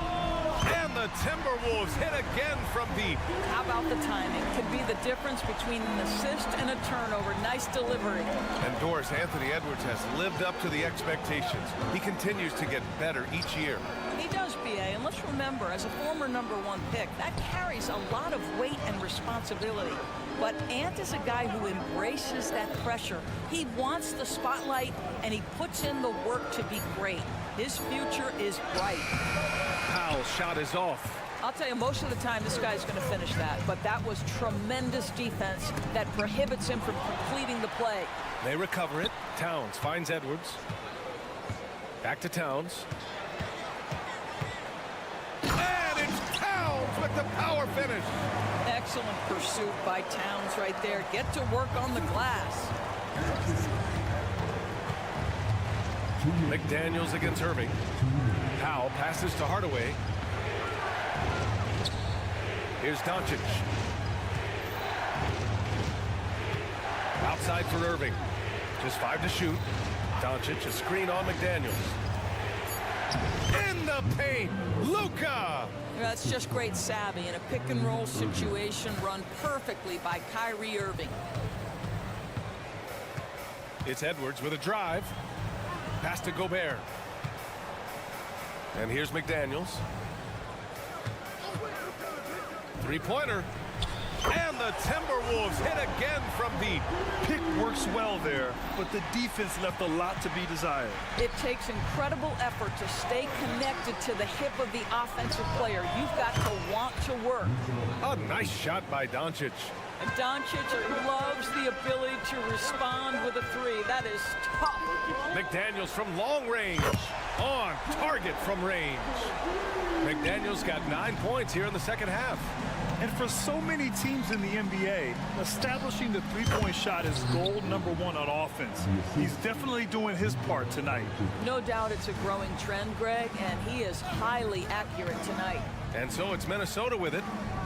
And the Timberwolves hit again from deep. How about the timing? Could be the difference between an assist and a turnover. Nice delivery. And Doris, Anthony Edwards has lived up to the expectations. He continues to get better each year. He does, BA, and let's remember, as a former #1 pick, that carries a lot of weight and responsibility. But Ant is a guy who embraces that pressure. He wants the spotlight, and he puts in the work to be great. His future is bright. Powell's shot is off. I'll tell you, most of the time, this guy's going to finish that. But that was tremendous defense that prohibits him from completing the play. They recover it. Towns finds Edwards. Back to Towns. And it's Towns with the power finish. Excellent pursuit by Towns right there. Get to work on the glass. McDaniels against Irving. Powell passes to Hardaway. Here's Doncic. Outside for Irving. Just 5 to shoot. Doncic, a screen on McDaniels. In the paint, Luka. That's just great savvy in a pick-and-roll situation run perfectly by Kyrie Irving. It's Edwards with a drive. Pass to Gobert. And here's McDaniels. Three-pointer. And the Timberwolves hit again from deep. Pick works well there, but the defense left a lot to be desired. It takes incredible effort to stay connected to the hip of the offensive player. You've got to want to work. A nice shot by Doncic. And Doncic loves the ability to respond with a three. That is tough. McDaniels from long range. On target from range. McDaniels got 9 points here in the second half. And for so many teams in the NBA, establishing the three-point shot is goal #1 on offense. He's definitely doing his part tonight. No doubt it's a growing trend, Greg, and he is highly accurate tonight. And so it's Minnesota with it.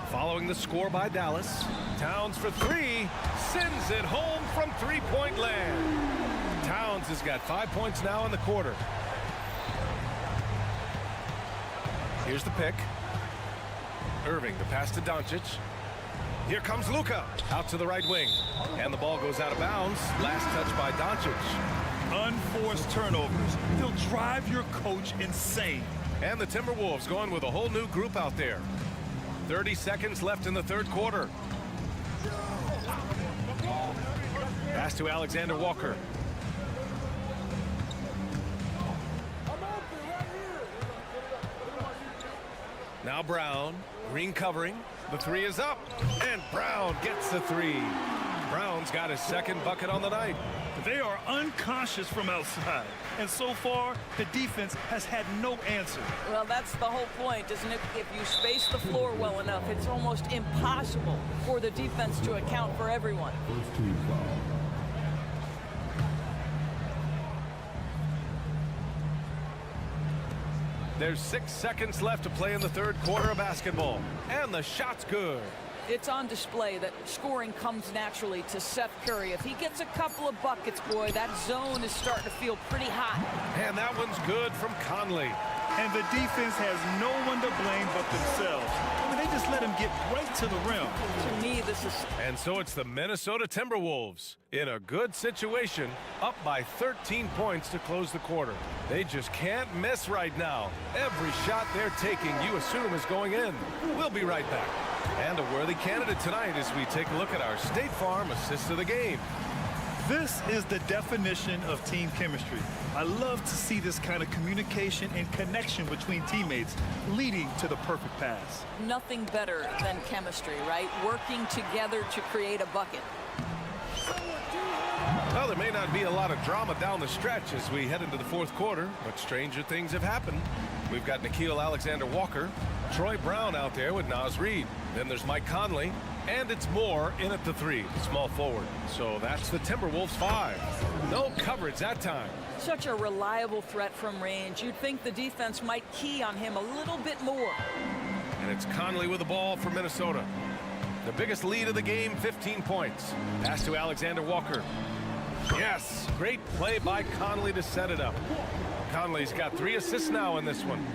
Following the score by Dallas. Towns for three. Sends it home from three-point land. Towns has got 5 points now in the quarter. Here's the pick. Irving, the pass to Doncic. Here comes Luka. Out to the right wing. And the ball goes out of bounds. Last touch by Doncic. Unforced turnovers. They'll drive your coach insane. And the Timberwolves going with a whole new group out there. 30 seconds left in the third quarter. Pass to Alexander Walker. Now Brown, green covering. The three is up, and Brown gets the three. Brown's got his second bucket on the night. They are unconscious from outside, and so far, the defense has had no answer. Well, that's the whole point, isn't it? If you space the floor well enough, it's almost impossible for the defense to account for everyone. There's 6 seconds left to play in the third quarter of basketball. And the shot's good. It's on display that scoring comes naturally to Seth Curry. If he gets a couple of buckets, boy, that zone is starting to feel pretty hot. And that one's good from Conley. And the defense has no one to blame but themselves. I mean, they just let him get right to the rim. To me, this is... And so it's the Minnesota Timberwolves in a good situation, up by 13 points to close the quarter. They just can't miss right now. Every shot they're taking, you assume, is going in. We'll be right back. And a worthy candidate tonight as we take a look at our State Farm assist of the game. This is the definition of team chemistry. I love to see this kind of communication and connection between teammates leading to the perfect pass. Nothing better than chemistry, right? Working together to create a bucket. Well, there may not be a lot of drama down the stretch as we head into the fourth quarter, but stranger things have happened. We've got Nickeil Alexander-Walker, Troy Brown out there with Naz Reid. Then there's Mike Conley, and it's Moore in at the three, small forward. So that's the Timberwolves 5. No coverage that time. Such a reliable threat from range. You'd think the defense might key on him a little bit more. And it's Conley with the ball for Minnesota. The biggest lead of the game, 15 points. Pass to Alexander Walker. Yes, great play by Conley to set it up. Conley's got 3 assists now in this one.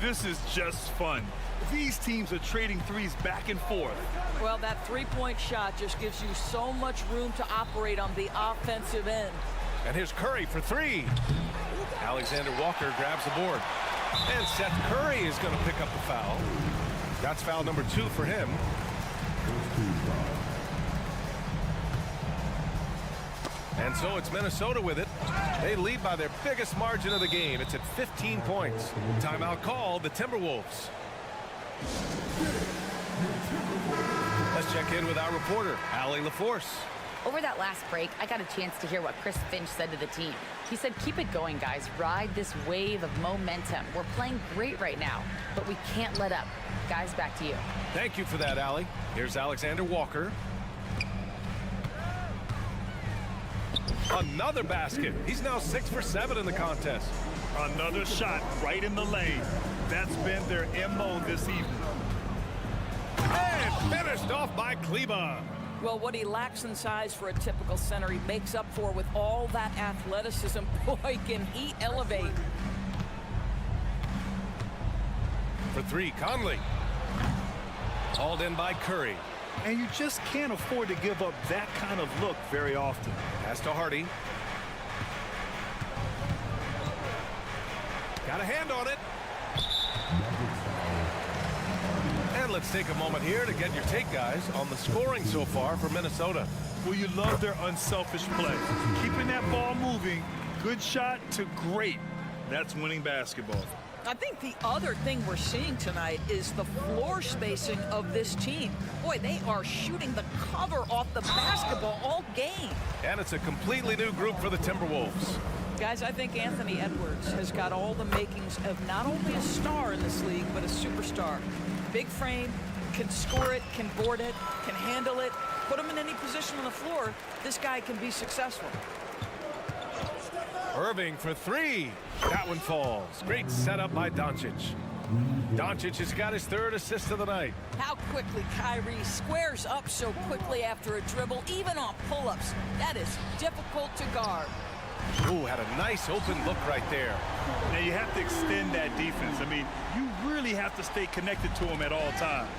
This is just fun. These teams are trading threes back and forth. Well, that three-point shot just gives you so much room to operate on the offensive end. And here's Curry for 3. Alexander Walker grabs the board. And Seth Curry is going to pick up the foul. That's foul number 2 for him. And so it's Minnesota with it. They lead by their biggest margin of the game. It's at 15 points. Timeout called, the Timberwolves. Let's check in with our reporter, Allie LaForce. Over that last break, I got a chance to hear what Chris Finch said to the team. He said, keep it going, guys. Ride this wave of momentum. We're playing great right now, but we can't let up. Guys, back to you. Thank you for that, Allie. Here's Alexander Walker. Another basket. He's now 6 for 7 in the contest. Another shot right in the lane. That's been their MO this evening. And finished off by Kleba. Well, what he lacks in size for a typical center, he makes up for with all that athleticism. Boy, can he elevate. For 3, Conley. Hauled in by Curry. And you just can't afford to give up that kind of look very often. Pass to Hardy. Got a hand on it. And let's take a moment here to get your take, guys, on the scoring so far for Minnesota. Well, you love their unselfish play. Keeping that ball moving, good shot to great. That's winning basketball. I think the other thing we're seeing tonight is the floor spacing of this team. Boy, they are shooting the cover off the basketball all game. And it's a completely new group for the Timberwolves. Guys, I think Anthony Edwards has got all the makings of not only a star in this league, but a superstar. Big frame, can score it, can board it, can handle it. Put him in any position on the floor, this guy can be successful. Irving for 3. That one falls. Great setup by Doncic. Doncic has got his 3rd assist of the night. How quickly Kyrie squares up so quickly after a dribble, even on pull-ups. That is difficult to guard. Ooh, had a nice open look right there. Now you have to extend that defense. I mean, you really have to stay connected to him at all times.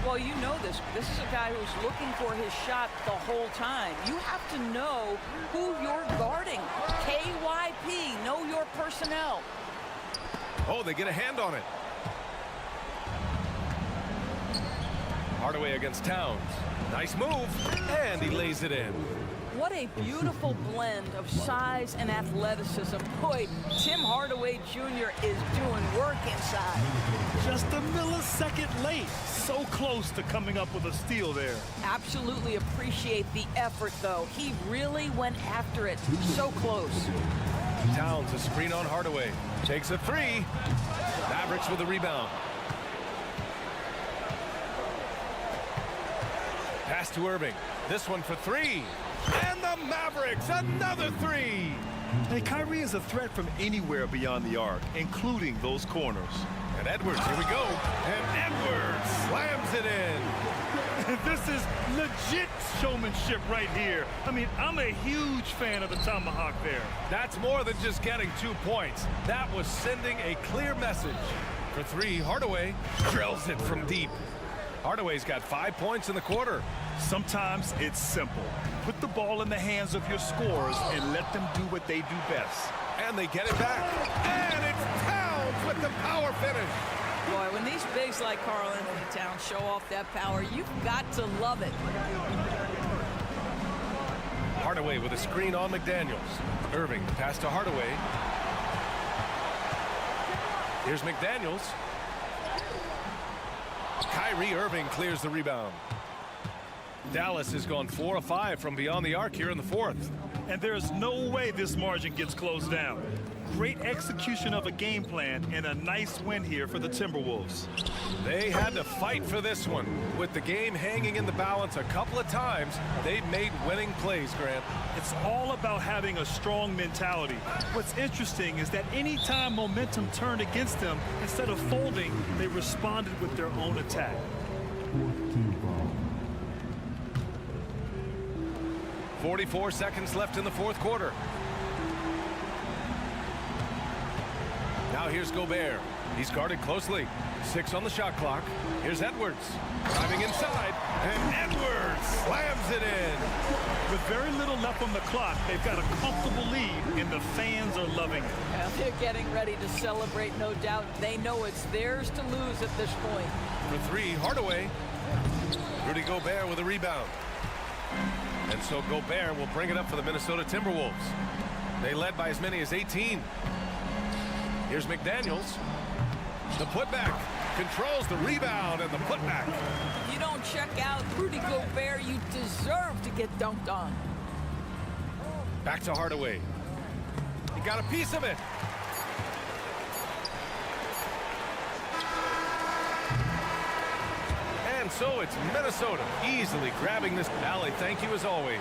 Well, you know this. This is a guy who's looking for his shot the whole time. You have to know who you're guarding. KYP, know your personnel. Oh, they get a hand on it. Hardaway against Towns. Nice move, and he lays it in. What a beautiful blend of size and athleticism. Boy, Tim Hardaway Jr. is doing work inside. Just a millisecond late. So close to coming up with a steal there. Absolutely appreciate the effort, though. He really went after it. So close. Towns, a screen on Hardaway. Takes a 3. Mavericks with the rebound. Pass to Irving. This one for 3. And the Mavericks, another 3. Hey, Kyrie is a threat from anywhere beyond the arc, including those corners. And Edwards, here we go. And Edwards slams it in. This is legit showmanship right here. I mean, I'm a huge fan of the tomahawk there. That's more than just getting 2 points. That was sending a clear message. For 3, Hardaway drills it from deep. Hardaway's got 5 points in the quarter. Sometimes it's simple. Put the ball in the hands of your scorers and let them do what they do best. And they get it back. And it's Towns with the power finish. Boy, when these bigs like Karl Anthony Towns show off that power, you've got to love it. Hardaway with a screen on McDaniels. Irving, the pass to Hardaway. Here's McDaniels. Kyrie Irving clears the rebound. Dallas has gone 4 of 5 from beyond the arc here in the fourth. And there's no way this margin gets closed down. Great execution of a game plan and a nice win here for the Timberwolves. They had to fight for this one. With the game hanging in the balance a couple of times, they've made winning plays, Grant. It's all about having a strong mentality. What's interesting is that anytime momentum turned against them, instead of folding, they responded with their own attack. 44 seconds left in the fourth quarter. Now here's Gobert. He's guarded closely. 6 on the shot clock. Here's Edwards. Driving inside. And Edwards slams it in. With very little left on the clock, they've got a comfortable lead, and the fans are loving it. Yeah, they're getting ready to celebrate, no doubt. They know it's theirs to lose at this point. For 3, Hardaway. Rudy Gobert with a rebound. And so Gobert will bring it up for the Minnesota Timberwolves. They led by as many as 18. Here's McDaniels. The putback. Controls the rebound and the putback. If you don't check out Rudy Gobert, you deserve to get dunked on. Back to Hardaway. He got a piece of it. And so it's Minnesota easily grabbing this. Valley, thank you as always.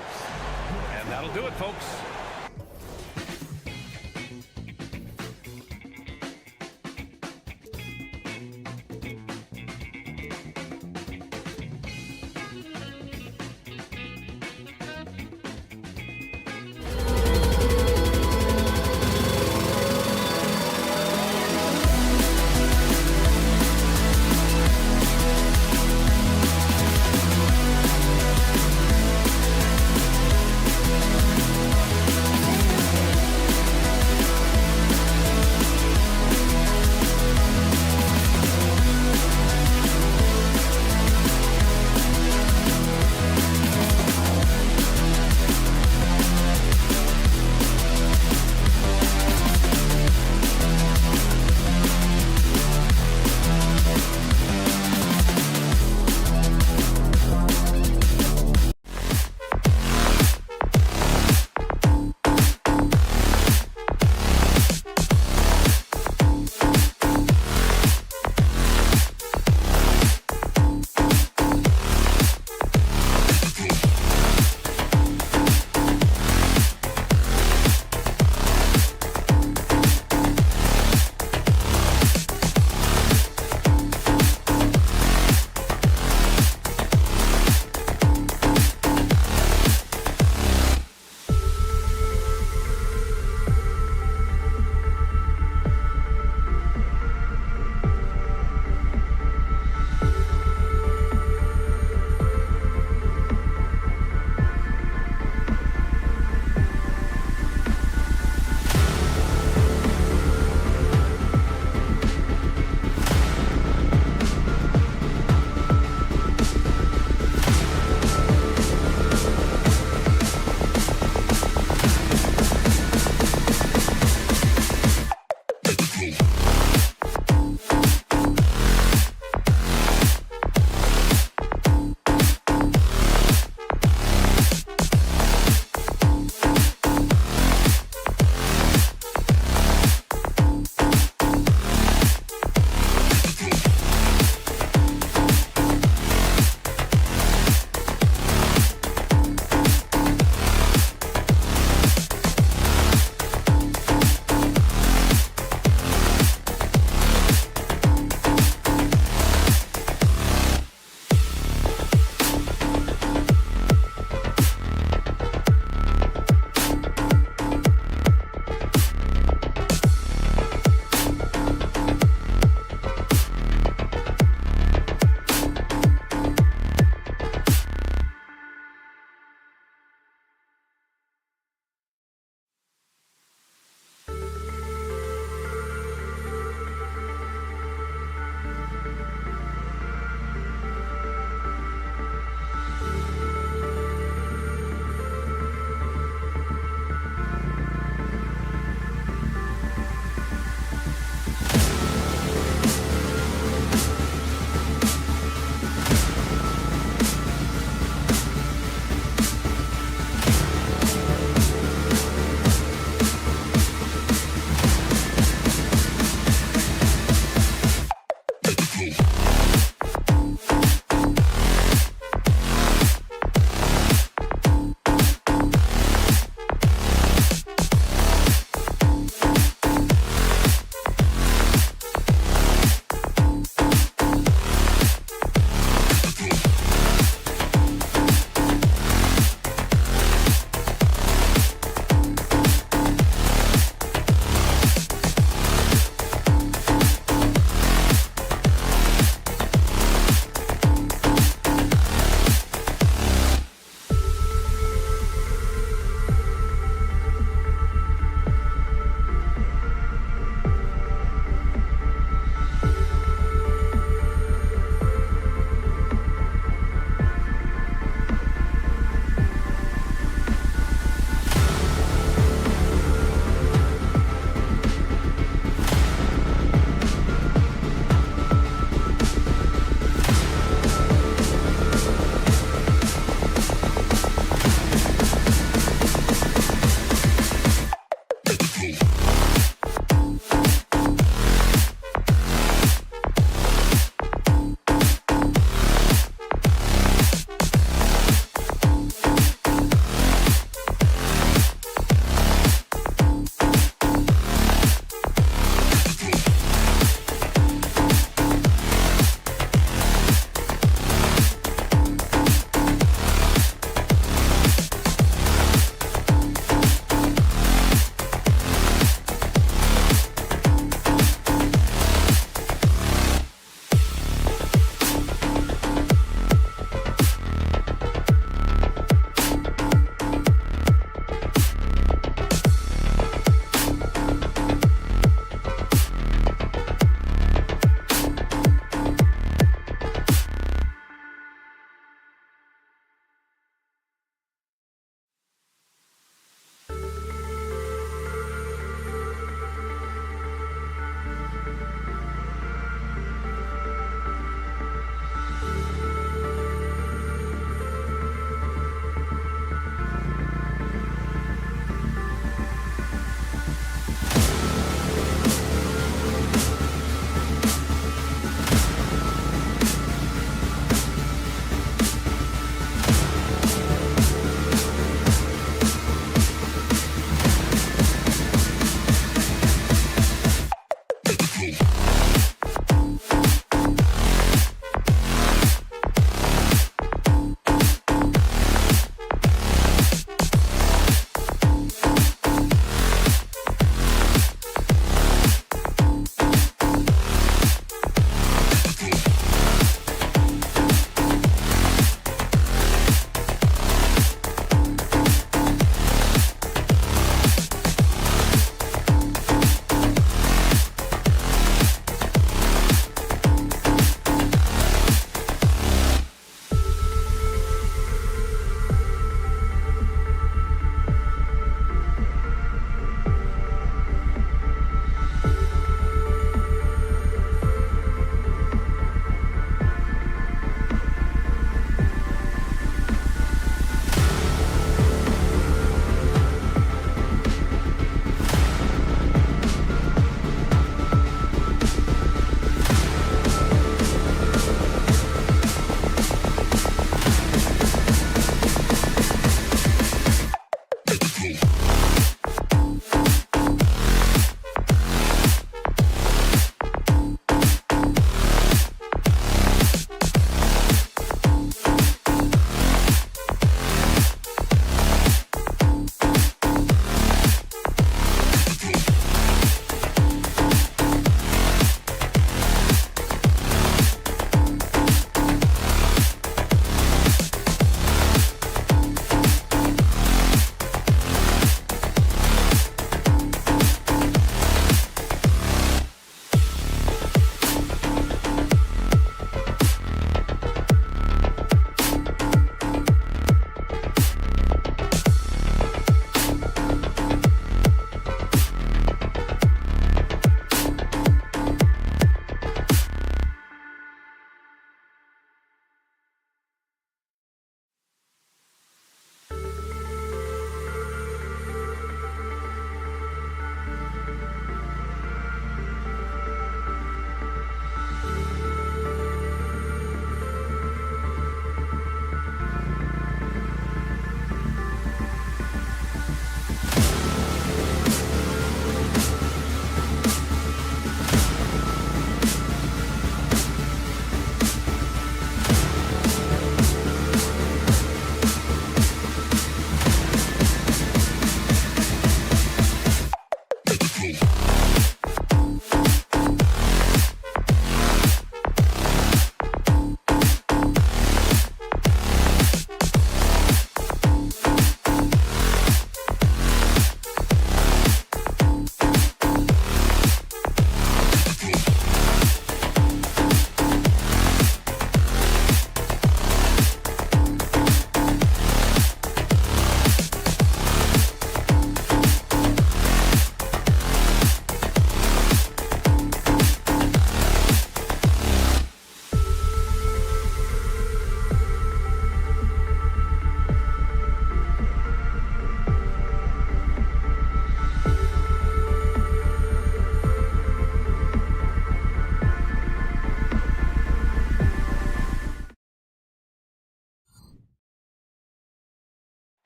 And that'll do it, folks.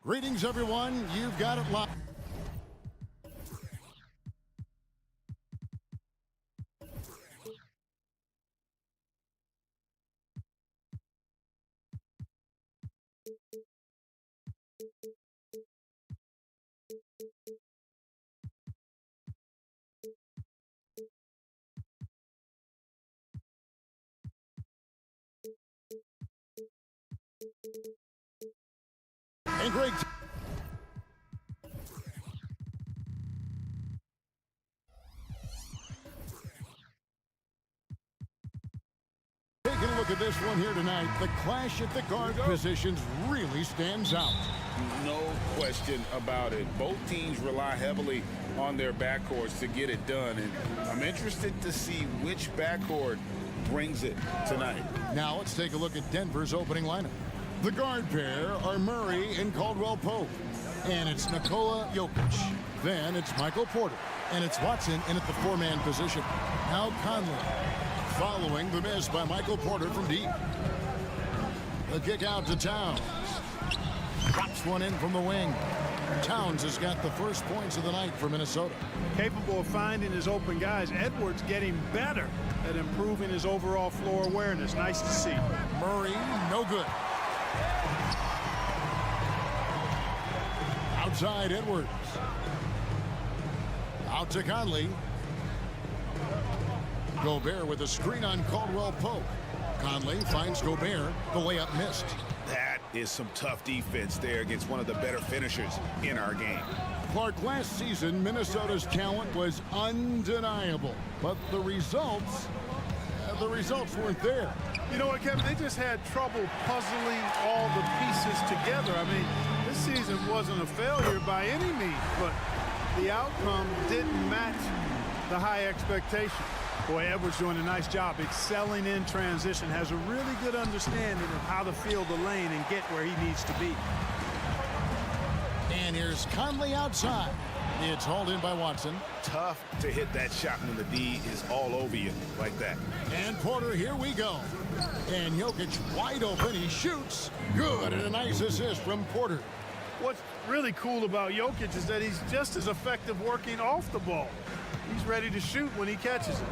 Greetings, everyone. You've got it live. And Greg. Taking a look at this one here tonight, the clash at the guard positions really stands out. No question about it. Both teams rely heavily on their backcourts to get it done, and I'm interested to see which backcourt brings it tonight. Now let's take a look at Denver's opening lineup. The guard pair are Murray and Caldwell Pope, and it's Nikola Jokic. Then it's Michael Porter, and it's Watson in at the four-man position. Now Conley, following the miss by Michael Porter from deep. The kick out to Towns. Drops one in from the wing. Towns has got the first points of the night for Minnesota. Capable of finding his open guys. Edwards getting better at improving his overall floor awareness. Nice to see. Murray, no good. Outside Edwards. Out to Conley. Gobert with a screen on Caldwell Pope. Conley finds Gobert. The layup missed. That is some tough defense there against one of the better finishers in our game. Clark, last season, Minnesota's talent was undeniable, but the results weren't there. You know what, Kevin? They just had trouble puzzling all the pieces together. I mean, this season wasn't a failure by any means, but the outcome didn't match the high expectation. Boy, Edwards doing a nice job excelling in transition, has a really good understanding of how to field the lane and get where he needs to be. And here's Conley outside. It's hauled in by Watson. Tough to hit that shot when the D is all over you like that. And Porter, here we go. And Jokic wide open. He shoots. Good, and a nice assist from Porter. What's really cool about Jokic is that he's just as effective working off the ball. He's ready to shoot when he catches it.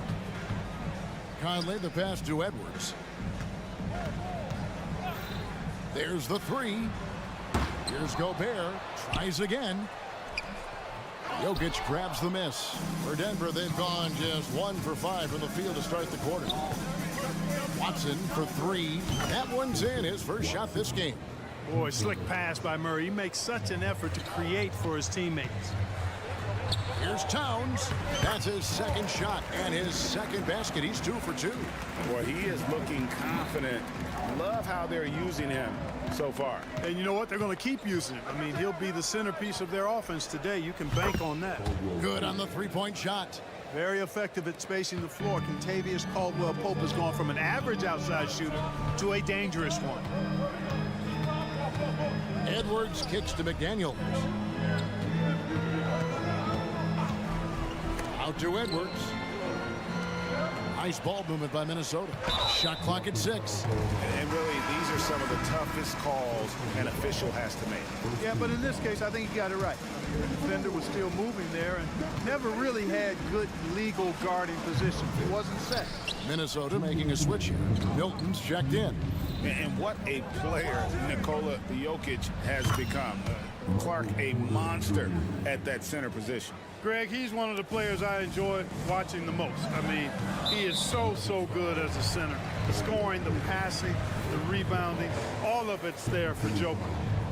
Conley, the pass to Edwards. There's the three. Here's Gobert. Tries again. Jokic grabs the miss. For Denver, they've gone just 1 for 5 from the field to start the quarter. Watson for three. That one's in. His first shot this game. Boy, slick pass by Murray. He makes such an effort to create for his teammates. Here's Towns. That's his second shot and his second basket. He's 2 for 2. Boy, he is looking confident. Love how they're using him so far. And you know what? They're going to keep using him. I mean, he'll be the centerpiece of their offense today. You can bank on that. Good on the three-point shot. Very effective at spacing the floor. Kentavious Caldwell-Pope has gone from an average outside shooter to a dangerous one. Edwards kicks to McDaniels. Out to Edwards. Nice ball movement by Minnesota. Shot clock at 6. And really, these are some of the toughest calls an official has to make. Yeah, but in this case, I think he got it right. The defender was still moving there and never really had good legal guarding position. He wasn't set. Minnesota making a switch here. Milton's checked in. And what a player Nikola Jokic has become. Clark, a monster at that center position. Greg, he's one of the players I enjoy watching the most. I mean, he is so good as a center. The scoring, the passing, the rebounding, all of it's there for Joker.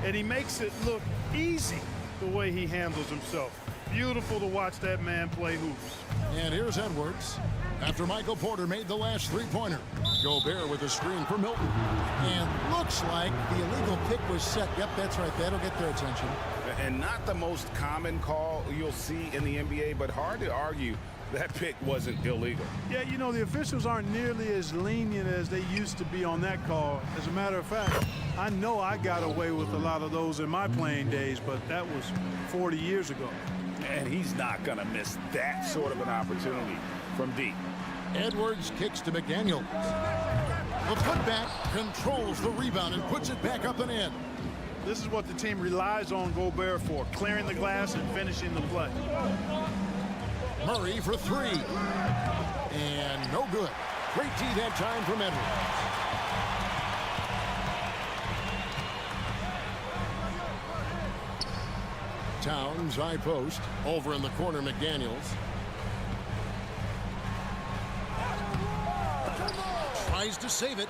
And he makes it look easy the way he handles himself. Beautiful to watch that man play hoops. And here's Edwards. After Michael Porter made the last three-pointer. Gobert with a screen for Milton. And looks like the illegal pick was set. Yep, that's right. That'll get their attention. And not the most common call you'll see in the NBA, but hard to argue that pick wasn't illegal. Yeah, you know, the officials aren't nearly as lenient as they used to be on that call. As a matter of fact, I know I got away with a lot of those in my playing days, but that was 40 years ago. And he's not going to miss that sort of an opportunity from deep. Edwards kicks to McDaniels. The putback controls the rebound and puts it back up and in. This is what the team relies on Gobert for, clearing the glass and finishing the play. Murray for three. And no good. Great D that time from Edwards. Towns, high post. Over in the corner, McDaniels. Tries to save it.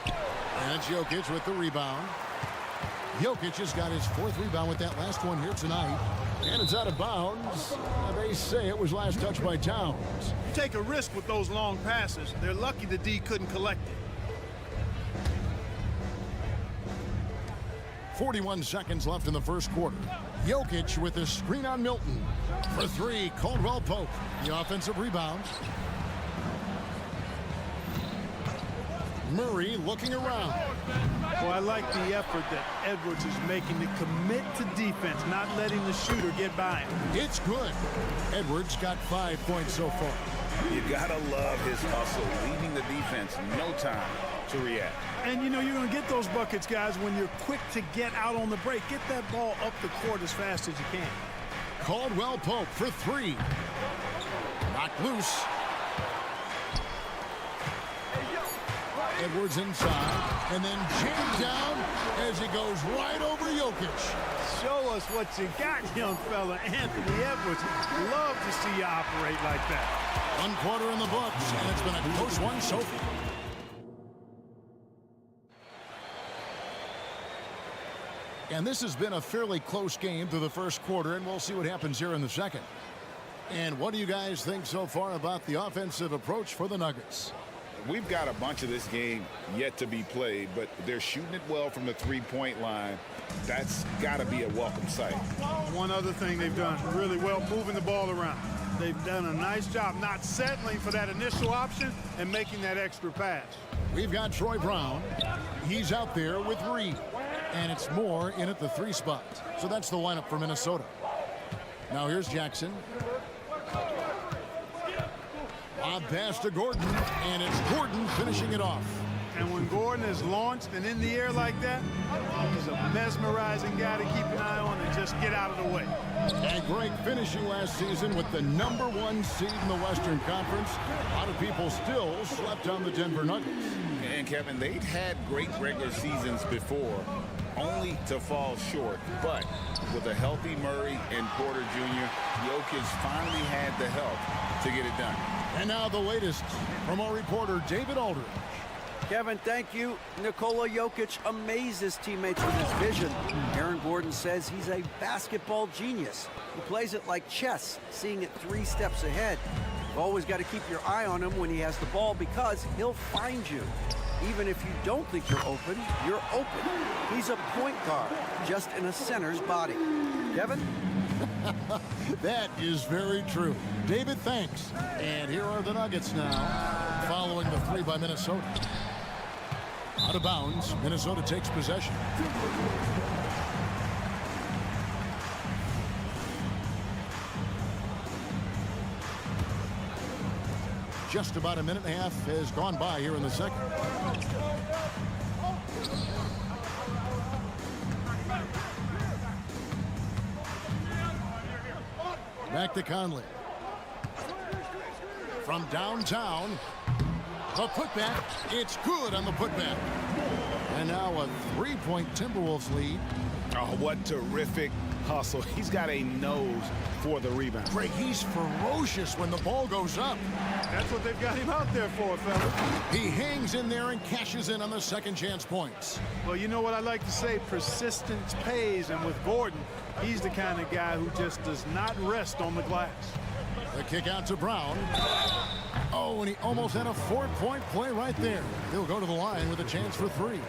And it's Jokic with the rebound. Jokic has got his 4th rebound with that last one here tonight. And it's out of bounds. They say it was last touched by Towns. Take a risk with those long passes. They're lucky the D couldn't collect it. 41 seconds left in the first quarter. Jokic with a screen on Milton. For three, Caldwell Pope. The offensive rebound. Murray looking around. Well, I like the effort that Edwards is making to commit to defense, not letting the shooter get by him. It's good. Edwards got 5 points so far. You gotta love his hustle, leaving the defense no time to react. And, you know, you're going to get those buckets, guys, when you're quick to get out on the break. Get that ball up the court as fast as you can. Caldwell Pope for three. Knocked loose. Edwards inside, and then jammed down as he goes right over Jokic. Show us what you got, young fella. Anthony Edwards. Love to see you operate like that. 1 quarter in the books, and it's been a close one so far. And this has been a fairly close game through the first quarter, and we'll see what happens here in the second. And what do you guys think so far about the offensive approach for the Nuggets? We've got a bunch of this game yet to be played, but they're shooting it well from the three-point line. That's got to be a welcome sight. One other thing they've done really well, moving the ball around. They've done a nice job not settling for that initial option and making that extra pass. We've got Troy Brown. He's out there with Reed. And it's Moore in at the 3 spot. So that's the lineup for Minnesota. Now here's Jackson. Lob pass to Gordon, and it's Gordon finishing it off. And when Gordon is launched and in the air like that, he's a mesmerizing guy to keep an eye on and just get out of the way. And Greg finishing last season with the #1 seed in the Western Conference. A lot of people still slept on the Denver Nuggets. And Kevin, they've had great regular seasons before, only to fall short. But with a healthy Murray and Porter Jr., Jokic finally had the help to get it done. And now the latest from our reporter, David Aldridge. Kevin, thank you. Nikola Jokic amazes teammates with his vision. Aaron Gordon says he's a basketball genius. He plays it like chess, seeing it 3 steps ahead. You've always got to keep your eye on him when he has the ball because he'll find you. Even if you don't think you're open, you're open. He's a point guard, just in a center's body. Kevin? That is very true. David, thanks. And here are the Nuggets now, following the 3 by Minnesota. Out of bounds, Minnesota takes possession. Just about a minute and a half has gone by here in the second. Back to Conley. From downtown, the putback. It's good on the putback. And now a 3-point Timberwolves lead. Oh, what terrific hustle. He's got a nose for the rebound. Greg, he's ferocious when the ball goes up. That's what they've got him out there for, fella. He hangs in there and cashes in on the second chance points. Well, you know what I like to say, persistence pays, and with Gordon, he's the kind of guy who just does not rest on the glass. The kick out to Brown. Oh, and he almost had a 4-point play right there. He'll go to the line with a chance for 3.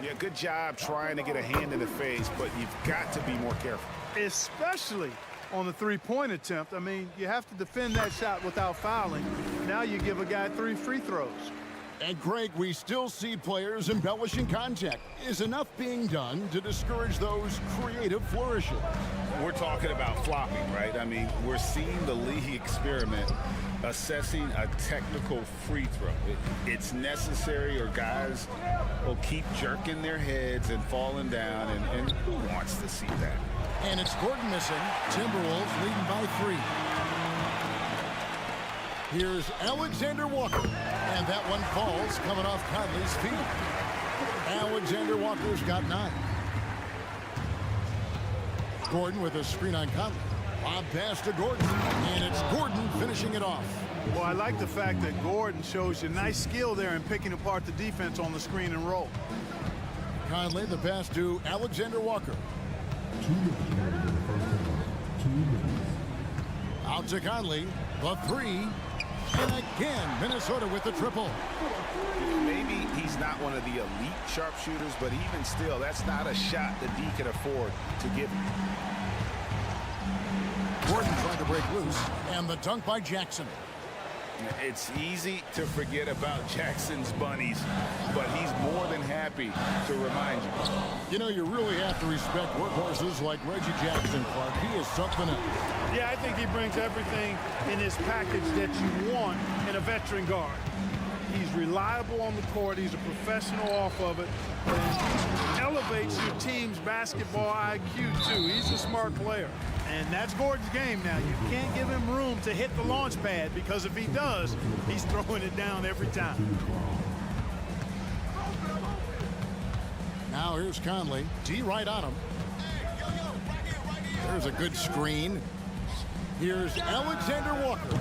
Yeah, good job trying to get a hand in the face, but you've got to be more careful. Especially on the 3-point attempt. I mean, you have to defend that shot without fouling. Now you give a guy 3 free throws. And Greg, we still see players embellishing contact. Is enough being done to discourage those creative flourishes? we're talking about flopping, right? I mean, we're seeing the league experiment assessing a technical free throw. It's necessary or guys will keep jerking their heads and falling down, and who wants to see that? And it's Gordon missing. Timberwolves leading by 3. Here's Alexander Walker. And that one falls coming off Conley's feet. Alexander Walker's got 9. Gordon with a screen on Conley. Lob pass to Gordon. And it's Gordon finishing it off. Well, I like the fact that Gordon shows you nice skill there in picking apart the defense on the screen and roll. Conley, the pass to Alexander Walker. 2 minutes remaining in the first half. 2 minutes. Out to Conley, the 3. And again, Minnesota with the triple. Maybe he's not one of the elite sharpshooters, but even still, that's not a shot that D can afford to give him. Gordon trying to break loose, and the dunk by Jackson. It's easy to forget about Jackson's bunnies, but he's more than happy to remind you. You know, you really have to respect workhorses like Reggie Jackson, Clark. He is something else. Yeah, I think he brings everything in his package that you want in a veteran guard. He's reliable on the court. He's a professional off of it. And elevates your team's basketball IQ, too. He's a smart player. And that's Gordon's game now. You can't give him room to hit the launch pad, because if he does, he's throwing it down every time. Now here's Conley. D right on him. There's a good screen. Here's Alexander Walker.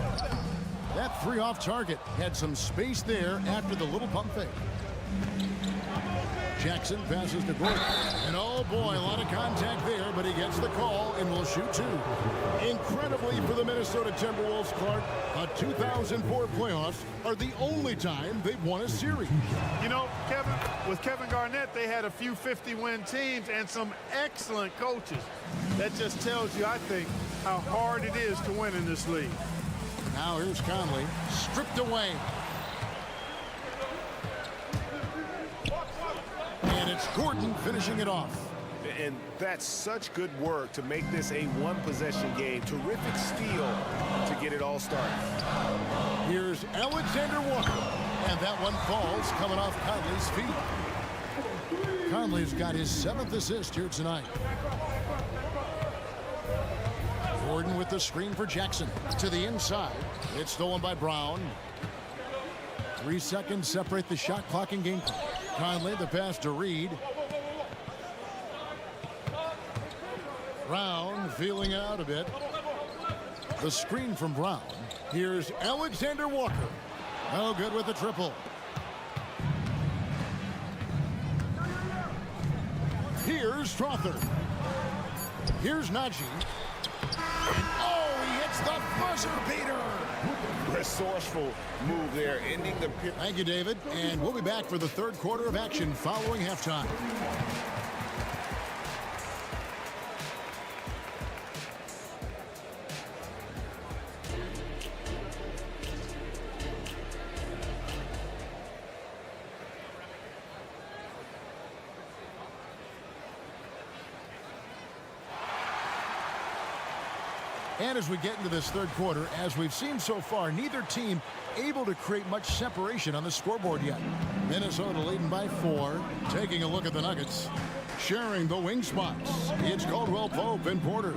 That 3 off target. Had some space there after the little pump fake. Jackson passes to Gordon. And oh boy, a lot of contact there, but he gets the call and will shoot 2. Incredibly for the Minnesota Timberwolves, Clark, the 2004 playoffs are the only time they've won a series. You know, Kevin, with Kevin Garnett, they had a few 50-win teams and some excellent coaches. That just tells you, I think, how hard it is to win in this league. Now here's Conley, stripped away. And it's Gordon finishing it off. And that's such good work to make this a one-possession game. Terrific steal to get it all started. Here's Alexander Walker. And that one falls coming off Conley's feet. Conley's got his 7th assist here tonight. Gordon with the screen for Jackson. To the inside. It's stolen by Brown. 3 seconds separate the shot clock and game clock. Conley, the pass to Reed. Brown feeling out a bit. The screen from Brown. Here's Alexander Walker. No good with the triple. Here's Strother. Here's Najee. Oh, he hits the buzzer beater. Resourceful move there, ending the period. Thank you, David. And we'll be back for the 3rd quarter of action following halftime. And as we get into this 3rd quarter, as we've seen so far, neither team able to create much separation on the scoreboard yet. Minnesota leading by 4. Taking a look at the Nuggets. Sharing the wing spots. It's Caldwell Pope and Porter.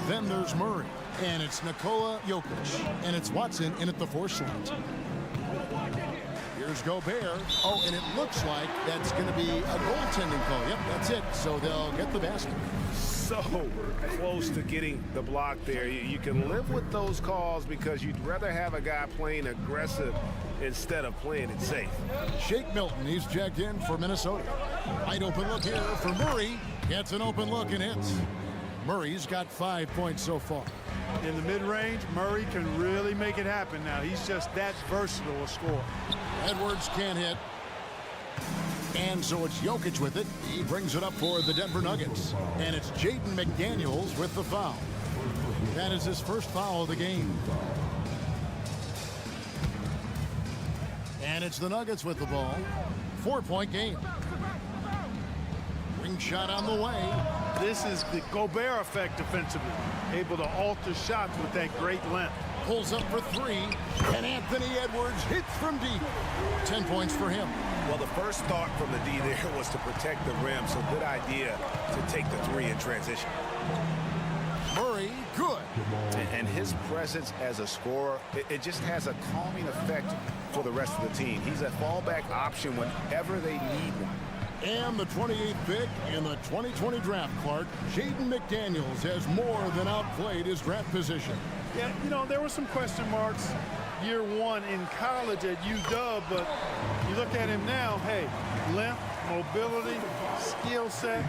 Then there's Murray. And it's Nikola Jokic. And it's Watson in at the 4 slot. Here's Gobert. Oh, and it looks like that's going to be a goaltending call. Yep, that's it. So they'll get the basket. So close to getting the block there. You can live with those calls because you'd rather have a guy playing aggressive instead of playing it safe. Shake Milton, he's checked in for Minnesota. Wide open look here for Murray. Gets an open look and hits. Murray's got 5 points so far. In the mid-range, Murray can really make it happen now. He's just that versatile a scorer. Edwards can't hit. And so it's Jokic with it. He brings it up for the Denver Nuggets. And it's Jaden McDaniels with the foul. That is his first foul of the game. And it's the Nuggets with the ball. 4-point game. Ring shot on the way. this is the Gobert effect defensively. Able to alter shots with that great length. Pulls up for three, and Anthony Edwards hits from deep. 10 points for him. Well, the first thought from the D there was to protect the rim, so good idea to take the three in transition. Murray, good. And his presence as a scorer, it just has a calming effect for the rest of the team. He's a fallback option whenever they need one. And the 28th pick in the 2020 draft, Clark, Jaden McDaniels has more than outplayed his draft position. Yeah, you know, there were some question marks year one in college at UW, but you look at him now, hey, length, mobility, skill set,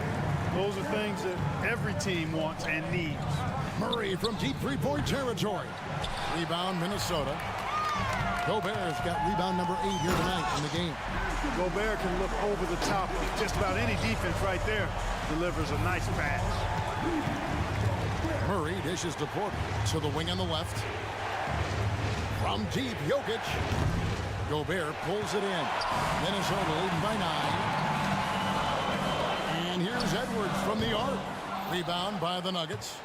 those are things that every team wants and needs. Murray from deep three-point territory. Rebound, Minnesota. Gobert's got rebound number 8 here tonight in the game. Gobert can look over the top of just about any defense right there. Delivers a nice pass. Murray dishes to Porter to the wing on the left. From deep, Jokic. Gobert pulls it in. Minnesota leading by 9. And here's Edwards from the arc. Rebound by the Nuggets.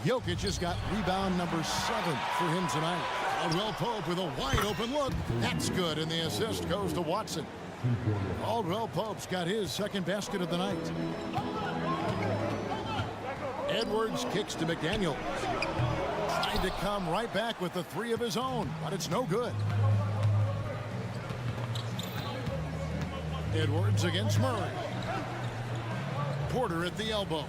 Jokic has got rebound number 7 for him tonight. Caldwell Pope with a wide open look. That's good, and the assist goes to Watson. Caldwell Pope's got his second basket of the night. Edwards kicks to McDaniels. Tried to come right back with the 3 of his own, but it's no good. Edwards against Murray. Porter at the elbow.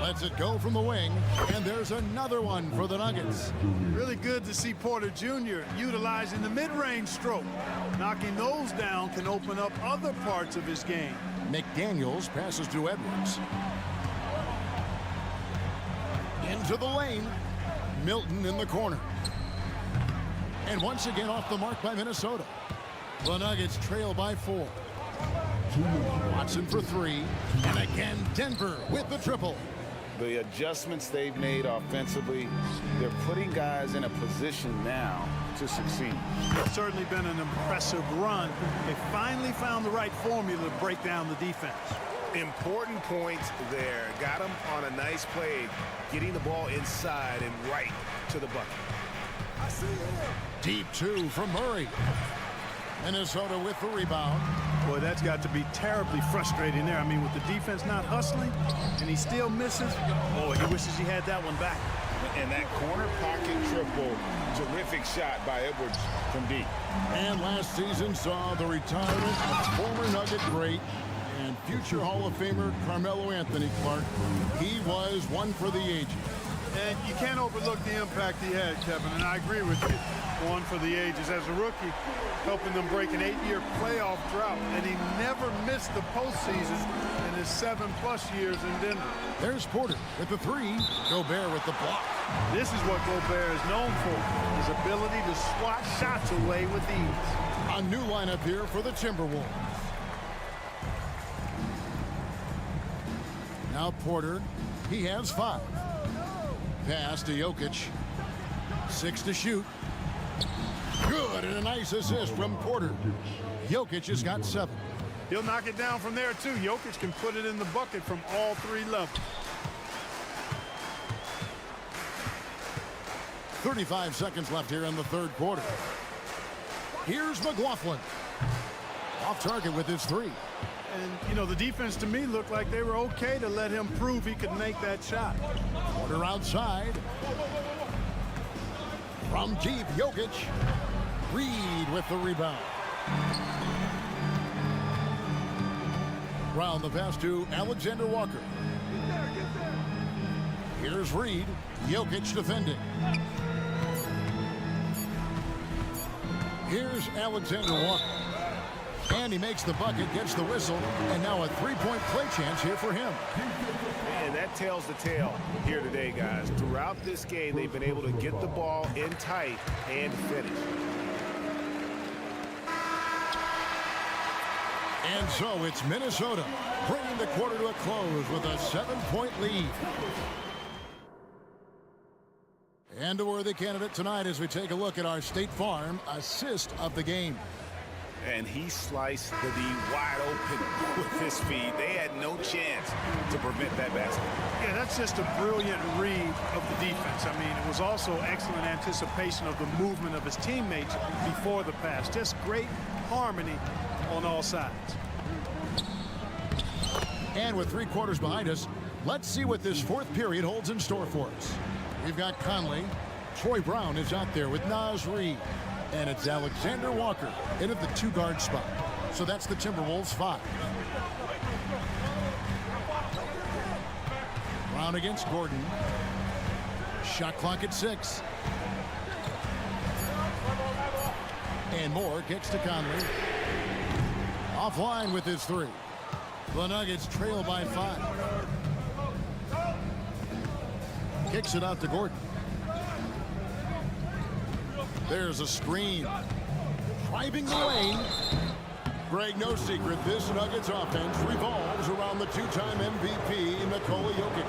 Lets it go from the wing, and there's another one for the Nuggets. Really good to see Porter Jr. utilizing the mid-range stroke. Knocking those down can open up other parts of his game. McDaniels passes to Edwards. Into the lane. Milton in the corner. And once again off the mark by Minnesota. The Nuggets trail by 4. Watson for 3. And again, Denver with the triple. The adjustments they've made offensively, they're putting guys in a position now to succeed. It's certainly been an impressive run. They finally found the right formula to break down the defense. Important points there. Got him on a nice play, getting the ball inside and right to the bucket. Deep 2 from Murray. Minnesota with the rebound. Boy, that's got to be terribly frustrating there. I mean, with the defense not hustling and he still misses, oh, he wishes he had that one back. And that corner pocket triple, terrific shot by Edwards from deep. And last season saw the retirement of former Nugget great and future Hall of Famer Carmelo Anthony Clark. He was one for the ages. And you can't overlook the impact he had, Kevin, and I agree with you. One for the ages. As a rookie, helping them break an 8-year playoff drought, and he never missed the postseason in his 7+ years in Denver. There's Porter with the 3. Gobert with the block. This is what Gobert is known for, his ability to swat shots away with ease. A new lineup here for the Timberwolves. Now Porter, he has 5. Pass to Jokic. 6 to shoot. Good, and a nice assist from Porter. Jokic has got 7. He'll knock it down from there, too. Jokic can put it in the bucket from all 3 levels. 35 seconds left here in the third quarter. Here's McLaughlin. Off target with his 3. And, you know, the defense to me looked like they were okay to let him prove he could make that shot. Porter outside. From deep, Jokic. Reed with the rebound. Round the pass to Alexander Walker. Here's Reed. Jokic defending. Here's Alexander Walker. And he makes the bucket, gets the whistle, and now a 3-point play chance here for him. And that tells the tale here today, guys. Throughout this game, they've been able to get the ball in tight and finish. And so it's Minnesota bringing the quarter to a close with a 7-point lead. And a worthy candidate tonight as we take a look at our State Farm assist of the game. And he sliced the D wide open with his speed. They had no chance to prevent that basket. Yeah, that's just a brilliant read of the defense. I mean, it was also excellent anticipation of the movement of his teammates before the pass. Just great harmony on all sides. And with 3 quarters behind us, let's see what this 4th period holds in store for us. We've got Conley. Troy Brown is out there with Naz Reid. And it's Alexander Walker in at the 2-guard spot. So that's the Timberwolves 5. Brown against Gordon. Shot clock at 6. And Moore kicks to Conley. Offline with his 3. The Nuggets trail by 5. Kicks it out to Gordon. There's a screen. Driving the lane. Greg, no secret, this Nuggets offense revolves around the 2-time MVP, Nikola Jokic.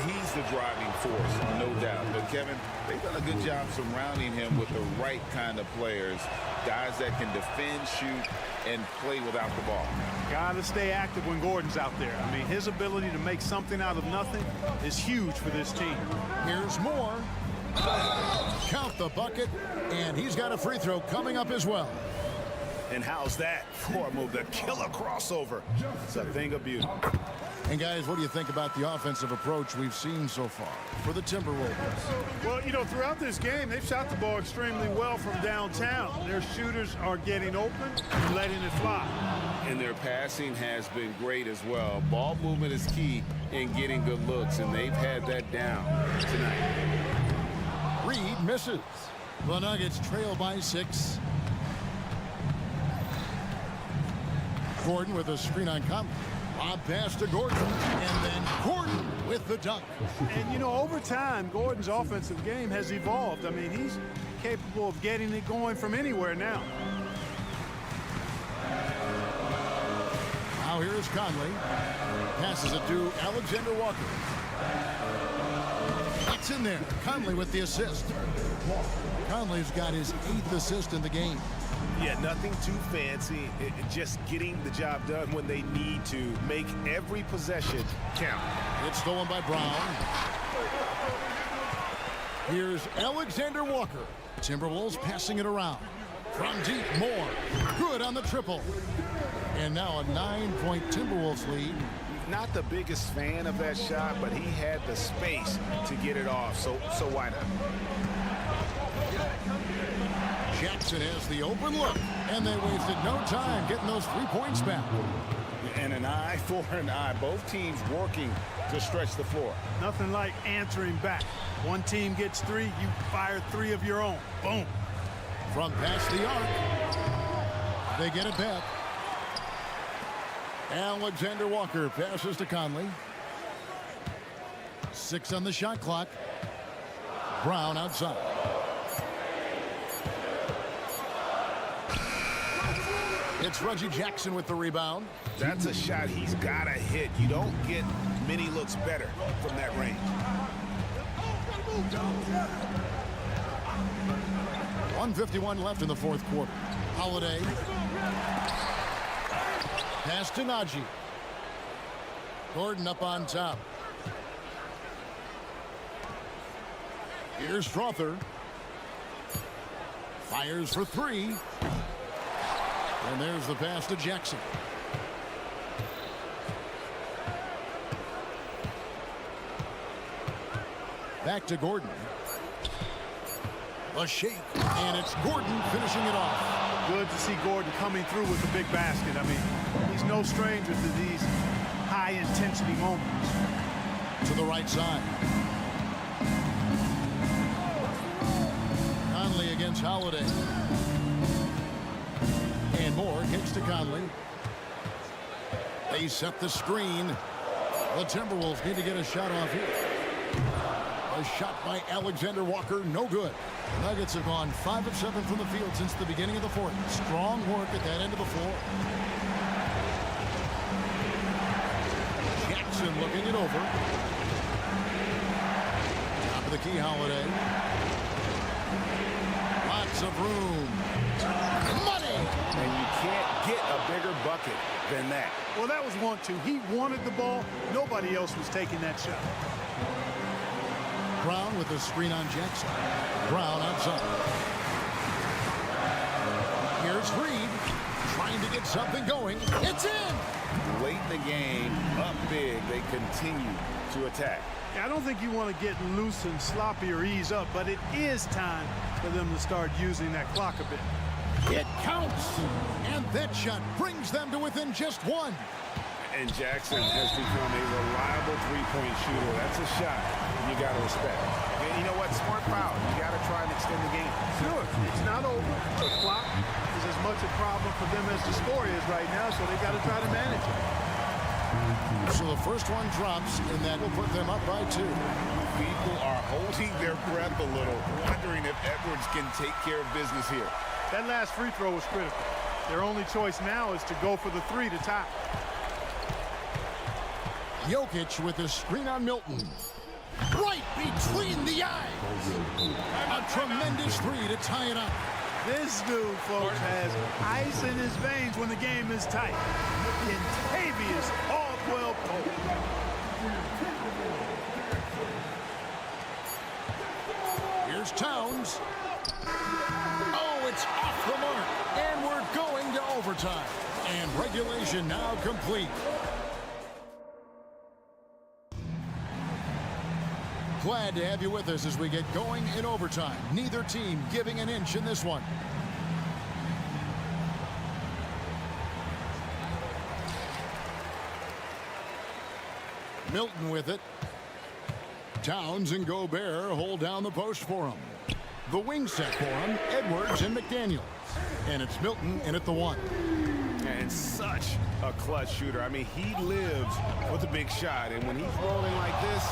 He's the driving force, no doubt. But, Kevin, they've done a good job surrounding him with the right kind of players. Guys that can defend, shoot, and play without the ball. Got to stay active when Gordon's out there. I mean, his ability to make something out of nothing is huge for this team. Here's Moore. Count the bucket, and he's got a free throw coming up as well. And how's that for a move? The killer crossover. It's a thing of beauty. And guys, what do you think about the offensive approach we've seen so far for the Timberwolves? Well, you know, throughout this game, they've shot the ball extremely well from downtown. Their shooters are getting open and letting it fly. And their passing has been great as well. Ball movement is key in getting good looks, and they've had that down tonight. Reed misses. The Nuggets trail by 6. Gordon with a screen on Conley. Lob pass to Gordon, and then Gordon with the dunk. And, you know, over time, Gordon's offensive game has evolved. I mean, he's capable of getting it going from anywhere now. Now here's Conley. Passes it to Alexander Walker. It's in there. Conley with the assist. Conley's got his 8th assist in the game. Yeah, nothing too fancy. Just getting the job done when they need to. Make every possession count. It's stolen by Brown. Here's Alexander Walker. Timberwolves passing it around. From deep, Moore. Good on the triple. And now a 9-point Timberwolves lead. Not the biggest fan of that shot, but he had the space to get it off, so why not? Jackson has the open look, and they wasted no time getting those 3 points back. And an eye for an eye. Both teams working to stretch the floor. Nothing like answering back. One team gets 3, you fire 3 of your own. Boom. From past the arc, they get it back. Alexander Walker passes to Conley. 6 on the shot clock. Brown outside. It's Reggie Jackson with the rebound. That's a shot he's got to hit. You don't get many looks better from that range. 1:51 left in the 4th quarter. Holiday. Pass to Najee. Gordon up on top. Here's Strother. Fires for 3. And there's the pass to Jackson. Back to Gordon. A shake. And it's Gordon finishing it off. Good to see Gordon coming through with a big basket. I mean, he's no stranger to these high-intensity moments. To the right side. Conley against Holiday. And Moore kicks to Conley. They set the screen. The Timberwolves need to get a shot off here. A shot by Alexander Walker, no good. The Nuggets have gone 5 of 7 from the field since the beginning of the 4th. Strong work at that end of the floor. Jackson looking it over. Top of the key, Holiday. Lots of room. Money! And you can't get a bigger bucket than that. Well, that was 1-2. He wanted the ball. Nobody else was taking that shot. Brown with the screen on Jackson. Brown outside. Here's Reed trying to get something going. It's in! Late in the game, up big, they continue to attack. Yeah, I don't think you want to get loose and sloppy or ease up, but it is time for them to start using that clock a bit. It counts! And that shot brings them to within just one. And Jackson has become a reliable three-point shooter. That's a shot you got to respect. And you know what? Smart foul. You got to try and extend the game. Sure, it's not over. The clock is as much a problem for them as the score is right now, so they got to try to manage it. So the first one drops, and that will put them up by 2. People are holding their breath a little, wondering if Edwards can take care of business here. That last free throw was critical. Their only choice now is to go for the 3 to tie. Jokic with a screen on Milton. Right between the eyes. A tremendous 3 to tie it up. This dude, folks, has ice in his veins when the game is tight. Kentavious Caldwell-Pope. Here's Towns. Oh, it's off the mark. And we're going to overtime. And regulation now complete. Glad to have you with us as we get going in overtime. Neither team giving an inch in this one. Milton with it. Towns and Gobert hold down the post for him. The wing set for him, Edwards and McDaniels. And it's Milton in at the 1. And such a clutch shooter. I mean, he lives with a big shot. And when he's rolling like this,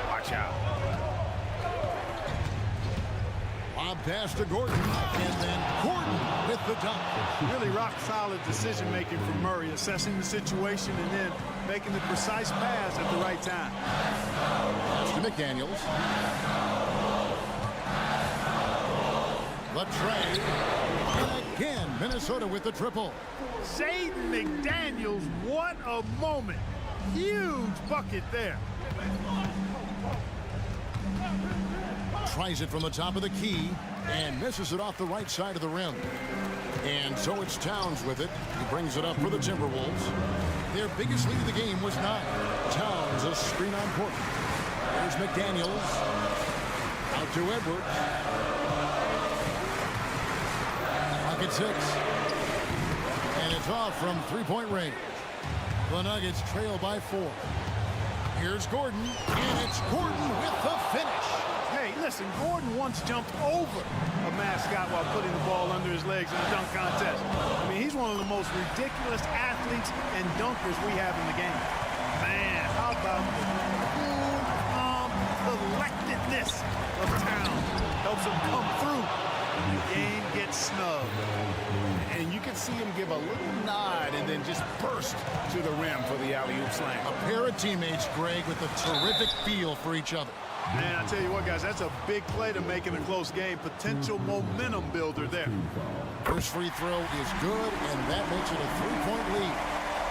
watch out. Lob pass to Gordon. And then Gordon with the dunk. Really rock-solid decision-making from Murray, assessing the situation and then making the precise pass at the right time. Pass to McDaniels. The tray. And again, Minnesota with the triple. Jaden McDaniels, what a moment. Huge bucket there. Tries it from the top of the key and misses it off the right side of the rim. And so it's Towns with it. He brings it up for the Timberwolves. Their biggest lead of the game was 9. Towns a screen on Portland. There's McDaniels. Out to Edwards. Pocket 6. And it's off from three-point range. The Nuggets trail by 4. Here's Gordon. And it's Gordon with the finish. Hey, listen, Gordon once jumped over a mascot while putting the ball under his legs in a dunk contest. I mean, he's one of the most ridiculous athletes and dunkers we have in the game. Man, how about the cool, calm collectedness of Towns helps him come through. The game gets snubbed. And you can see him give a little nod and then just burst to the rim for the alley-oop slam. A pair of teammates, Greg, with a terrific feel for each other. Man, I tell you what, guys, that's a big play to make in a close game. Potential momentum builder there. First free throw is good, and that makes it a three-point lead.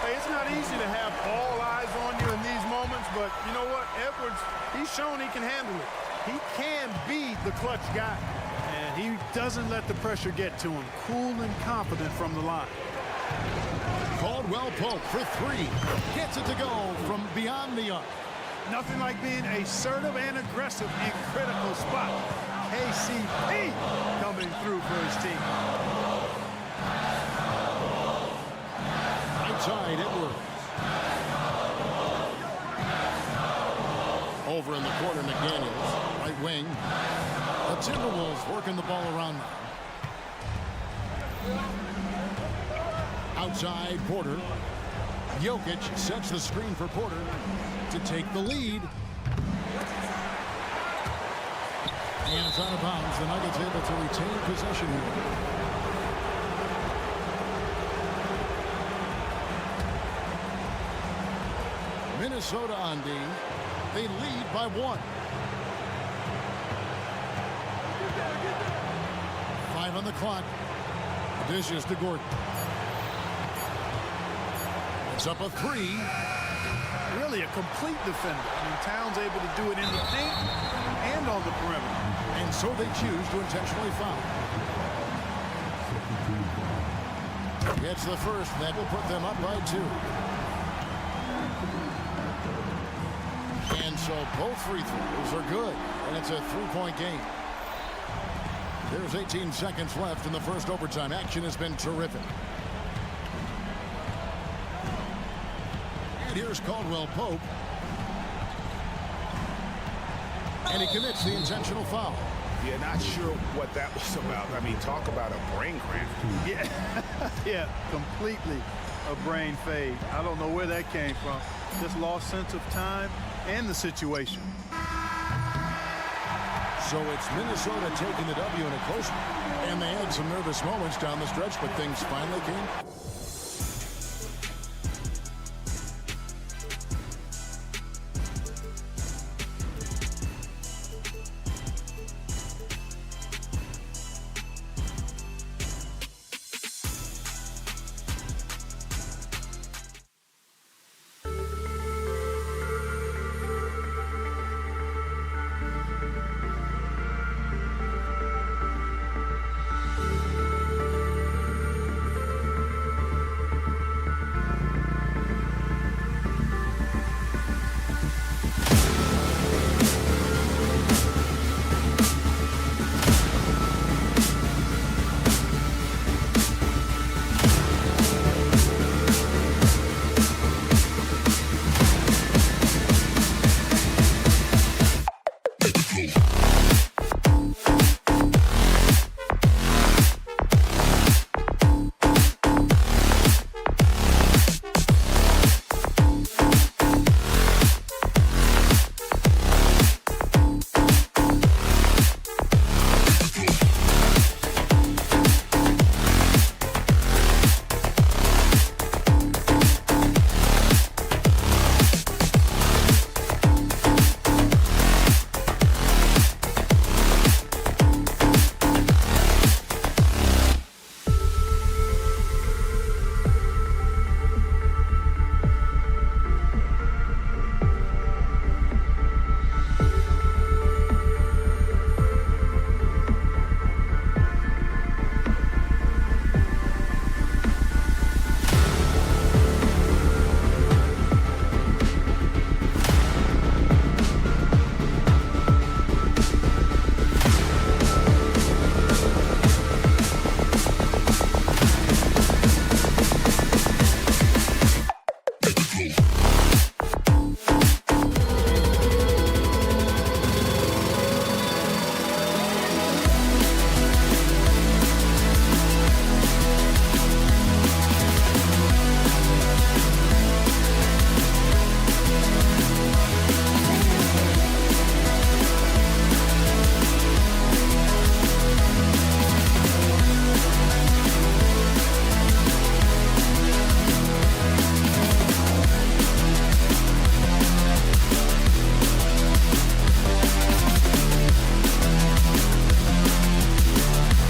Hey, it's not easy to have all eyes on you in these moments, but you know what? Edwards, he's shown he can handle it. He can be the clutch guy, and he doesn't let the pressure get to him. Cool and confident from the line. Caldwell-Pope for 3. Gets it to go from beyond the arc. Nothing like being assertive and aggressive in critical spots. KCP coming through for his team. Outside, Edwards. Over in the corner, McDaniels. Right wing. The Timberwolves working the ball around now. Outside, Porter. Jokic sets the screen for Porter to take the lead. And it's out of bounds. The Nuggets able to retain possession here. Minnesota on D. They lead by 1. 5 on the clock. Dishes to Gordon. It's up a 3. Really a complete defender. I mean, Towns able to do it in the paint and on the perimeter. And so they choose to intentionally foul. Gets the first. That will put them up by 2. And so both free throws are good. And it's a 3-point game. There's 18 seconds left in the first overtime. Action has been terrific. And here's Caldwell Pope. And he commits the intentional foul. Yeah, not sure what that was about. I mean, talk about a brain cramp. Yeah, yeah, completely a brain fade. I don't know where that came from. Just lost sense of time and the situation. So it's Minnesota taking the W in a close one. And they had some nervous moments down the stretch, but things finally came.